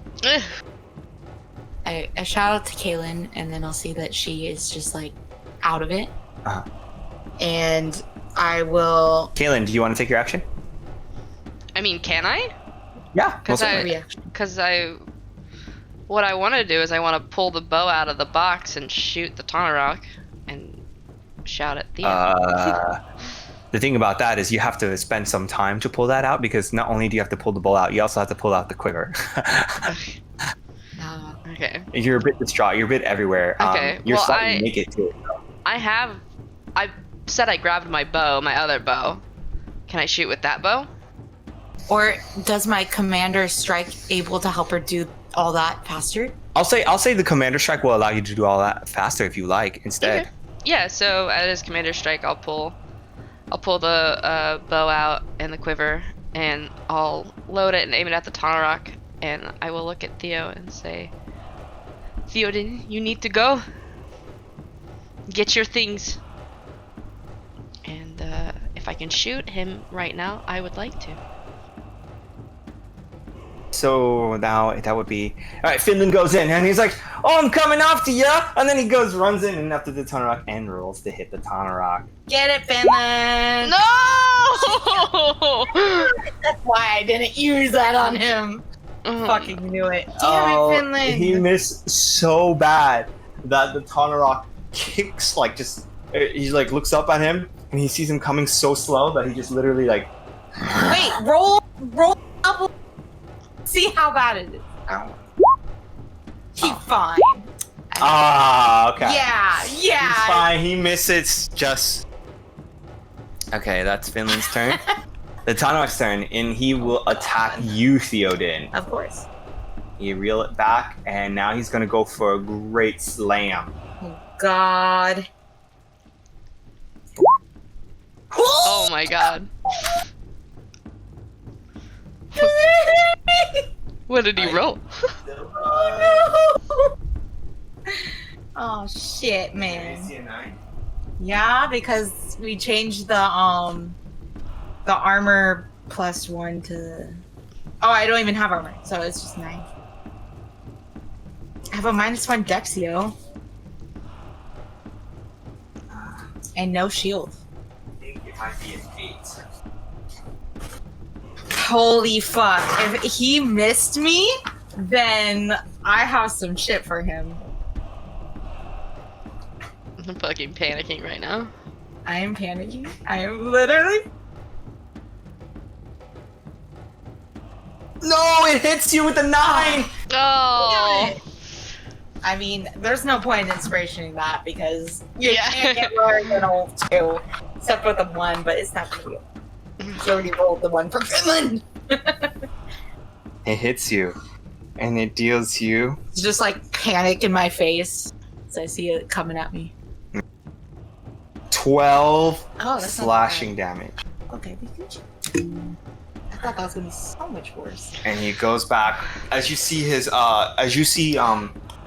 [SPEAKER 3] I shout out to Caelynn, and then I'll see that she is just out of it.
[SPEAKER 1] Uh-huh.
[SPEAKER 3] And I will.
[SPEAKER 1] Caelynn, do you want to take your action?
[SPEAKER 2] I mean, can I?
[SPEAKER 1] Yeah.
[SPEAKER 2] Because what I want to do is I want to pull the bow out of the box and shoot the Tal'Dorei and shout at Theo.
[SPEAKER 1] The thing about that is you have to spend some time to pull that out because not only do you have to pull the bow out, you also have to pull out the quiver.
[SPEAKER 2] Okay.
[SPEAKER 1] You're a bit distraught. You're a bit everywhere.
[SPEAKER 2] Okay,
[SPEAKER 1] You're
[SPEAKER 2] well,
[SPEAKER 1] starting to make it to it.
[SPEAKER 2] I said I grabbed my bow, my other bow. Can I shoot with that bow?
[SPEAKER 3] Or does my commander strike able to help her do all that faster?
[SPEAKER 1] I'll say the commander strike will allow you to do all that faster if you like instead.
[SPEAKER 2] Okay. Yeah, so as commander strike, I'll pull the bow out and the quiver, and I'll load it and aim it at the Tal'Dorei, and I will look at Theo and say, Theoden, you need to go. Get your things. And if I can shoot him right now, I would like to.
[SPEAKER 1] So now that would be all right. Finland goes in and he's like, "Oh, I'm coming after you!" And then he runs in and after the Tal'Dorei and rolls to hit the Tal'Dorei.
[SPEAKER 3] Get it, Finland!
[SPEAKER 2] No!
[SPEAKER 3] That's why I didn't use that on him. Fucking knew it. Damn it, Finland!
[SPEAKER 1] He missed so bad that the Tal'Dorei kicks he looks up at him and he sees him coming so slow that he just literally
[SPEAKER 3] Wait, roll up. See how bad it is. He's fine.
[SPEAKER 1] okay.
[SPEAKER 3] Yeah.
[SPEAKER 1] He's fine. He misses just. Okay, that's Finland's turn. The Tal'Dorei's turn, and he will attack you, Theoden.
[SPEAKER 3] Of course.
[SPEAKER 1] You reel it back, and now he's gonna go for a great slam.
[SPEAKER 3] Oh God.
[SPEAKER 2] Oh my god. What did he roll?
[SPEAKER 3] Oh no! Oh shit, man. Yeah, because we changed the armor +1 to. Oh, I don't even have armor, so it's just 9. I have a -1 Dexio. And no shield.
[SPEAKER 1] I think it might be an 8.
[SPEAKER 3] Holy fuck. If he missed me, then I have some shit for him.
[SPEAKER 2] I'm fucking panicking right now.
[SPEAKER 3] I am panicking. I am literally.
[SPEAKER 1] No, it hits you with a 9!
[SPEAKER 2] Oh.
[SPEAKER 3] I mean, there's no point in inspirationing that because you
[SPEAKER 2] Yeah.
[SPEAKER 3] can't get more than a 2, except with a 1, but it's not gonna be. You already rolled the 1 for Finland.
[SPEAKER 1] It hits you, and it deals you
[SPEAKER 3] It's just like panic in my face as I see it coming at me.
[SPEAKER 1] 12
[SPEAKER 3] Oh, that's
[SPEAKER 1] slashing damage.
[SPEAKER 3] Okay, we can. I thought that was gonna be so much worse.
[SPEAKER 1] And he goes back as you see his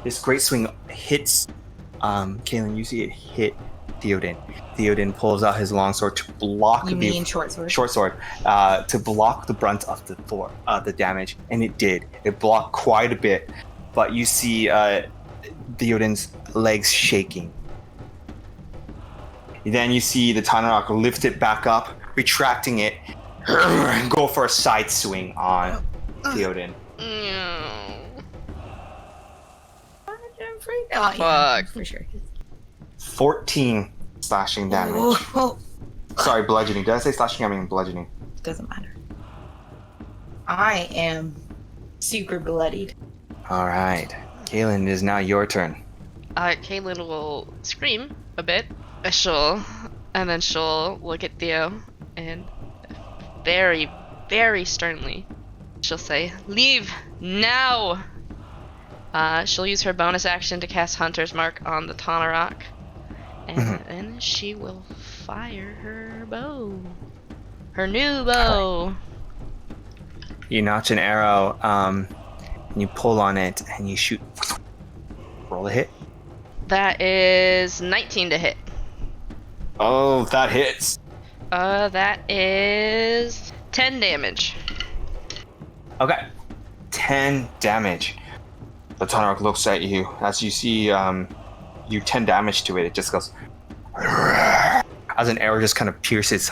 [SPEAKER 1] this great swing hits Caelynn, you see it hit Theoden. Theoden pulls out his longsword to block
[SPEAKER 3] You mean short sword?
[SPEAKER 1] short sword to block the brunt of the damage, and it did. It blocked quite a bit, but you see Theoden's legs shaking. Then you see the Tanarok lift it back up, retracting it, and go for a side swing on Theoden.
[SPEAKER 2] No.
[SPEAKER 3] I'm free. Oh, yeah,
[SPEAKER 2] Fuck.
[SPEAKER 3] for sure.
[SPEAKER 1] 14 slashing damage.
[SPEAKER 3] Oh,
[SPEAKER 1] Sorry, bludgeoning. Did I say slashing? I mean bludgeoning.
[SPEAKER 3] doesn't matter. I am super bloodied.
[SPEAKER 1] All right, Caelynn, it is now your turn.
[SPEAKER 2] Caelynn will scream a bit. And then she'll look at Theo and very, very sternly, she'll say, "Leave now!" She'll use her bonus action to cast Hunter's Mark on the Tanarok, and then she will fire her bow. Her new bow.
[SPEAKER 1] You notch an arrow, and you pull on it, and you shoot. Roll a hit.
[SPEAKER 2] That is 19 to hit.
[SPEAKER 1] Oh, that hits.
[SPEAKER 2] That is 10 damage.
[SPEAKER 1] Okay, 10 damage. The Tanarok looks at you as you see you 10 damage to it. It just goes as an arrow just kind of pierces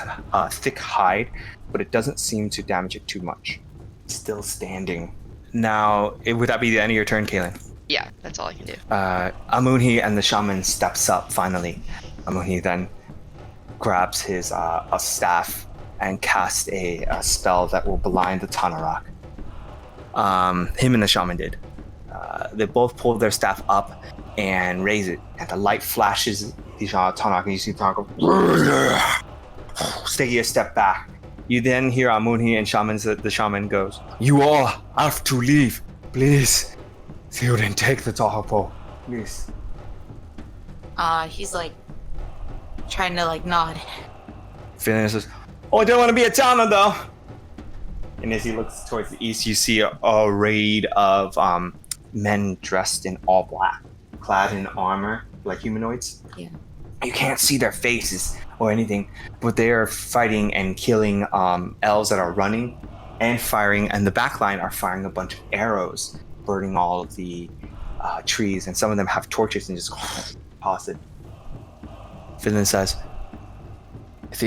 [SPEAKER 1] thick hide, but it doesn't seem to damage it too much. It's still standing. Now, would that be the end of your turn, Caelynn?
[SPEAKER 2] Yeah, that's all I can do.
[SPEAKER 1] Amunhi and the shaman steps up finally. Amunhi then grabs his a staff and casts a spell that will blind the Tanarok. Him and the shaman did. They both pull their staff up and raise it, and the light flashes the Tanarok, and you see the Tanarok go, taking a step back. You then hear Amunhi and the shaman goes, "You all have to leave, please. Theoden, take the Tahopo, please."
[SPEAKER 3] He's like trying to like nod.
[SPEAKER 1] Finland says, "Oh, I don't want to be a Tana though." And as he looks towards the east, you see a raid of men dressed in all black, clad in armor, like humanoids.
[SPEAKER 3] Yeah.
[SPEAKER 1] You can't see their faces or anything, but they are fighting and killing elves that are running and firing, and the backline are firing a bunch of arrows, burning all of the trees, and some of them have torches and just toss it. Finland says,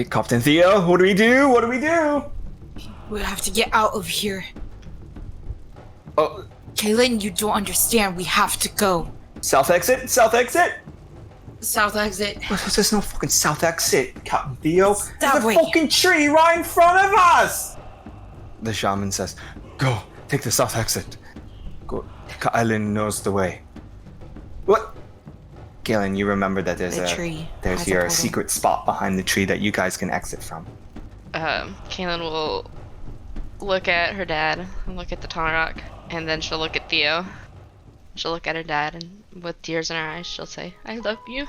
[SPEAKER 1] "Captain Theo, what do we do? What do we do?"
[SPEAKER 3] We have to get out of here.
[SPEAKER 1] Oh,
[SPEAKER 3] Caelynn, you don't understand. We have to go.
[SPEAKER 1] south exit, south exit.
[SPEAKER 3] South exit.
[SPEAKER 1] There's no fucking south exit, Captain Theo.
[SPEAKER 3] That
[SPEAKER 1] There's a
[SPEAKER 3] way.
[SPEAKER 1] fucking tree right in front of us. The shaman says, "Go, take the south exit. Go. Caelynn knows the way." What? Caelynn, you remember that there's
[SPEAKER 3] The tree
[SPEAKER 1] there's
[SPEAKER 3] has a
[SPEAKER 1] your
[SPEAKER 3] portal.
[SPEAKER 1] secret spot behind the tree that you guys can exit from.
[SPEAKER 2] Caelynn will look at her dad and look at the Tanarok, and then she'll look at Theo. She'll look at her dad, and with tears in her eyes, she'll say, "I love you."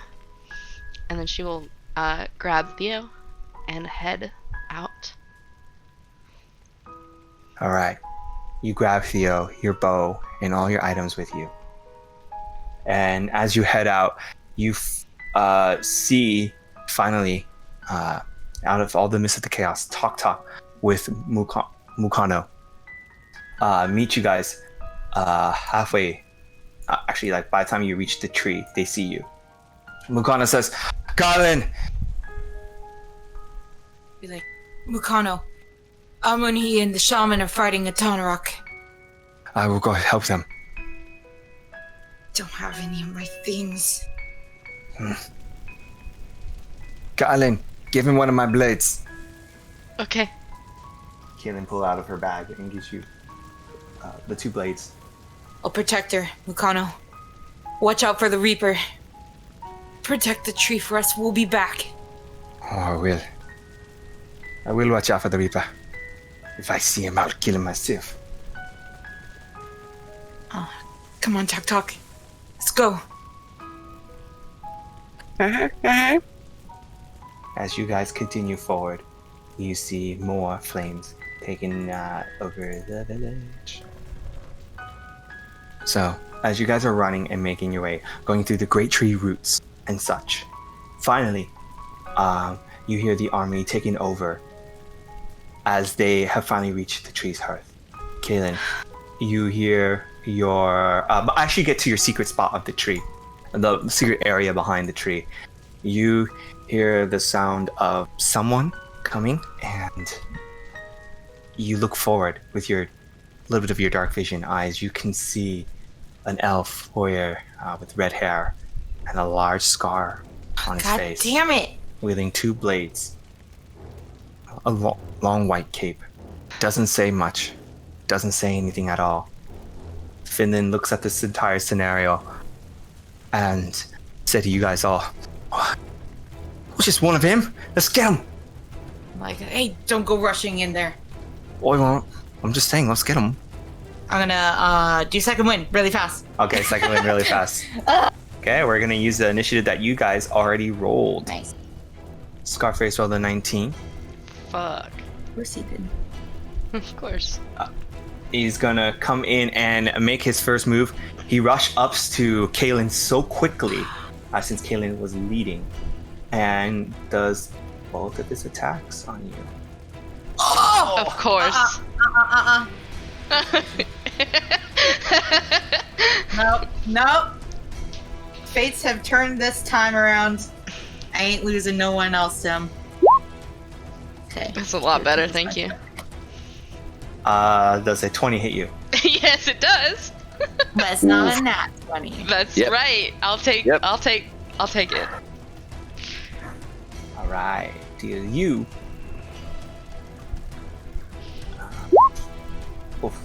[SPEAKER 2] And then she will grab Theo and head out.
[SPEAKER 1] All right. You grab Theo, your bow, and all your items with you. And as you head out, you see, finally, out of all the midst of the chaos, Taktak with Mukano meet you guys halfway. Actually, like by the time you reach the tree, they see you. Mukano says, "Caelynn!"
[SPEAKER 3] Be like, Mukano, Amunhi and the shaman are fighting a Tanarok.
[SPEAKER 1] I will go help them.
[SPEAKER 3] Don't have any of my things.
[SPEAKER 1] Caelynn, give him one of my blades.
[SPEAKER 2] Okay.
[SPEAKER 1] Caelynn pull out of her bag and gives you the two blades.
[SPEAKER 3] I'll protect her, Kano. Watch out for the Reaper. Protect the tree for us. We'll be back.
[SPEAKER 1] Oh, I will. I will watch out for the Reaper. If I see him, I'll kill him myself.
[SPEAKER 3] Come on, Taktak. Let's go.
[SPEAKER 1] As you guys continue forward, you see more flames taking over the village. So, as you guys are running and making your way, going through the great tree roots and such, finally, you hear the army taking over as they have finally reached the tree's hearth. Caelynn, you hear your... actually get to your secret spot of the tree, the secret area behind the tree. You hear the sound of someone coming, and you look forward with your little bit of your dark vision eyes. You can see an elf warrior with red hair and a large scar on his
[SPEAKER 3] God
[SPEAKER 1] face,
[SPEAKER 3] damn it!
[SPEAKER 1] wielding two blades, a long white cape. Doesn't say much, doesn't say anything at all. Finland looks at this entire scenario and said to you guys all, "It's just one of him. Let's get him."
[SPEAKER 3] I'm like, hey, don't go rushing in there.
[SPEAKER 1] I won't. I'm just saying, let's get him.
[SPEAKER 3] I'm gonna do second wind really fast.
[SPEAKER 1] Okay, second one really fast. Okay, we're gonna use the initiative that you guys already rolled.
[SPEAKER 3] Nice.
[SPEAKER 1] Scarface rolled a 19.
[SPEAKER 2] Fuck.
[SPEAKER 3] Of course he did.
[SPEAKER 2] Of course.
[SPEAKER 1] He's gonna come in and make his first move. He rushed up to Caelynn so quickly, since Caelynn was leading, and does both of his attacks on you.
[SPEAKER 3] Oh!
[SPEAKER 2] Of course.
[SPEAKER 3] Nope. Fates have turned this time around. I ain't losing no one else, Tim. Okay.
[SPEAKER 2] That's a lot better, thank you.
[SPEAKER 1] Does a 20 hit you?
[SPEAKER 2] Yes, it does.
[SPEAKER 3] But it's not a nat 20.
[SPEAKER 2] That's
[SPEAKER 4] Yep.
[SPEAKER 2] right. I'll take
[SPEAKER 4] Yep.
[SPEAKER 2] I'll take it.
[SPEAKER 1] All right, deal you. Oof.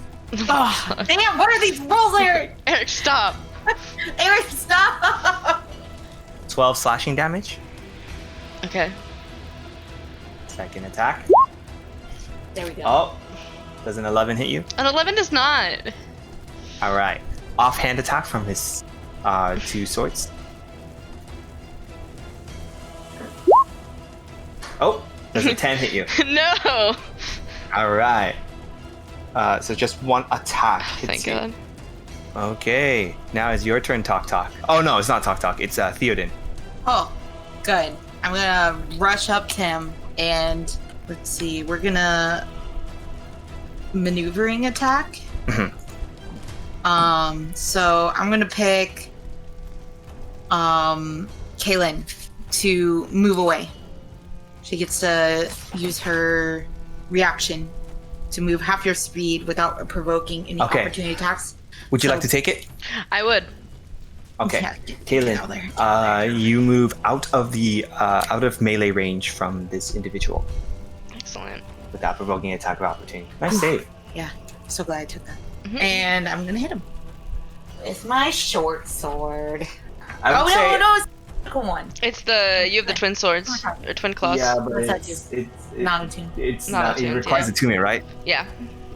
[SPEAKER 3] Oh, damn, what are these rolls, Eric?
[SPEAKER 2] Eric, stop.
[SPEAKER 3] Eric, stop!
[SPEAKER 1] 12 slashing damage.
[SPEAKER 2] Okay.
[SPEAKER 1] Second attack.
[SPEAKER 3] There we go.
[SPEAKER 1] Oh, does an 11 hit you?
[SPEAKER 2] An 11 does not.
[SPEAKER 1] All right. Offhand attack from his two swords. Oh, does a 10 hit you?
[SPEAKER 2] No.
[SPEAKER 1] All right. So just one attack hits
[SPEAKER 2] Thank
[SPEAKER 1] you.
[SPEAKER 2] God.
[SPEAKER 1] Okay. Now it's your turn, Taktak. Oh no, it's not Taktak. It's Theoden.
[SPEAKER 3] Oh, good. I'm gonna rush up to him and let's see. We're gonna maneuvering attack.
[SPEAKER 1] Mhm.
[SPEAKER 3] So I'm gonna pick Caelynn to move away. She gets to use her reaction to move half your speed without provoking any
[SPEAKER 1] Okay.
[SPEAKER 3] opportunity attacks.
[SPEAKER 1] Would you
[SPEAKER 3] So-
[SPEAKER 1] like to take it?
[SPEAKER 2] I would.
[SPEAKER 1] Okay.
[SPEAKER 3] Yeah, get out
[SPEAKER 1] Caelynn, you move out of the out of melee range from this individual
[SPEAKER 2] Excellent.
[SPEAKER 1] without provoking an attack of opportunity. Nice save.
[SPEAKER 3] Yeah, so glad I took that.
[SPEAKER 2] Mhm.
[SPEAKER 3] And I'm gonna hit him. It's my short sword.
[SPEAKER 1] I would say,
[SPEAKER 3] no, it's the second one.
[SPEAKER 2] It's the you have the twin swords or twin claws.
[SPEAKER 1] yeah, but
[SPEAKER 3] What's that
[SPEAKER 1] it's
[SPEAKER 3] Not attuned.
[SPEAKER 1] it's
[SPEAKER 2] Not
[SPEAKER 1] not. It
[SPEAKER 2] attuned,
[SPEAKER 1] requires
[SPEAKER 2] yeah.
[SPEAKER 1] attunement, right?
[SPEAKER 2] Yeah,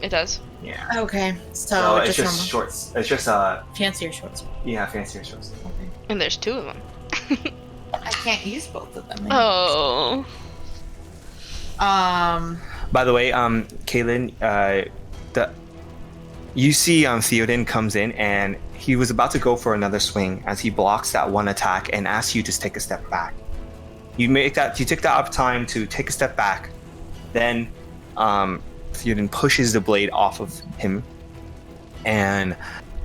[SPEAKER 2] it does.
[SPEAKER 1] Yeah.
[SPEAKER 3] Okay,
[SPEAKER 1] So
[SPEAKER 3] so
[SPEAKER 1] it's
[SPEAKER 3] just
[SPEAKER 1] just
[SPEAKER 3] normal.
[SPEAKER 1] shorts. It's just
[SPEAKER 3] Fancier short sword.
[SPEAKER 1] yeah, fancier shorts.
[SPEAKER 2] And there's two of them.
[SPEAKER 3] I can't use both of them.
[SPEAKER 2] Oh.
[SPEAKER 1] By the way, Caelynn, you see Theoden comes in and he was about to go for another swing as he blocks that one attack and asks you to take a step back. You take that time to take a step back, then Theoden pushes the blade off of him and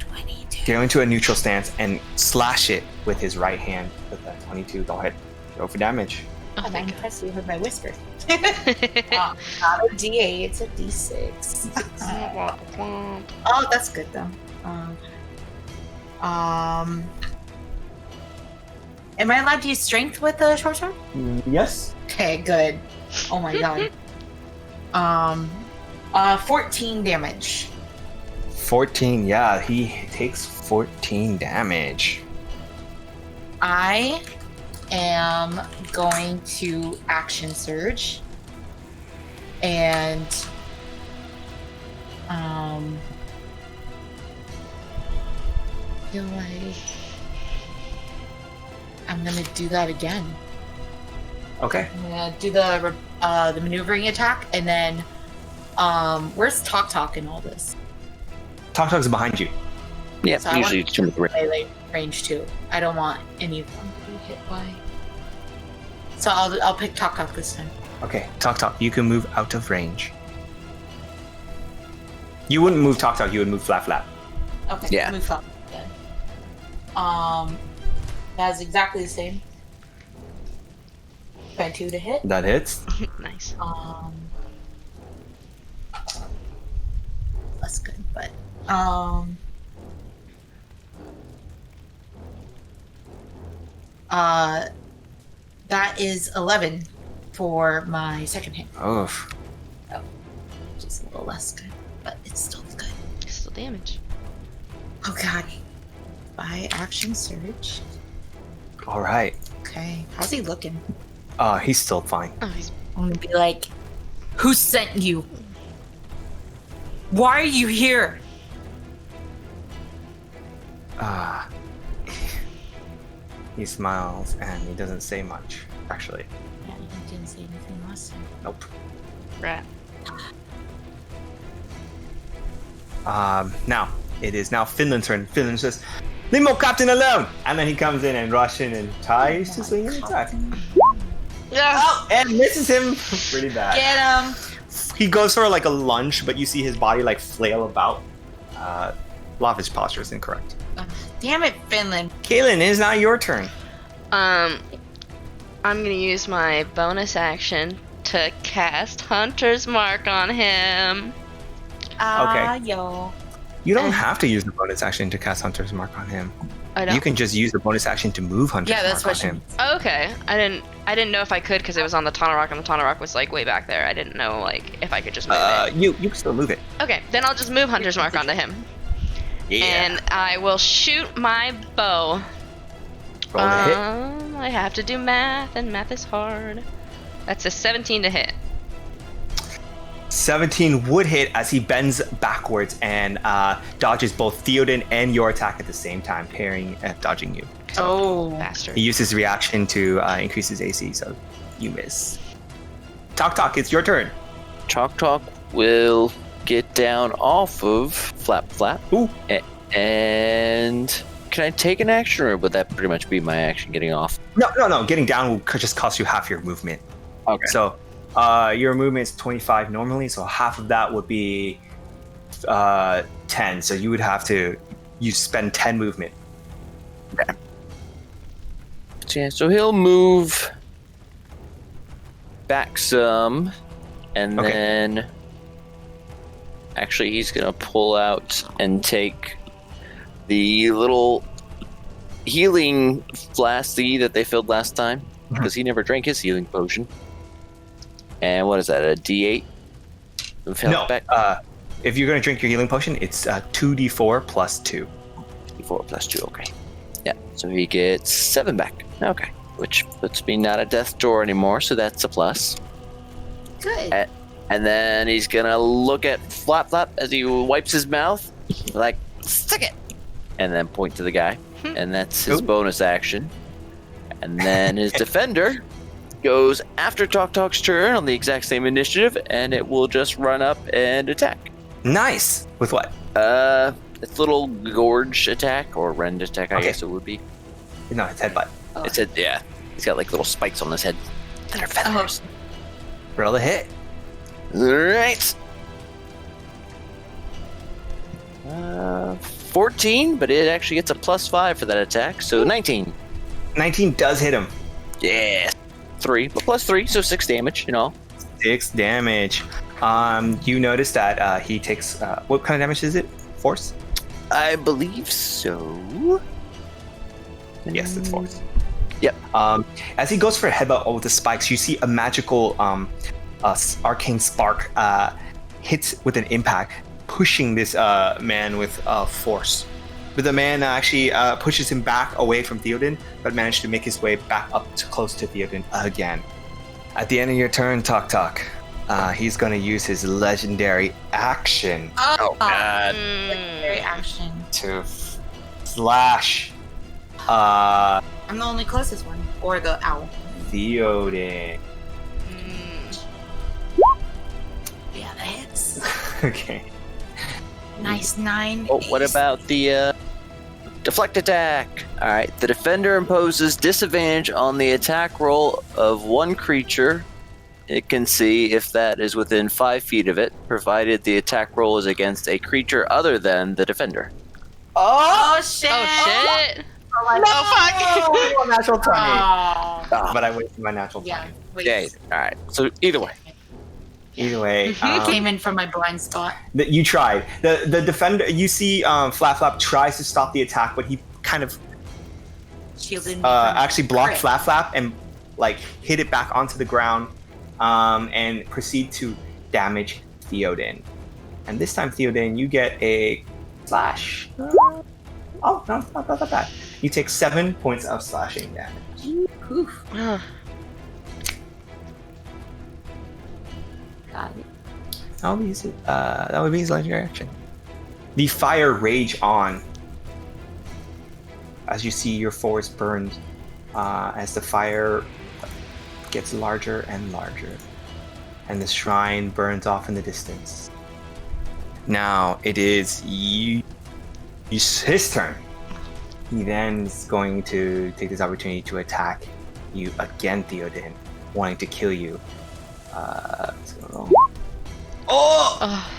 [SPEAKER 3] 22.
[SPEAKER 1] go into a neutral stance and slash it with his right hand with that 22. Go ahead, go for damage.
[SPEAKER 2] Oh,
[SPEAKER 3] I'm
[SPEAKER 2] thank
[SPEAKER 3] impressed you heard my whispers.
[SPEAKER 2] God.
[SPEAKER 3] Not a D8, it's a D6. Oh, that's good though. Am I allowed to use strength with the short sword?
[SPEAKER 1] Yes.
[SPEAKER 3] Okay, good. Oh my god. 14 damage.
[SPEAKER 1] 14. Yeah, he takes 14 damage.
[SPEAKER 3] I am going to action surge. And feel like I'm gonna do that again.
[SPEAKER 1] Okay.
[SPEAKER 3] I'm gonna do the maneuvering attack, and then where's Taktak in all this?
[SPEAKER 1] Taktak's behind you.
[SPEAKER 4] Yeah,
[SPEAKER 3] So I
[SPEAKER 4] usually
[SPEAKER 3] want
[SPEAKER 4] two with range.
[SPEAKER 3] melee range too. I don't want any of them to be hit by. So I'll pick Taktak this time.
[SPEAKER 1] Okay, Taktak, you can move out of range. You wouldn't move Taktak, you would move Flap.
[SPEAKER 3] Okay,
[SPEAKER 4] Yeah.
[SPEAKER 3] move up then. That's exactly the same. 22 to hit.
[SPEAKER 1] That hits.
[SPEAKER 2] Nice.
[SPEAKER 3] That's good, but that is 11 for my second hit.
[SPEAKER 1] Oof.
[SPEAKER 3] Just a little less good, but it's still good.
[SPEAKER 2] Still damage.
[SPEAKER 3] Oh god. By action surge.
[SPEAKER 1] All right.
[SPEAKER 3] Okay. How's he looking?
[SPEAKER 1] He's still fine.
[SPEAKER 2] Oh, he's
[SPEAKER 3] I'm gonna be like, who sent you? Why are you here?
[SPEAKER 1] He smiles and he doesn't say much, actually.
[SPEAKER 3] Yeah, he didn't say anything last time.
[SPEAKER 1] Nope.
[SPEAKER 2] rat.
[SPEAKER 1] Now, it is now Finland's turn. Finland says, leave my captain alone! And then he comes in and rushes in and tries to swing an attack.
[SPEAKER 2] Yeah.
[SPEAKER 1] Oh, and misses him pretty bad.
[SPEAKER 3] Get him!
[SPEAKER 1] He goes for like a lunge, but you see his body like flail about. A lot of his posture is incorrect.
[SPEAKER 3] Damn it, Finland.
[SPEAKER 1] Caelynn, it is now your turn.
[SPEAKER 2] I'm gonna use my bonus action to cast Hunter's Mark on him.
[SPEAKER 3] Yo.
[SPEAKER 1] You don't have to use the bonus action to cast Hunter's Mark on him.
[SPEAKER 2] I don't.
[SPEAKER 1] You can just use the bonus action to move Hunter's
[SPEAKER 3] Yeah, that's
[SPEAKER 1] Mark
[SPEAKER 3] what
[SPEAKER 1] on
[SPEAKER 3] she
[SPEAKER 1] him.
[SPEAKER 2] Oh, okay. I didn't know if I could because it was on the Tunnel Rock and the Tunnel Rock was like way back there. I didn't know like if I could just move it.
[SPEAKER 1] You can still move it.
[SPEAKER 2] Okay, then I'll just move Hunter's Mark onto him.
[SPEAKER 1] Yeah.
[SPEAKER 2] And I will shoot my bow.
[SPEAKER 1] Roll the hit.
[SPEAKER 2] I have to do math, and math is hard. That's a 17 to hit.
[SPEAKER 1] 17 would hit as he bends backwards and dodges both Theoden and your attack at the same time, parrying and dodging you.
[SPEAKER 3] Oh.
[SPEAKER 2] Bastard.
[SPEAKER 1] He uses reaction to increase his AC, so you miss. Taktak, it's your turn.
[SPEAKER 4] Talk will get down off of Flap.
[SPEAKER 1] Ooh.
[SPEAKER 4] And can I take an action, or would that pretty much be my action getting off?
[SPEAKER 1] No. Getting down will just cost you half your movement.
[SPEAKER 4] Okay.
[SPEAKER 1] So your movement is 25 normally, so half of that would be 10. So you would have to spend 10 movement.
[SPEAKER 4] Okay. Yeah, so he'll move back some, and
[SPEAKER 1] Okay.
[SPEAKER 4] then actually he's gonna pull out and take the little healing flasky that they filled last time, because he never drank his healing potion. And what is that, a D8? of health
[SPEAKER 1] No,
[SPEAKER 4] back?
[SPEAKER 1] if you're going to drink your healing potion, it's 2d4 plus 2.
[SPEAKER 4] D4 plus 2, okay. Yeah, so he gets 7 back. Okay, which puts me not at death's door anymore, so that's a plus.
[SPEAKER 3] Good.
[SPEAKER 4] And then he's gonna look at Flap as he wipes his mouth, like, stick it! And then point to the guy. And that's his
[SPEAKER 1] Ooh.
[SPEAKER 4] bonus action. And then his defender goes after Talk's turn on the exact same initiative, and it will just run up and attack.
[SPEAKER 1] Nice. With what?
[SPEAKER 4] It's a little gorge attack, or rend attack, I
[SPEAKER 1] Okay.
[SPEAKER 4] guess it would be.
[SPEAKER 1] No, it's headbutt.
[SPEAKER 4] It said, yeah. He's got like little spikes on his head that are feathers.
[SPEAKER 1] Roll a hit.
[SPEAKER 4] Alright. 14, but it actually gets a +5 for that attack, so 19.
[SPEAKER 1] 19 does hit him.
[SPEAKER 4] Yeah. 3, but +3, so 6 damage, you know.
[SPEAKER 1] 6 damage. You notice that he takes what kind of damage is it? Force?
[SPEAKER 4] I believe so.
[SPEAKER 1] Yes, it's force.
[SPEAKER 4] Yep.
[SPEAKER 1] As he goes for a headbutt with the spikes, you see a magical arcane spark hits with an impact, pushing this man with force. But the man actually pushes him back away from Theoden, but managed to make his way back up to close to Theoden again. At the end of your turn, Taktak, he's going to use his legendary action
[SPEAKER 4] Oh, God.
[SPEAKER 3] Legendary action.
[SPEAKER 1] to slash
[SPEAKER 3] I'm the only closest one. Or the owl.
[SPEAKER 1] Theoden.
[SPEAKER 3] Yeah, that hits.
[SPEAKER 1] Okay.
[SPEAKER 3] Nice 9.
[SPEAKER 4] Oh, what about the deflect attack? All right. The defender imposes disadvantage on the attack roll of one creature. It can see if that is within 5 feet of it, provided the attack roll is against a creature other than the defender.
[SPEAKER 3] Oh, shit!
[SPEAKER 2] Oh shit!
[SPEAKER 1] Oh, natural 20.
[SPEAKER 3] Oh.
[SPEAKER 1] But I wasted my natural 20.
[SPEAKER 3] Yeah. Wait.
[SPEAKER 4] Okay. All right. So either way.
[SPEAKER 1] Either way,
[SPEAKER 3] Came in from my blind spot.
[SPEAKER 1] you tried. The defender, you see Flap tries to stop the attack, but he kind of
[SPEAKER 3] Shielded me.
[SPEAKER 1] actually blocked
[SPEAKER 3] Crit.
[SPEAKER 1] Flap and like hit it back onto the ground and proceed to damage Theoden. And this time, Theoden, you get a slash. Oh, no, not that bad. You take 7 points of slashing damage.
[SPEAKER 3] Oof.
[SPEAKER 2] Ugh.
[SPEAKER 3] Got it.
[SPEAKER 1] That would be his legendary action. The fire rage on as you see your forest burned as the fire gets larger and larger, and the shrine burns off in the distance. Now it is his turn. He then is going to take this opportunity to attack you again, Theoden, wanting to kill you. Oh!
[SPEAKER 2] Oh,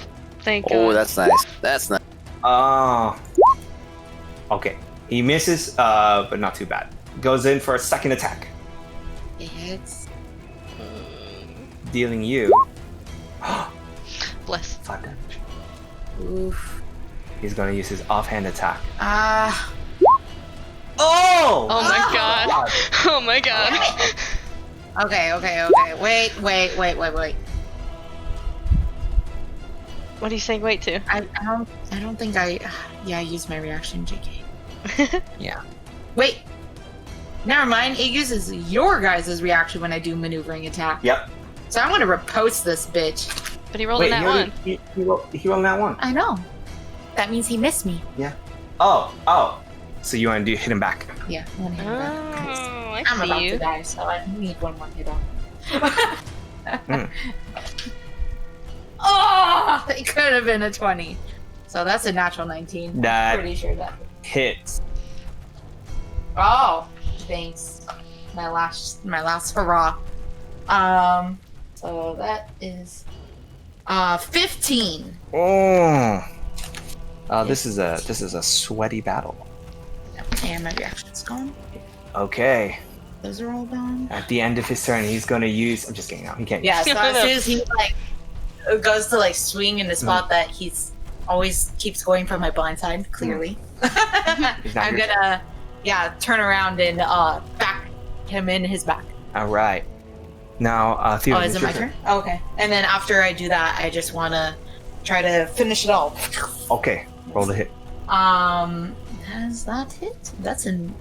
[SPEAKER 2] thank God.
[SPEAKER 4] Oh, that's nice. That's nice.
[SPEAKER 1] Oh. Okay. He misses, but not too bad. Goes in for a second attack,
[SPEAKER 3] It hits.
[SPEAKER 1] dealing you
[SPEAKER 2] Bless.
[SPEAKER 1] 5 damage.
[SPEAKER 3] Oof.
[SPEAKER 1] He's going to use his offhand attack.
[SPEAKER 2] Oh my God. Oh my God.
[SPEAKER 3] Okay. Wait.
[SPEAKER 2] What are you saying? Wait to?
[SPEAKER 3] I don't think I used my reaction, JK.
[SPEAKER 1] Yeah.
[SPEAKER 3] Wait. Never mind. It uses your guys' reaction when I do maneuvering attack.
[SPEAKER 1] Yep.
[SPEAKER 3] So I'm gonna riposte this bitch.
[SPEAKER 2] But he rolled in that one.
[SPEAKER 1] He rolled that one.
[SPEAKER 3] I know. That means he missed me.
[SPEAKER 1] Oh. So you want to hit him back?
[SPEAKER 3] Yeah, I'm gonna hit him back.
[SPEAKER 2] Oh, I
[SPEAKER 3] I'm about
[SPEAKER 2] see
[SPEAKER 3] to
[SPEAKER 2] you.
[SPEAKER 3] die, so I need one more hit on. Oh, it could have been a 20. So that's a natural 19.
[SPEAKER 1] That-
[SPEAKER 3] I'm pretty sure that.
[SPEAKER 1] Hits.
[SPEAKER 3] Oh, thanks. My last hurrah. So that is 15.
[SPEAKER 1] Oh. This is a sweaty battle.
[SPEAKER 3] And my reaction's gone.
[SPEAKER 1] Okay.
[SPEAKER 3] Those are all gone.
[SPEAKER 1] At the end of his turn, he's going to use. I'm just kidding. No, he can't.
[SPEAKER 3] Yeah, so as soon as he goes to swing in the spot that he's always keeps going for my blind side, clearly.
[SPEAKER 1] He's not
[SPEAKER 3] I'm
[SPEAKER 1] your
[SPEAKER 3] gonna turn around and back him in his back.
[SPEAKER 1] All right. Now, Theoden,
[SPEAKER 3] Oh, is it my turn? Oh, okay. And then after I do that, I just want to try to finish it all.
[SPEAKER 1] Okay, roll the hit.
[SPEAKER 3] Has that hit? That's in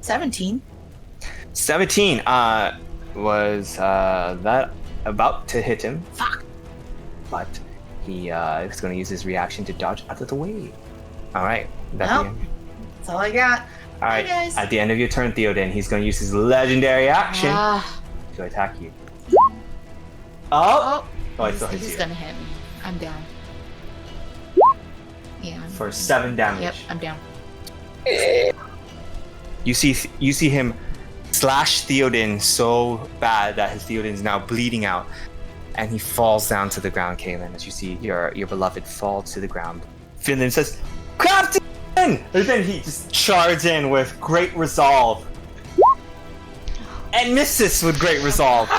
[SPEAKER 3] 17.
[SPEAKER 1] 17 was that about to hit him.
[SPEAKER 3] Fuck.
[SPEAKER 1] But he is going to use his reaction to dodge out of the way. All right.
[SPEAKER 3] Nope. That's all I got.
[SPEAKER 1] All right.
[SPEAKER 3] Bye, guys.
[SPEAKER 1] At the end of your turn, Theoden, he's going to use his legendary action to attack you. Oh, it still hits
[SPEAKER 3] he's
[SPEAKER 1] you
[SPEAKER 3] gonna hit me. I'm down. Yeah.
[SPEAKER 1] for 7 damage.
[SPEAKER 3] Yep, I'm down.
[SPEAKER 1] You see him slash Theoden so bad that his Theoden is now bleeding out, and he falls down to the ground. Caelynn, as you see your beloved fall to the ground, Finland says, "Captain!" And then he just charges in with great resolve, and misses with great resolve.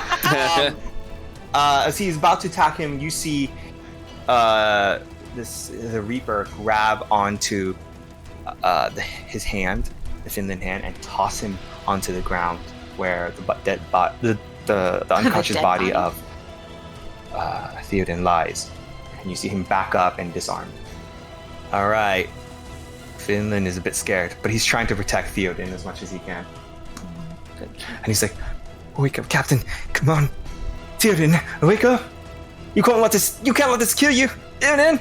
[SPEAKER 1] As he's about to attack him, you see the Reaper grab onto his hand, the Finland hand, and toss him onto the ground where the unconscious
[SPEAKER 3] dead
[SPEAKER 1] body
[SPEAKER 3] body?
[SPEAKER 1] of Theoden lies. And and you see him back up and disarmed. All right. Finland is a bit scared, but he's trying to protect Theoden as much as he can. And he's like, "Wake up, Captain! Come on, Theoden, wake up! You can't let this kill you, Theoden!"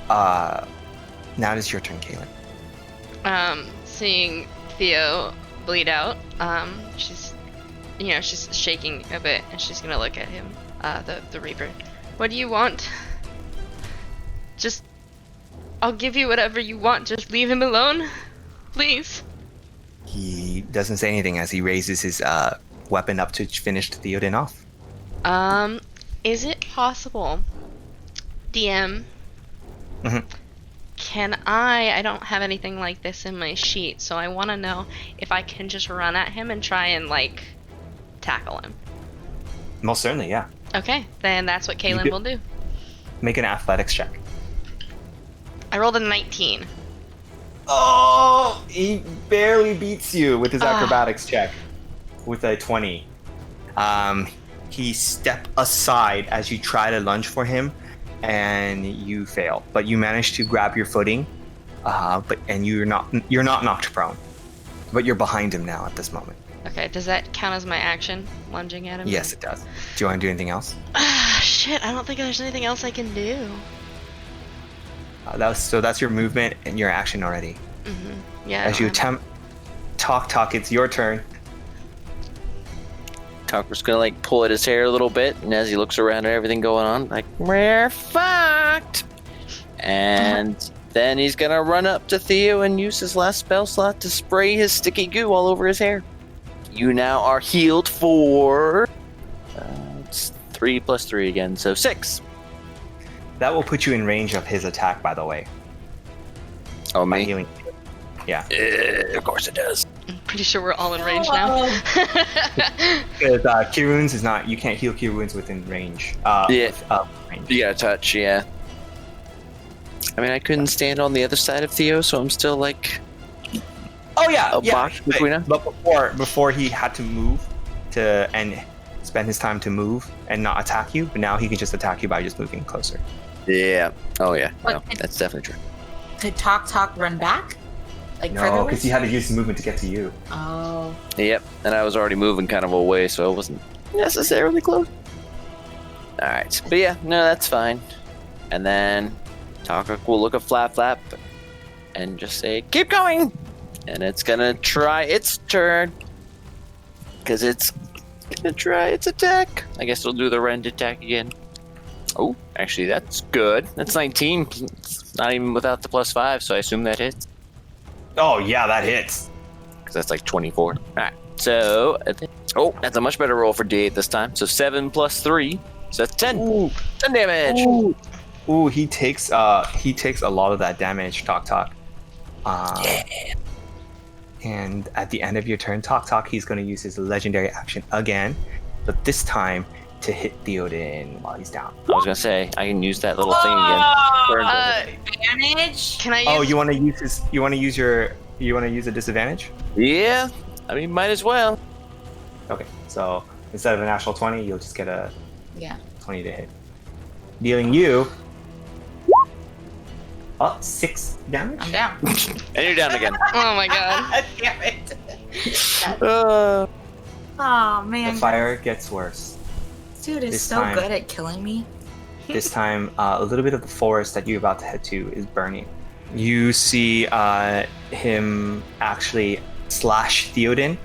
[SPEAKER 1] Now it is your turn, Caelynn.
[SPEAKER 2] Seeing Theo bleed out, she's shaking a bit, and she's gonna look at him, the Reaper. What do you want? I'll give you whatever you want. Just leave him alone, please.
[SPEAKER 1] He doesn't say anything as he raises his weapon up to finish Theoden off.
[SPEAKER 2] Is it possible, DM?
[SPEAKER 1] Mm-hmm.
[SPEAKER 2] Can I don't have anything like this in my sheet, so I want to know if I can just run at him and try and, like, tackle him.
[SPEAKER 1] Most certainly, yeah.
[SPEAKER 2] Okay, then that's what Caelynn will do.
[SPEAKER 1] Make an athletics check.
[SPEAKER 2] I rolled a 19.
[SPEAKER 1] Oh! He barely beats you with his acrobatics check with a 20. He step aside as you try to lunge for him, and you fail. But you manage to grab your footing, and you're not knocked prone. But you're behind him now at this moment.
[SPEAKER 2] Okay, does that count as my action, lunging at him?
[SPEAKER 1] Yes, it does. Do you want to do anything else?
[SPEAKER 2] Shit, I don't think there's anything else I can do.
[SPEAKER 1] That's your movement and your action already.
[SPEAKER 2] Mm-hmm. Yeah.
[SPEAKER 1] As you attempt, Talk, it's your turn.
[SPEAKER 4] Talker's gonna like pull at his hair a little bit, and as he looks around at everything going on, like, we're fucked. And then he's gonna run up to Theo and use his last spell slot to spray his sticky goo all over his hair. You now are healed for it's 3 + 3 again, so 6.
[SPEAKER 1] That will put you in range of his attack, by the way.
[SPEAKER 4] Oh,
[SPEAKER 1] By
[SPEAKER 4] me?
[SPEAKER 1] healing. Yeah.
[SPEAKER 4] Of course it does.
[SPEAKER 2] I'm pretty sure we're all in range now.
[SPEAKER 1] Because Cure Wounds is not. You can't heal Cure Wounds within range.
[SPEAKER 4] Yeah.
[SPEAKER 1] Range.
[SPEAKER 4] You gotta touch, yeah. I mean, I couldn't stand on the other side of Theo, so I'm still like
[SPEAKER 1] Oh yeah.
[SPEAKER 4] a box between us.
[SPEAKER 1] But before he had to move and spend his time to move and not attack you, but now he can just attack you by just moving closer.
[SPEAKER 4] Yeah. Oh yeah.
[SPEAKER 3] But-
[SPEAKER 4] No, that's definitely true.
[SPEAKER 3] Could Talk run back? Like
[SPEAKER 1] No,
[SPEAKER 3] further
[SPEAKER 1] because he had to use his movement to get to you.
[SPEAKER 3] Oh.
[SPEAKER 4] Yep. And I was already moving kind of away, so I wasn't necessarily close. All right. But yeah, no, that's fine. And then Taktak will look at Flap and just say, "Keep going!" And it's gonna try its turn. Because it's gonna try its attack. I guess it'll do the rend attack again. Oh, actually, that's good. That's 19. It's not even without the +5, so I assume that hits.
[SPEAKER 1] Oh yeah, that hits.
[SPEAKER 4] Because that's like 24. Alright, so... Oh, that's a much better roll for D8 this time. So 7 + 3. So that's 10.
[SPEAKER 1] Ooh.
[SPEAKER 4] 10 damage!
[SPEAKER 1] Ooh, he takes a lot of that damage, Talk.
[SPEAKER 4] Yeah.
[SPEAKER 1] And at the end of your turn, Talk, he's going to use his legendary action again, but this time to hit Theoden while he's down.
[SPEAKER 4] I was gonna say, I can use that little thing again.
[SPEAKER 3] Advantage?
[SPEAKER 2] Can I use...
[SPEAKER 1] Oh, you want to use a disadvantage?
[SPEAKER 4] Yeah, I mean, might as well.
[SPEAKER 1] Okay, so instead of a natural 20, you'll just get a
[SPEAKER 3] Yeah.
[SPEAKER 1] 20 to hit, dealing you 6 damage.
[SPEAKER 3] I'm down.
[SPEAKER 4] And you're down again.
[SPEAKER 2] Oh my god.
[SPEAKER 3] Damn it.
[SPEAKER 4] Uh,
[SPEAKER 3] Oh
[SPEAKER 1] The
[SPEAKER 3] man.
[SPEAKER 1] fire gets worse.
[SPEAKER 3] Dude is
[SPEAKER 1] this
[SPEAKER 3] so
[SPEAKER 1] time-
[SPEAKER 3] good at killing me.
[SPEAKER 1] This time, a little bit of the forest that you're about to head to is burning. You see him actually slash Theoden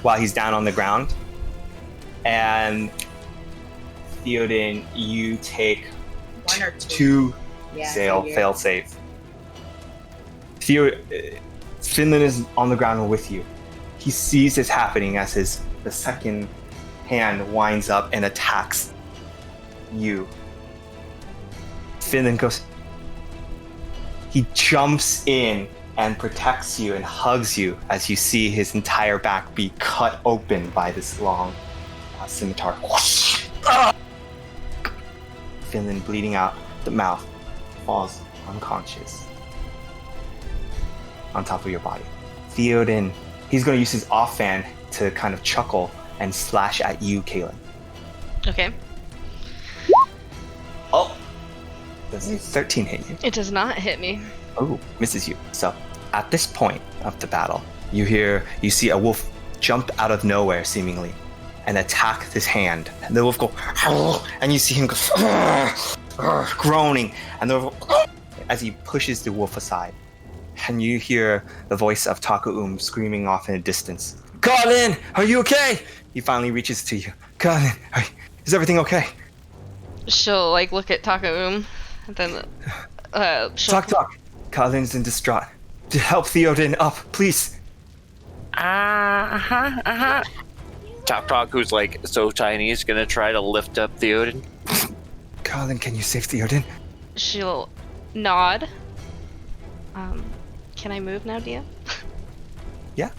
[SPEAKER 1] while he's down on the ground. And Theoden, you take
[SPEAKER 3] 1 or 2.
[SPEAKER 1] 2 fail save. Finland is on the ground with you. He sees this happening as the second hand winds up and attacks you. Finland goes. He jumps in and protects you and hugs you as you see his entire back be cut open by this long scimitar. Finland, bleeding out the mouth, falls unconscious on top of your body. Theoden, he's going to use his offhand to kind of chuckle and slash at you, Caelynn.
[SPEAKER 2] Okay.
[SPEAKER 1] Does a 13 hit you?
[SPEAKER 2] It does not hit me.
[SPEAKER 1] Oh, misses you. So, at this point of the battle, you see a wolf jump out of nowhere, seemingly, and attack this hand. And the wolf go, and you see him go, groaning, and the wolf, as he pushes the wolf aside. And you hear the voice of Taku screaming off in the distance. Caelynn, are you okay? He finally reaches to you. Caelynn, is everything okay?
[SPEAKER 2] She'll like look at Taka and then she'll
[SPEAKER 1] Taktak. Caelynn's in distraught. To help Theoden up, please.
[SPEAKER 4] Taktak, who's like so tiny, is gonna try to lift up Theoden.
[SPEAKER 1] Caelynn, can you save Theoden?
[SPEAKER 2] she'll nod. Can I move now, DM?
[SPEAKER 1] Yeah.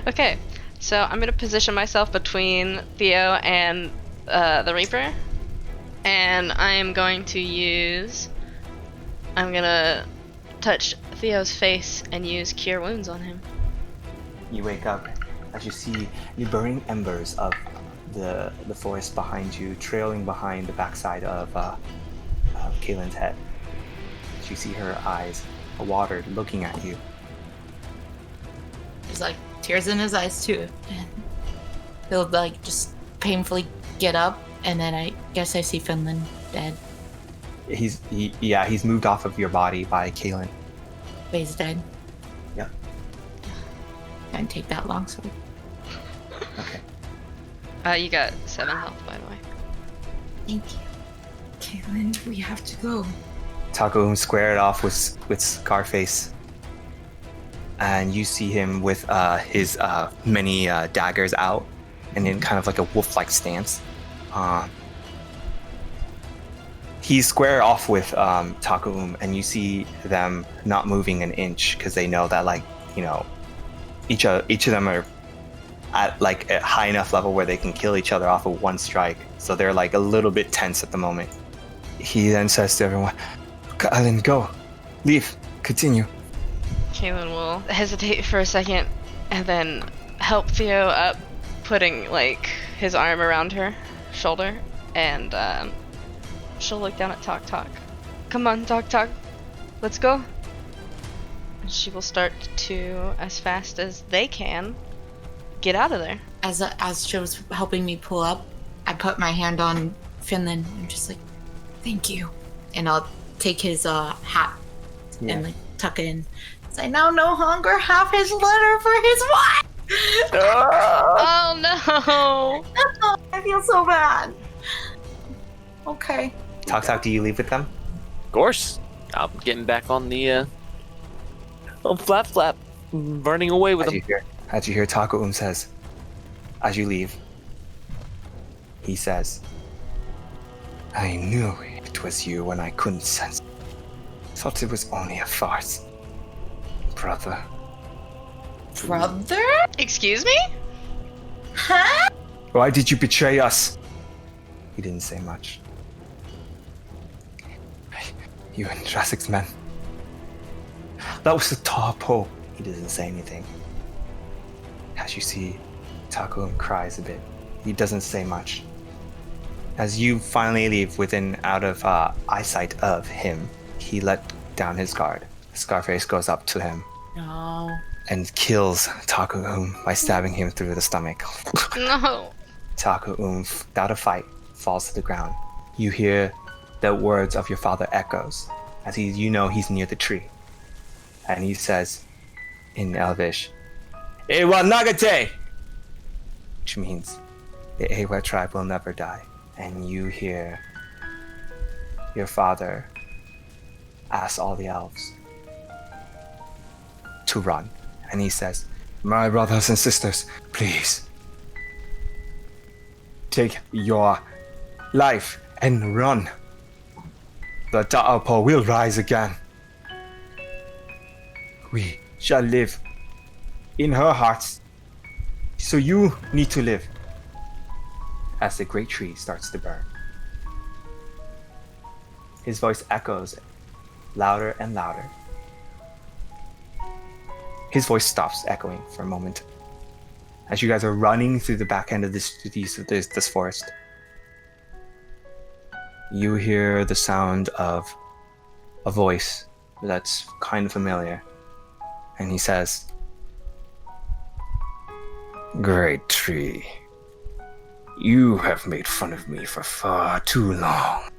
[SPEAKER 2] Okay, so I'm gonna position myself between Theo and the Reaper, and I'm gonna touch Theo's face and use Cure Wounds on him.
[SPEAKER 1] You wake up as you see the burning embers of the forest behind you, trailing behind the backside of Caelynn's head. You see her eyes watered, looking at you.
[SPEAKER 3] There's like tears in his eyes too. And he'll like just painfully get up, and then I guess I see Finland dead.
[SPEAKER 1] He's moved off of your body by Caelynn.
[SPEAKER 3] But he's dead.
[SPEAKER 1] Yeah.
[SPEAKER 3] Didn't take that long, so.
[SPEAKER 1] Okay.
[SPEAKER 2] You got 7 health, by the way.
[SPEAKER 3] Thank you. Caelynn, we have to go.
[SPEAKER 1] Taku squared off with Scarface, and you see him with his many daggers out, and in kind of like a wolf-like stance. He's square off with Taku, and you see them not moving an inch because they know that, like, you know, each of them are at like a high enough level where they can kill each other off of one strike. So they're like a little bit tense at the moment. He then says to everyone, Caelynn, go. Leave. Continue.
[SPEAKER 2] Caelynn will hesitate for a second and then help Theo up, putting like his arm around her shoulder, and she'll look down at Taktak. Come on, Taktak, let's go. And she will start to, as fast as they can, get out of there.
[SPEAKER 3] As she was helping me pull up, I put my hand on Finland. I'm just like, thank you. And I'll take his hat and like tuck it in. I now no longer have his letter for his wife.
[SPEAKER 2] Oh no!
[SPEAKER 3] I feel so bad. Okay.
[SPEAKER 1] Taktak, do you leave with them?
[SPEAKER 4] Of course. I'm getting back on the flap, running away with him.
[SPEAKER 1] As you hear Taku says, as you leave, he says, I knew it was you when I couldn't sense it. Thought it was only a farce. Brother.
[SPEAKER 3] Brother?
[SPEAKER 2] Excuse me?
[SPEAKER 3] Huh?
[SPEAKER 1] Why did you betray us? He didn't say much. You and Drassig's men. That was the Tarpo. He doesn't say anything. As you see, Taku cries a bit. He doesn't say much. As you finally leave out of eyesight of him, he let down his guard. Scarface goes up to him.
[SPEAKER 3] No.
[SPEAKER 1] And kills Taku by stabbing him through the stomach.
[SPEAKER 2] No.
[SPEAKER 1] Taku, without a fight, falls to the ground. You hear the words of your father echoes as he's near the tree. And he says in Elvish, Eywa Nagate! Which means the Eywa tribe will never die. And you hear your father ask all the elves to run. And he says, my brothers and sisters, please take your life and run. The Ta'apo will rise again. We shall live in her hearts. So you need to live. As the great tree starts to burn, his voice echoes louder and louder. His voice stops echoing for a moment as you guys are running through the back end of this forest. You hear the sound of a voice that's kind of familiar. And he says, "Great tree, you have made fun of me for far too long.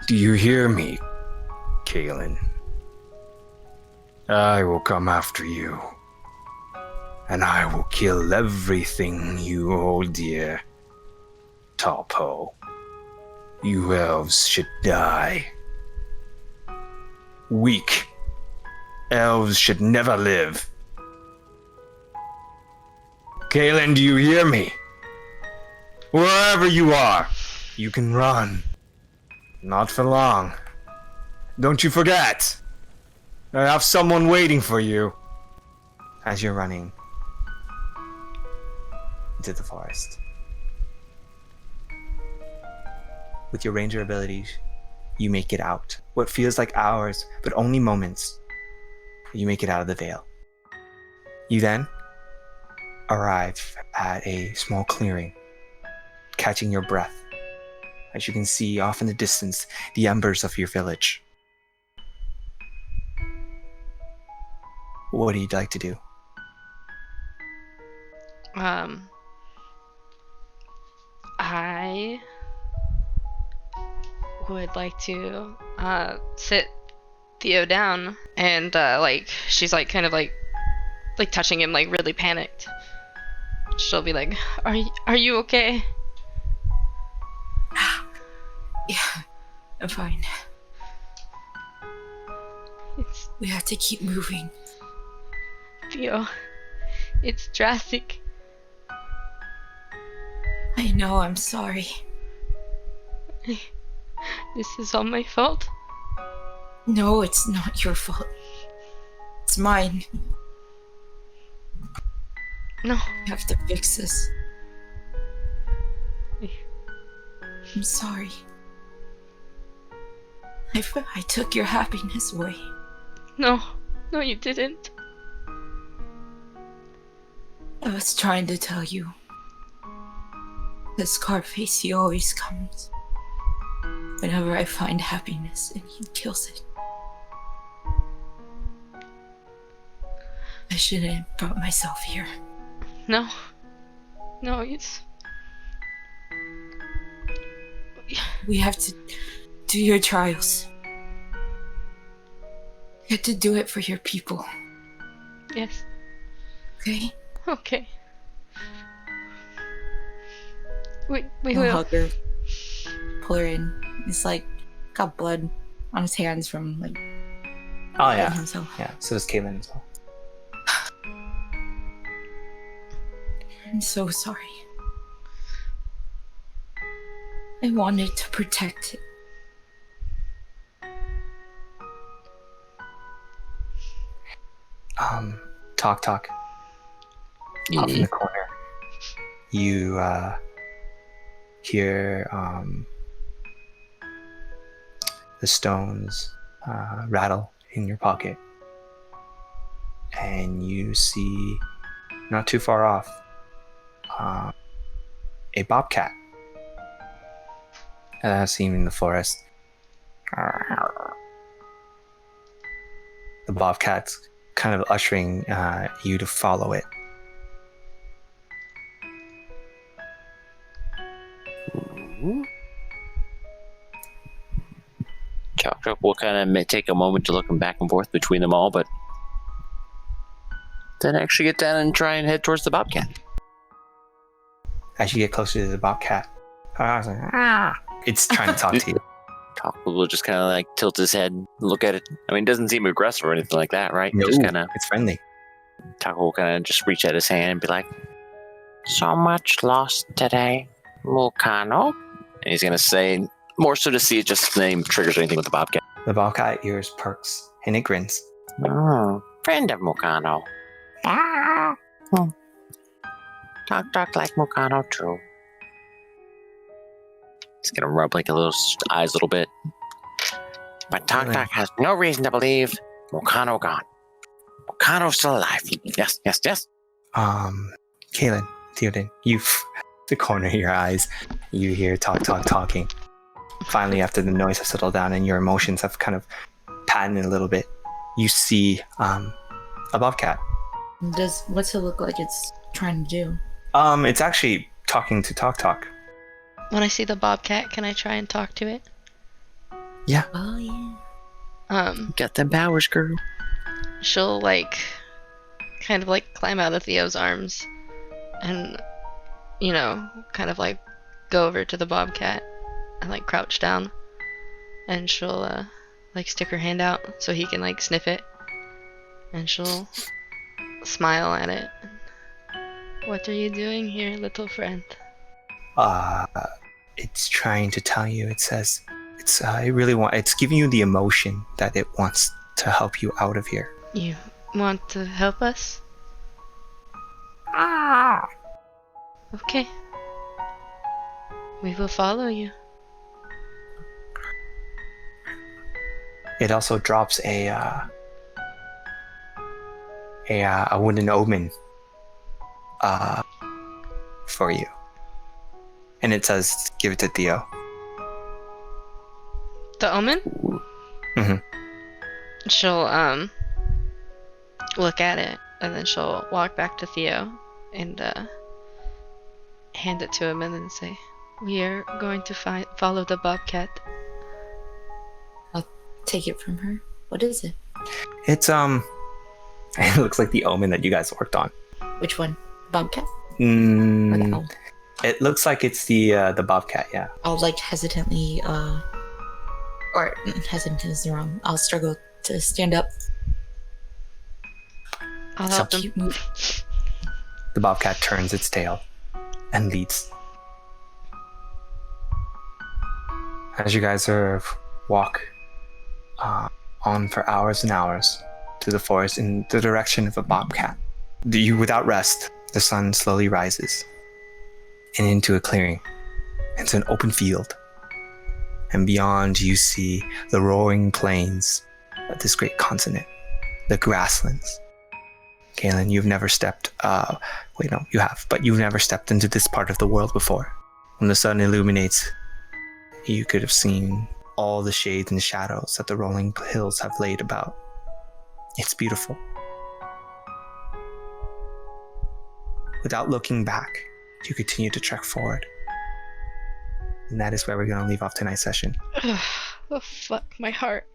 [SPEAKER 1] Do you hear me, Caelynn? I will come after you, and I will kill everything you hold dear. Talpo, you elves should die. Weak elves should never live. Caelynn, do you hear me? Wherever you are, you can run. Not for long. Don't you forget. I have someone waiting for you." As you're running into the forest. With your ranger abilities, you make it out. What feels like hours, but only moments. You make it out of the veil. You then arrive at a small clearing, catching your breath, as you can see off in the distance the embers of your village. What do you like to do?
[SPEAKER 2] I would like to sit Theo down and she's like kind of like touching him, like really panicked. She'll be like, "Are you okay?"
[SPEAKER 3] Yeah, I'm fine. We have to keep moving.
[SPEAKER 2] Theo, it's Drassig.
[SPEAKER 3] I know, I'm sorry.
[SPEAKER 2] This is all my fault.
[SPEAKER 3] No, it's not your fault. It's mine.
[SPEAKER 2] No.
[SPEAKER 3] We have to fix this. I'm sorry. I took your happiness away.
[SPEAKER 2] No, you didn't.
[SPEAKER 3] I was trying to tell you. The Scarface, he always comes. Whenever I find happiness, and he kills it. I shouldn't have brought myself here.
[SPEAKER 2] No, it's...
[SPEAKER 3] We have to do your trials. You have to do it for your people.
[SPEAKER 2] Yes.
[SPEAKER 3] Okay?
[SPEAKER 2] Okay. We
[SPEAKER 3] I'll
[SPEAKER 2] will.
[SPEAKER 3] hug her. Pull her in. It's like, got blood on his hands from like...
[SPEAKER 1] Oh yeah.
[SPEAKER 3] Himself.
[SPEAKER 1] Yeah, so does Caelynn as well.
[SPEAKER 3] I'm so sorry. I wanted to protect it.
[SPEAKER 1] Taktak. Off in the corner. You hear the stones rattle in your pocket. And you see, not too far off, a bobcat seen in the forest. The bobcat's kind of ushering you to follow it.
[SPEAKER 4] Taktak will kind of take a moment to look back and forth between them all, but then actually get down and try and head towards the bobcat.
[SPEAKER 1] As you get closer to the bobcat, it's trying to talk to you.
[SPEAKER 4] Taktak will just kind of like tilt his head and look at it. I mean, it doesn't seem aggressive or anything like that, right?
[SPEAKER 1] No,
[SPEAKER 4] Just kind of,
[SPEAKER 1] it's friendly.
[SPEAKER 4] Taktak will kind of just reach out his hand and be like, "So much lost today, Kano." And he's going to say, more so to see if just the name triggers anything with the bobcat.
[SPEAKER 1] The bobcat ears perks and it grins.
[SPEAKER 4] Oh, friend of Mukano. Ah. Taktak like Mukano too. He's gonna rub like a little eyes a little bit. But Taktak has no reason to believe Mukano gone. Mukano's still alive. Yes.
[SPEAKER 1] Caelynn, Theoden, you, the corner of your eyes, you hear talking. finally, after the noise has settled down and your emotions have kind of padded a little bit, you see a bobcat.
[SPEAKER 3] What's it look like it's trying to do?
[SPEAKER 1] It's actually talking to Taktak.
[SPEAKER 2] When I see the bobcat, can I try and talk to it?
[SPEAKER 1] Yeah.
[SPEAKER 3] Oh yeah.
[SPEAKER 4] Got them powers, girl.
[SPEAKER 2] She'll kind of climb out of Theo's arms and, kind of go over to the bobcat and crouch down, and she'll stick her hand out so he can sniff it, and she'll smile at it. What are you doing here, little friend?
[SPEAKER 1] It's trying to tell you. It says it's giving you the emotion that it wants to help you out of here.
[SPEAKER 2] You want to help us? Okay. We will follow you.
[SPEAKER 1] It also drops a wooden omen for you, and it says, "Give it to Theo."
[SPEAKER 2] The omen?
[SPEAKER 1] Mm-hmm.
[SPEAKER 2] She'll look at it, and then she'll walk back to Theo and hand it to him, and then say, "We are going to follow the bobcat."
[SPEAKER 3] I'll take it from her. What is it?
[SPEAKER 1] It's it looks like the omen that you guys worked on.
[SPEAKER 3] Which one? Bobcat? Or the owl?
[SPEAKER 1] It looks like it's the bobcat. Yeah.
[SPEAKER 3] I'll hesitantly or hesitant is wrong. I'll struggle to stand up.
[SPEAKER 2] I'll
[SPEAKER 1] It's
[SPEAKER 2] help
[SPEAKER 1] a
[SPEAKER 2] him.
[SPEAKER 3] Cute move.
[SPEAKER 1] The bobcat turns its tail and leads. As you guys walk on for hours and hours through the forest in the direction of a bobcat, without rest, the sun slowly rises and into a clearing. It's an open field. And beyond, you see the roaring plains of this great continent, the grasslands. Caelynn, you've never stepped, you have, but you've never stepped into this part of the world before. When the sun illuminates, you could have seen all the shades and shadows that the rolling hills have laid about. It's beautiful. Without looking back, you continue to trek forward. And that is where we're going to leave off tonight's session.
[SPEAKER 2] Oh, fuck, my heart.